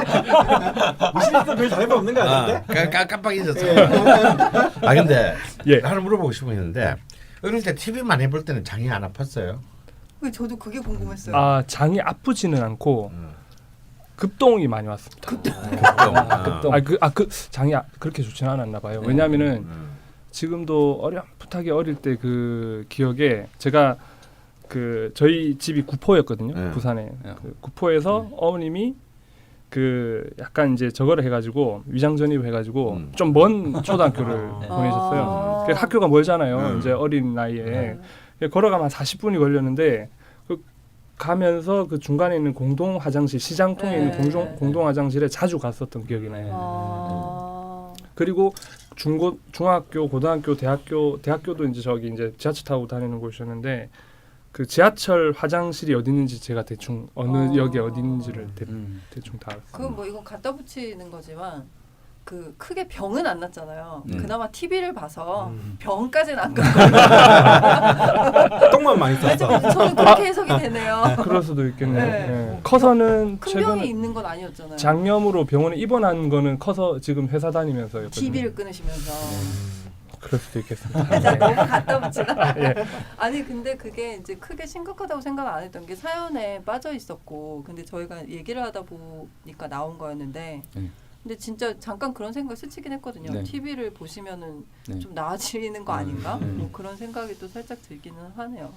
무신도 별 다른 거 없는 거 같은데?
깜빡 잊었어. 아 근데
예.
하나 물어보고 싶은 게 있는데 어릴 때 TV만 해볼 때는 장이 안 아팠어요?
저도 그게 궁금했어요.
아 장이 아프지는 않고 급동이 많이 왔습니다.
급동.
그 장이 그렇게 좋지는 않았나 봐요. 왜냐하면은 지금도 어렴풋하게 어릴 때 그 기억에 제가 그 저희 집이 구포였거든요. 부산에 그 구포에서 어머님이 그 약간 이제 저거를 해가지고 위장 전입을 해가지고 좀 먼 초등학교를 보내셨어요. 그래서 학교가 멀잖아요. 이제 어린 나이에 걸어가면 한 40분이 걸렸는데 그 가면서 그 중간에 있는 공동 화장실 시장통에 있는 공동 화장실에 자주 갔었던 기억이 나요. 그리고 중학교, 고등학교, 대학교도 이제 저기 이제 지하철 타고 다니는 곳이었는데 그 지하철 화장실이 어디 있는지 제가 대충 어느 역에 어디 있는지를 대충 다 알았어요.
그건 뭐 이건 갖다 붙이는 거지만 그 크게 병은 안 났잖아요. 그나마 TV를 봐서 병까지는 안 갔거든요.
똥만 많이 쌌어.
저는 그렇게 해석이 되네요.
그럴 수도 있겠네요.
네.
네. 커서는
큰 병이
최근에
있는 건 아니었잖아요.
장염으로 병원에 입원한 거는 커서 지금 회사 다니면서요.
TV를 끊으시면서.
그럴 수도 있겠습니다.
자, 너무 갖다 붙이나?
예.
아니 근데 그게 이제 크게 심각하다고 생각 안 했던 게 사연에 빠져 있었고 근데 저희가 얘기를 하다 보니까 나온 거였는데 근데 진짜 잠깐 그런 생각 스치긴 했거든요.
네.
TV를 보시면은
네.
좀 나아지는 거 아닌가? 뭐 그런 생각이 또 살짝 들기는 하네요.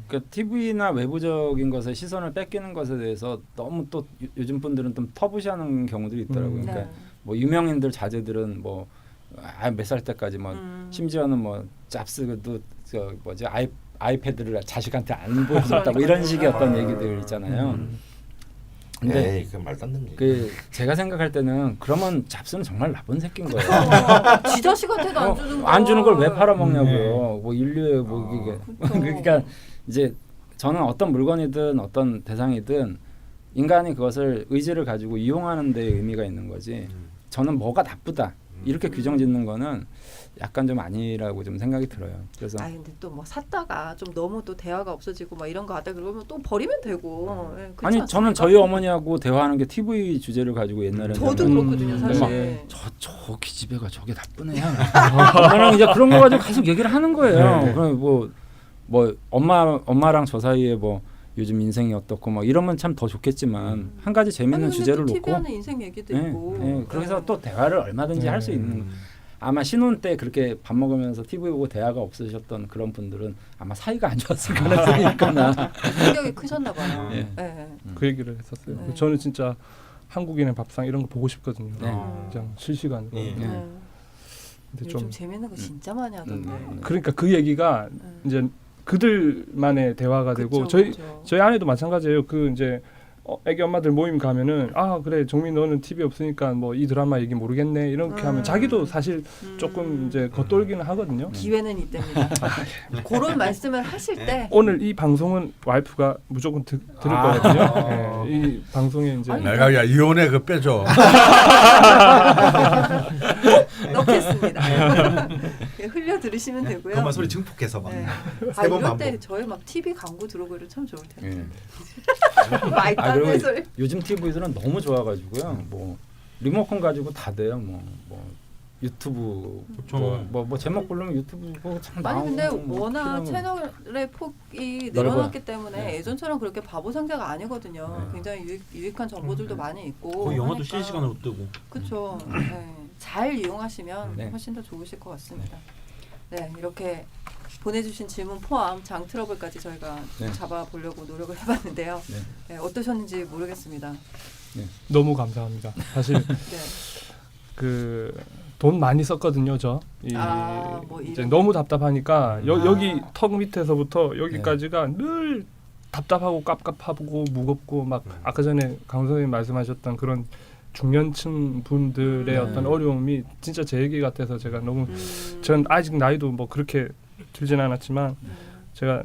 그러니까 TV나 외부적인 것에 시선을 뺏기는 것에 대해서 너무 또 요즘 분들은 좀 터부시하는 경우들이 있더라고요. 그러니까
네.
뭐 유명인들 자제들은 뭐 몇 살 때까지 뭐 심지어는 뭐 짭스도 저 뭐지 아이패드를 자식한테 안 보여줬다 뭐 이런 식의 어떤 얘기들 있잖아요. 근데
그 말도 안 되는
그 제가 생각할 때는 그러면 잡스는 정말 나쁜 새끼인 거예요.
지 자식한테도 안 주는 거.
안 주는 걸 왜 팔아먹냐고요. 뭐 인류의 뭐 이게 그러니까 이제 저는 어떤 물건이든 어떤 대상이든 인간이 그것을 의지를 가지고 이용하는 데 의미가 있는 거지. 저는 뭐가 나쁘다 이렇게 규정짓는 거는 약간 좀 아니라고 좀 생각이 들어요. 그래서
근데 또 뭐 샀다가 좀 너무 또 대화가 없어지고 막 이런 거 하다 그러면 또 버리면 되고. 예, 그렇지
아니
않습니까?
저는 저희 어머니하고 대화하는 게 TV 주제를 가지고 옛날에
저도 그렇거든요, 사실.
저 기집애가 저게 나쁜 애야. 저는 이제 그런 거 가지고 계속 얘기를 하는 거예요. 그럼 뭐 엄마랑 저 사이에 뭐 요즘 인생이 어떻고 뭐 이러면 참 더 좋겠지만 한 가지 재밌는 주제를 놓고
TV하는 인생 얘기도 있고.
그래서 또 대화를 얼마든지 할 수 있는 아마 신혼 때 그렇게 밥 먹으면서 TV 보고 대화가 없으셨던 그런 분들은 아마 사이가 안 좋았을 가능성이 있거나
충격이 크셨나 봐요.
예.
네.
그 얘기를 했었어요.
네.
저는 진짜 한국인의 밥상 이런 거 보고 싶거든요.
네.
그냥 실시간으로. 근데
요즘 재밌는 거 진짜 많이 하던데.
그러니까 그 얘기가 이제 그들만의 대화가 되고
그쵸.
저희 아내도 마찬가지예요. 그 이제 애기 엄마들 모임 가면은 그래 정민 너는 TV 없으니까 뭐 이 드라마 얘기 모르겠네 이렇게 하면 자기도 사실 조금 이제 겉돌기는 하거든요.
기회는 이때입니다. 그런 말씀을 하실 때
오늘 이 방송은 와이프가 무조건 들을 거거든요. 네, 이 방송에 이제
내가 야 이혼해 그 빼줘.
넣겠습니다. 흘려 들으시. 드시면 되고요.
그만 소리 증폭해서 막
네.
세 번
이럴 때
반복.
저희 막 TV 광고 들어오고 참 좋을 텐데.
예.
마이크
아, 그리고
하는 소리.
요즘 TV들은 너무 좋아가지고요. 뭐 리모컨 가지고 다 돼요. 뭐 유튜브 뭐 제목 부르면 유튜브 그거 참
아니
나오고.
근데
뭐
워낙
필요하면.
채널의 폭이
넓어요.
늘어났기 때문에
네.
예전처럼 그렇게 바보 상자가 아니거든요.
네.
굉장히 유익한 정보들도 많이 있고.
거의 영화도
하니까.
실시간으로 뜨고.
그렇죠. 네. 잘 이용하시면
네.
훨씬 더 좋으실 것 같습니다. 네, 이렇게 보내주신 질문 포함 장 트러블까지 저희가
네.
잡아보려고 노력을 해봤는데요.
네.
네, 어떠셨는지 모르겠습니다.
너무 감사합니다. 사실
네.
그 돈 많이 썼거든요, 저.
뭐
이제
이런
너무 답답하니까 여기
아.
턱 밑에서부터 여기까지가 늘 답답하고 깝깝하고 무겁고 막 아까 전에 강 선생님 말씀하셨던 그런 중년층 분들의 어떤 어려움이 진짜 제 얘기 같아서 제가 너무 전 아직 나이도 뭐 그렇게 들진 않았지만 제가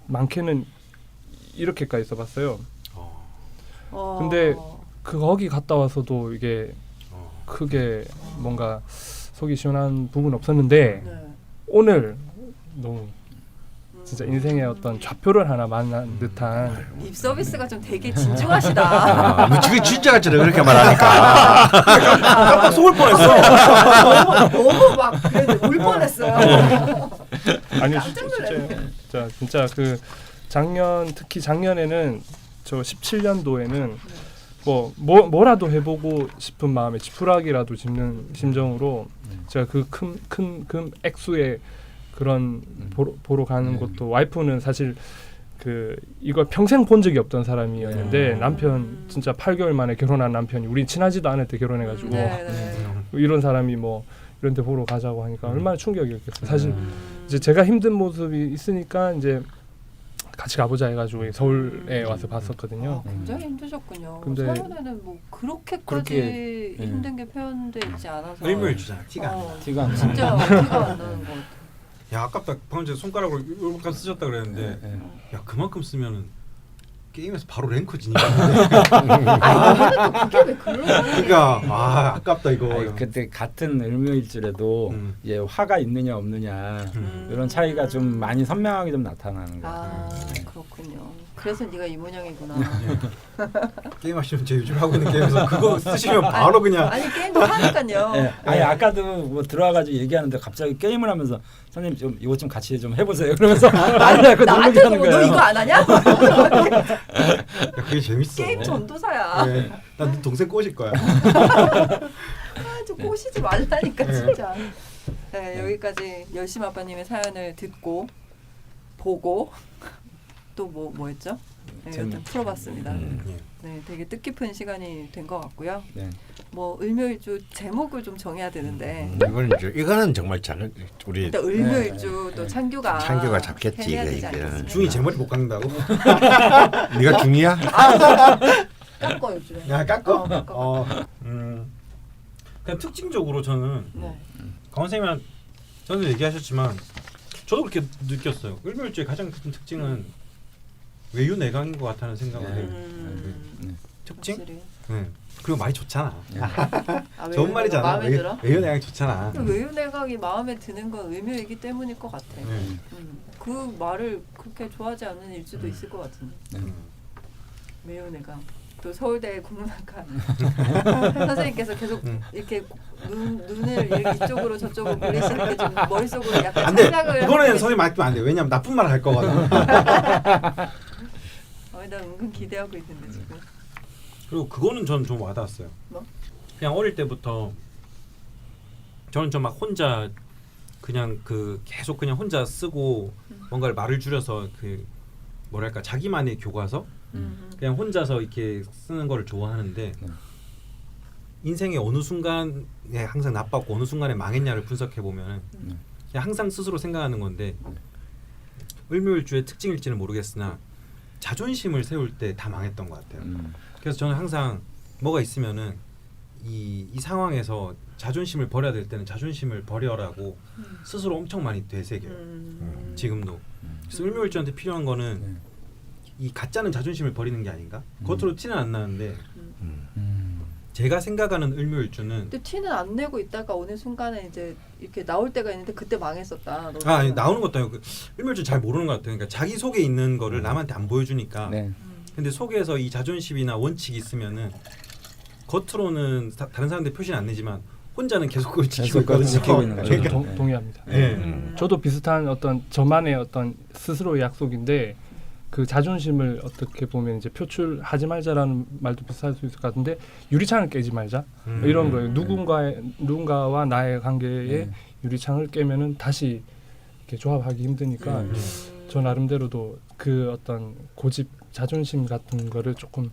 많게는 이렇게까지 써봤어요. 근데 거기 갔다 와서도 이게 크게 뭔가 속이 시원한 부분 없었는데
네.
오늘 너무 진짜 인생의 어떤 좌표를 하나 만난 듯한
입 서비스가 좀 되게 진중하시다.
뭐 지금 진짜 같이 그렇게 말하니까.
깜빡 속을 뻔했어.
너무 막 그래도 울 뻔했어요.
아니요
깜짝 놀랐네.
진짜 그 특히 작년에는 저 17년도에는 뭐라도 해보고 싶은 마음에 지푸라기라도 짚는 심정으로 제가 그 큰 액수의 그런 보러 가는 것도 와이프는 사실 그 이걸 평생 본 적이 없던 사람이었는데 남편 진짜 8개월 만에 결혼한 남편이 우리 친하지도 않을 때 결혼해가지고 이런 사람이 뭐 이런 데 보러 가자고 하니까 얼마나 충격이었겠어요. 사실 이제 제가 힘든 모습이 있으니까 이제 같이 가보자 해가지고 서울에 와서 봤었거든요.
굉장히 힘드셨군요.
근데
사연에는 뭐 그렇게 힘든 게 표현돼 있지 않아서
의미를 주잖아. 티가 안 나.
티가 안 나.
진짜 티가 안 나는 것 같아요.
야 아깝다. 방금 전에 손가락으로 이만큼 쓰셨다 그랬는데 야 그만큼 쓰면은 게임에서 바로 랭크 지니까.
아 이거는 또 그게 왜 그런 거야?
그러니까 아깝다 이거.
아니, 그때 같은 을묘일주라도 이제 화가 있느냐 없느냐 이런 차이가 좀 많이 선명하게 좀 나타나는 거 같아요.
그렇군요. 그래서 네가 이 모양이구나.
게임 하시면 제 요즘 하고 있는 게임에서 그거 쓰시면 바로 그냥.
아니 게임도 하니까요.
네. 아니 아까도 뭐 들어와가지고 얘기하는데 갑자기 게임을 하면서 선생님 좀 이거 좀 같이 좀 해보세요. 그러면서
나한테 너 이거 안 하냐?
야, 그게 재밌어.
게임 전도사야.
네. 난 동생 꼬실 거야.
좀 꼬시지 말라니까 진짜. 네, 여기까지 열심 아빠님의 사연을 듣고 보고 또 뭐였죠? 네, 여튼 풀어봤습니다. 네, 되게 뜻깊은 시간이 된 것 같고요.
네.
뭐 을묘일주 제목을 좀 정해야 되는데
이거는 정말 우리
일단 을묘일주 또 창규가
잡겠지
해내야 되지
이거.
않겠습니까?
중이 제 머리 못 깎는다고?
네가 중이야?
깎어 요즘에.
야 깎어?
깎어.
그냥 특징적으로 저는
네.
강원 선생님이랑 전에 얘기하셨지만 저도 그렇게 느꼈어요. 을묘일주의 가장 큰 특징은 외유내강인 것 같다는 생각을 해요. 특징?
확실히.
그리고 말이 좋잖아.
아,
좋은 말이잖아.
마음에 들어?
외유내강이 좋잖아.
외유내강이 마음에 드는 건 의묘이기 때문일 것 같아. 그 말을 그렇게 좋아하지 않는 일주도 있을 것 같은데. 외유내강. 또 서울대 국문학과 선생님께서 계속 이렇게 눈을 이렇게 이쪽으로 저쪽으로 돌리시는 게 좀 머릿속으로 약간
안 돼.
생각을
이거는 선생님 맡기면 안 돼. 왜냐면 나쁜 말을 할 거거든.
나 은근 기대하고 있는데 지금.
그리고 그거는 저는 좀 와닿았어요.
뭐?
그냥 어릴 때부터 저는 좀 막 혼자 그냥 계속 그냥 혼자 쓰고 뭔가를 말을 줄여서 뭐랄까 자기만의 교과서 그냥 혼자서 이렇게 쓰는 걸 좋아하는데 인생의 어느 순간에 항상 나빴고 어느 순간에 망했냐를 분석해 보면 그냥 항상 스스로 생각하는 건데 을묘일주의 특징일지는 모르겠으나 자존심을 세울 때 다 망했던 것 같아요. 그래서 저는 항상 뭐가 있으면은 이 상황에서 자존심을 버려야 될 때는 자존심을 버려라고 스스로 엄청 많이 되새겨요. 지금도. 그래서 을묘일주한테 필요한 거는 이 가짜는 자존심을 버리는 게 아닌가? 겉으로 티는 안 나는데 제가 생각하는 을묘일주는
근데 티는 안 내고 있다가 어느 순간에 이제 이렇게 나올 때가 있는데 그때 망했었다.
아니, 나오는 것도 아니고 을묘일주 잘 모르는 것 같아요. 그러니까 자기 속에 있는 거를 남한테 안 보여주니까.
네.
근데 속에서 이 자존심이나 원칙이 있으면은 겉으로는 다른 사람들 표시는 안 내지만 혼자는 계속 그걸 지키고 있거든요.
지키고 있는 거죠.
그러니까.
동의합니다.
네.
저도 비슷한 어떤 저만의 어떤 스스로의 약속인데 그 자존심을 어떻게 보면 이제 표출하지 말자라는 말도 비슷할 수 있을 것 같은데 유리창을 깨지 말자 이런 거예요. 누군가와 나의 관계에 유리창을 깨면은 다시 이렇게 조합하기 힘드니까 저 나름대로도 그 어떤 고집 자존심 같은 거를 조금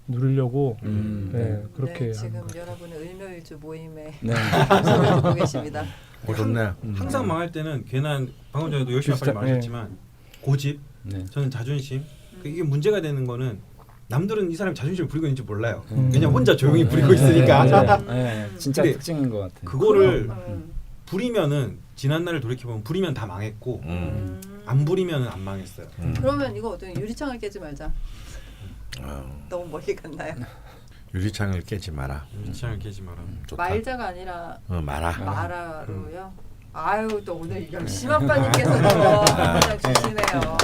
누리려고 그렇게
지금
하는 거예요.
여러분은 을묘일주 모임에
네.
소리를 듣고 계십니다.
좋네.
항상 망할 때는 괜한 방금 전에도 열심히
비슷한-
말했지만 고집,
네.
저는 자존심. 이게 문제가 되는 거는 남들은 이 사람이 자존심을 부리고 있는지 몰라요.
음.
왜냐면 혼자 조용히 부리고 있으니까.
네. 진짜
근데
특징인 것 같아요.
그거를
음.
부리면은 지난 날을 돌이켜보면 부리면 다 망했고 안 부리면은 안 망했어요.
그러면 이거 어떤 유리창을 깨지 말자. 너무 멀리 갔나요?
유리창을 깨지 마라.
유리창을 깨지 마라.
좋다.
말자가 아니라
마라.
마라로요. 아유 또 오늘 열심한 빠님께서 그냥 주시네요.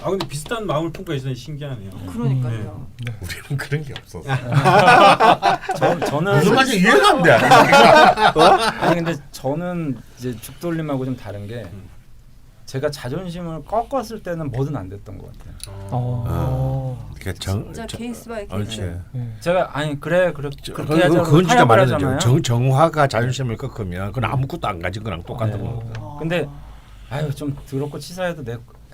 아 근데 비슷한 마음을 품고 계시는 신기하네요.
그러니까요.
우리는 그런 게 없었어.
저는
무슨 말인지 이해가 안 돼.
아니 근데 저는 이제 죽돌림하고 좀 다른 게 제가 자존심을 꺾었을 때는 뭐든 안 됐던 것 같아요.
그러니까
진짜 케이스 바이 케이스.
그렇지.
제가 아니 그렇게
그건
하자고
진짜
타협을
말하는
하잖아요.
거죠. 정화가 자존심을 꺾으면 그건 아무것도 안 가진 거랑 똑같은 거.
근데 아유 좀 더럽고 치사해도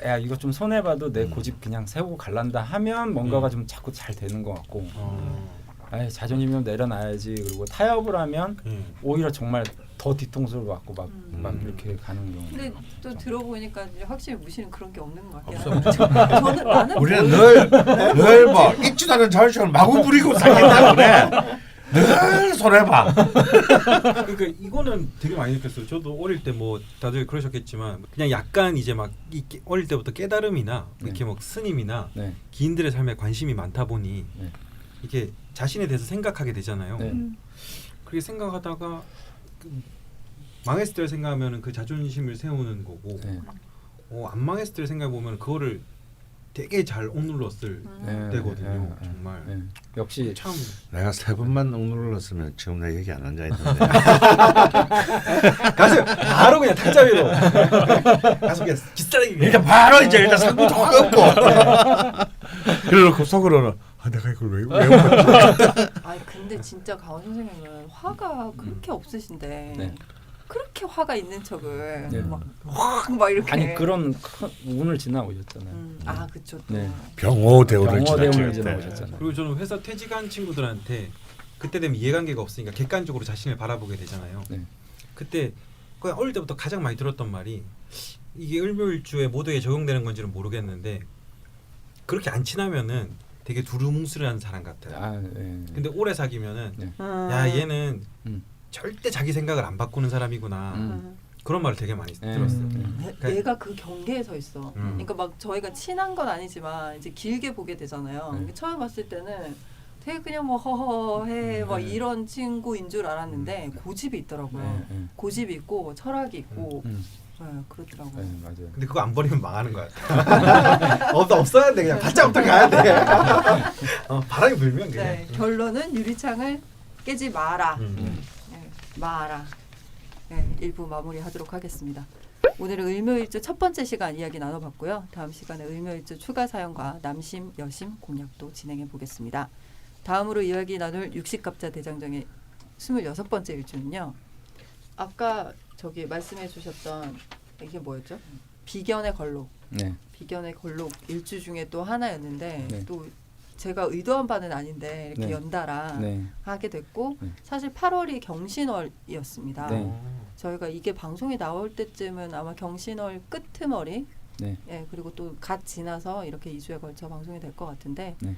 야 이거 좀 손해 봐도 내 고집 그냥 세우고 갈란다 하면 뭔가가 좀 자꾸 잘 되는 것 같고. 아유 자존심 좀 내려놔야지. 그리고 타협을 하면 오히려 정말 더 뒤통수를 맞고 막 이렇게 가는 경우.
근데 또 들어보니까 이제 확실히 무시는 그런 게 없는 것 같긴 해요. 저는 나는
우리는 늘 뭐 있지도 않은 자존심을 마구 부리고 살겠다 그래. 늘 손해봐.
그러니까 이거는 되게 많이 느꼈어요. 저도 어릴 때 뭐 다들 그러셨겠지만 그냥 약간 이제 막 어릴 때부터 깨달음이나 이렇게 막 스님이나
네.
기인들의 삶에 관심이 많다 보니
네.
이렇게 자신에 대해서 생각하게 되잖아요.
네.
그렇게 생각하다가 망했을 때를 생각하면 그 자존심을 세우는 거고
네.
안 망했을 때를 생각해 보면 그거를 되게 잘 억눌렀을
네.
때거든요.
네.
정말
네. 역시
참
내가 3번만 억눌렀으면 지금 내 얘기 안 앉아 있는데.
가서 바로 그냥 탁자 위로 가서 그냥 기싸게
일단 바로 일단 상부터 끊고. 그래놓고 속으로는 내가 이걸 왜
아 근데 진짜 강원 선생님은 화가 그렇게 없으신데
네.
그렇게 화가 있는 척을
네.
막 이렇게
아니 그런 운을 지나오셨잖아요.
아 그쵸 또.
네.
병호대우를
병호대우를
지났지.
지나오셨잖아요.
그리고 저는 회사 퇴직한 친구들한테 그때 되면 이해관계가 없으니까 객관적으로 자신을 바라보게 되잖아요.
네.
그때 그냥 어릴 때부터 가장 많이 들었던 말이 이게 을묘일주에 모두에 적용되는 건지는 모르겠는데 그렇게 안 친하면은 되게 두루뭉술한 사람 같아요.
아, 네.
근데 오래 사귀면은
네.
야 얘는
음.
절대 자기 생각을 안 바꾸는 사람이구나. 그런 말을 되게 많이 들었어요.
내가 그 경계에 서 있어.
음.
그러니까 막 저희가 친한 건 아니지만 이제 길게 보게 되잖아요. 처음 봤을 때는 되게 그냥 뭐 허허해 막 이런 친구인 줄 알았는데 고집이 있더라고요. 고집이 있고 철학이 있고 네, 그렇더라고요.
네, 맞아요.
근데 그거 안 버리면 망하는 것 같아. 없어야 돼. 그냥 바짝부터 가야 돼. 바람이 불면 그냥.
네, 결론은 유리창을 깨지 마라. 네, 마라. 네, 1부 마무리하도록 하겠습니다. 오늘은 을묘일주 첫 번째 시간 이야기 나눠봤고요. 다음 시간에 을묘일주 추가 사연과 남심, 여심 공략도 진행해 보겠습니다. 다음으로 이야기 나눌 육식갑자 대장정의 26번째 일주는요. 아까 저기 말씀해 주셨던 이게 뭐였죠? 비견의 걸록.
네.
비견의 걸록 일주 중에 또 하나였는데
네.
또 제가 의도한 바는 아닌데 이렇게
네.
연달아
네.
하게 됐고
네.
사실 8월이 경신월이었습니다.
네.
저희가 이게 방송이 나올 때쯤은 아마 경신월 끄트머리
네.
예, 그리고 또 갓 지나서 이렇게 2주에 걸쳐 방송이 될 것 같은데
네.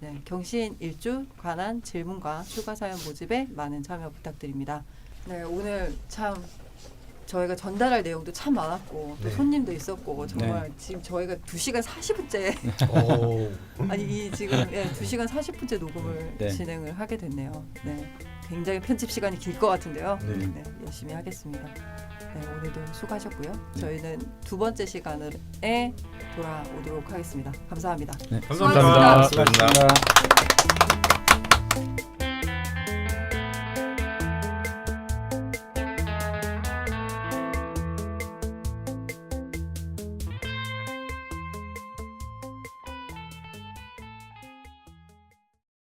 네, 경신 일주 관한 질문과 추가 사연 모집에 많은 참여 부탁드립니다. 네, 오늘 참 저희가 전달할 내용도 참 많았고 또
네.
손님도 있었고 정말 지금 저희가 2시간 40분째 아니 이 지금 2시간 40분째 녹음을
네.
진행을 하게 됐네요. 네. 굉장히 편집 시간이 길 것 같은데요.
네.
네, 열심히 하겠습니다. 네, 오늘도 수고하셨고요. 저희는 2번째 시간에 돌아오도록 하겠습니다. 감사합니다.
네.
감사합니다.
수고하셨습니다.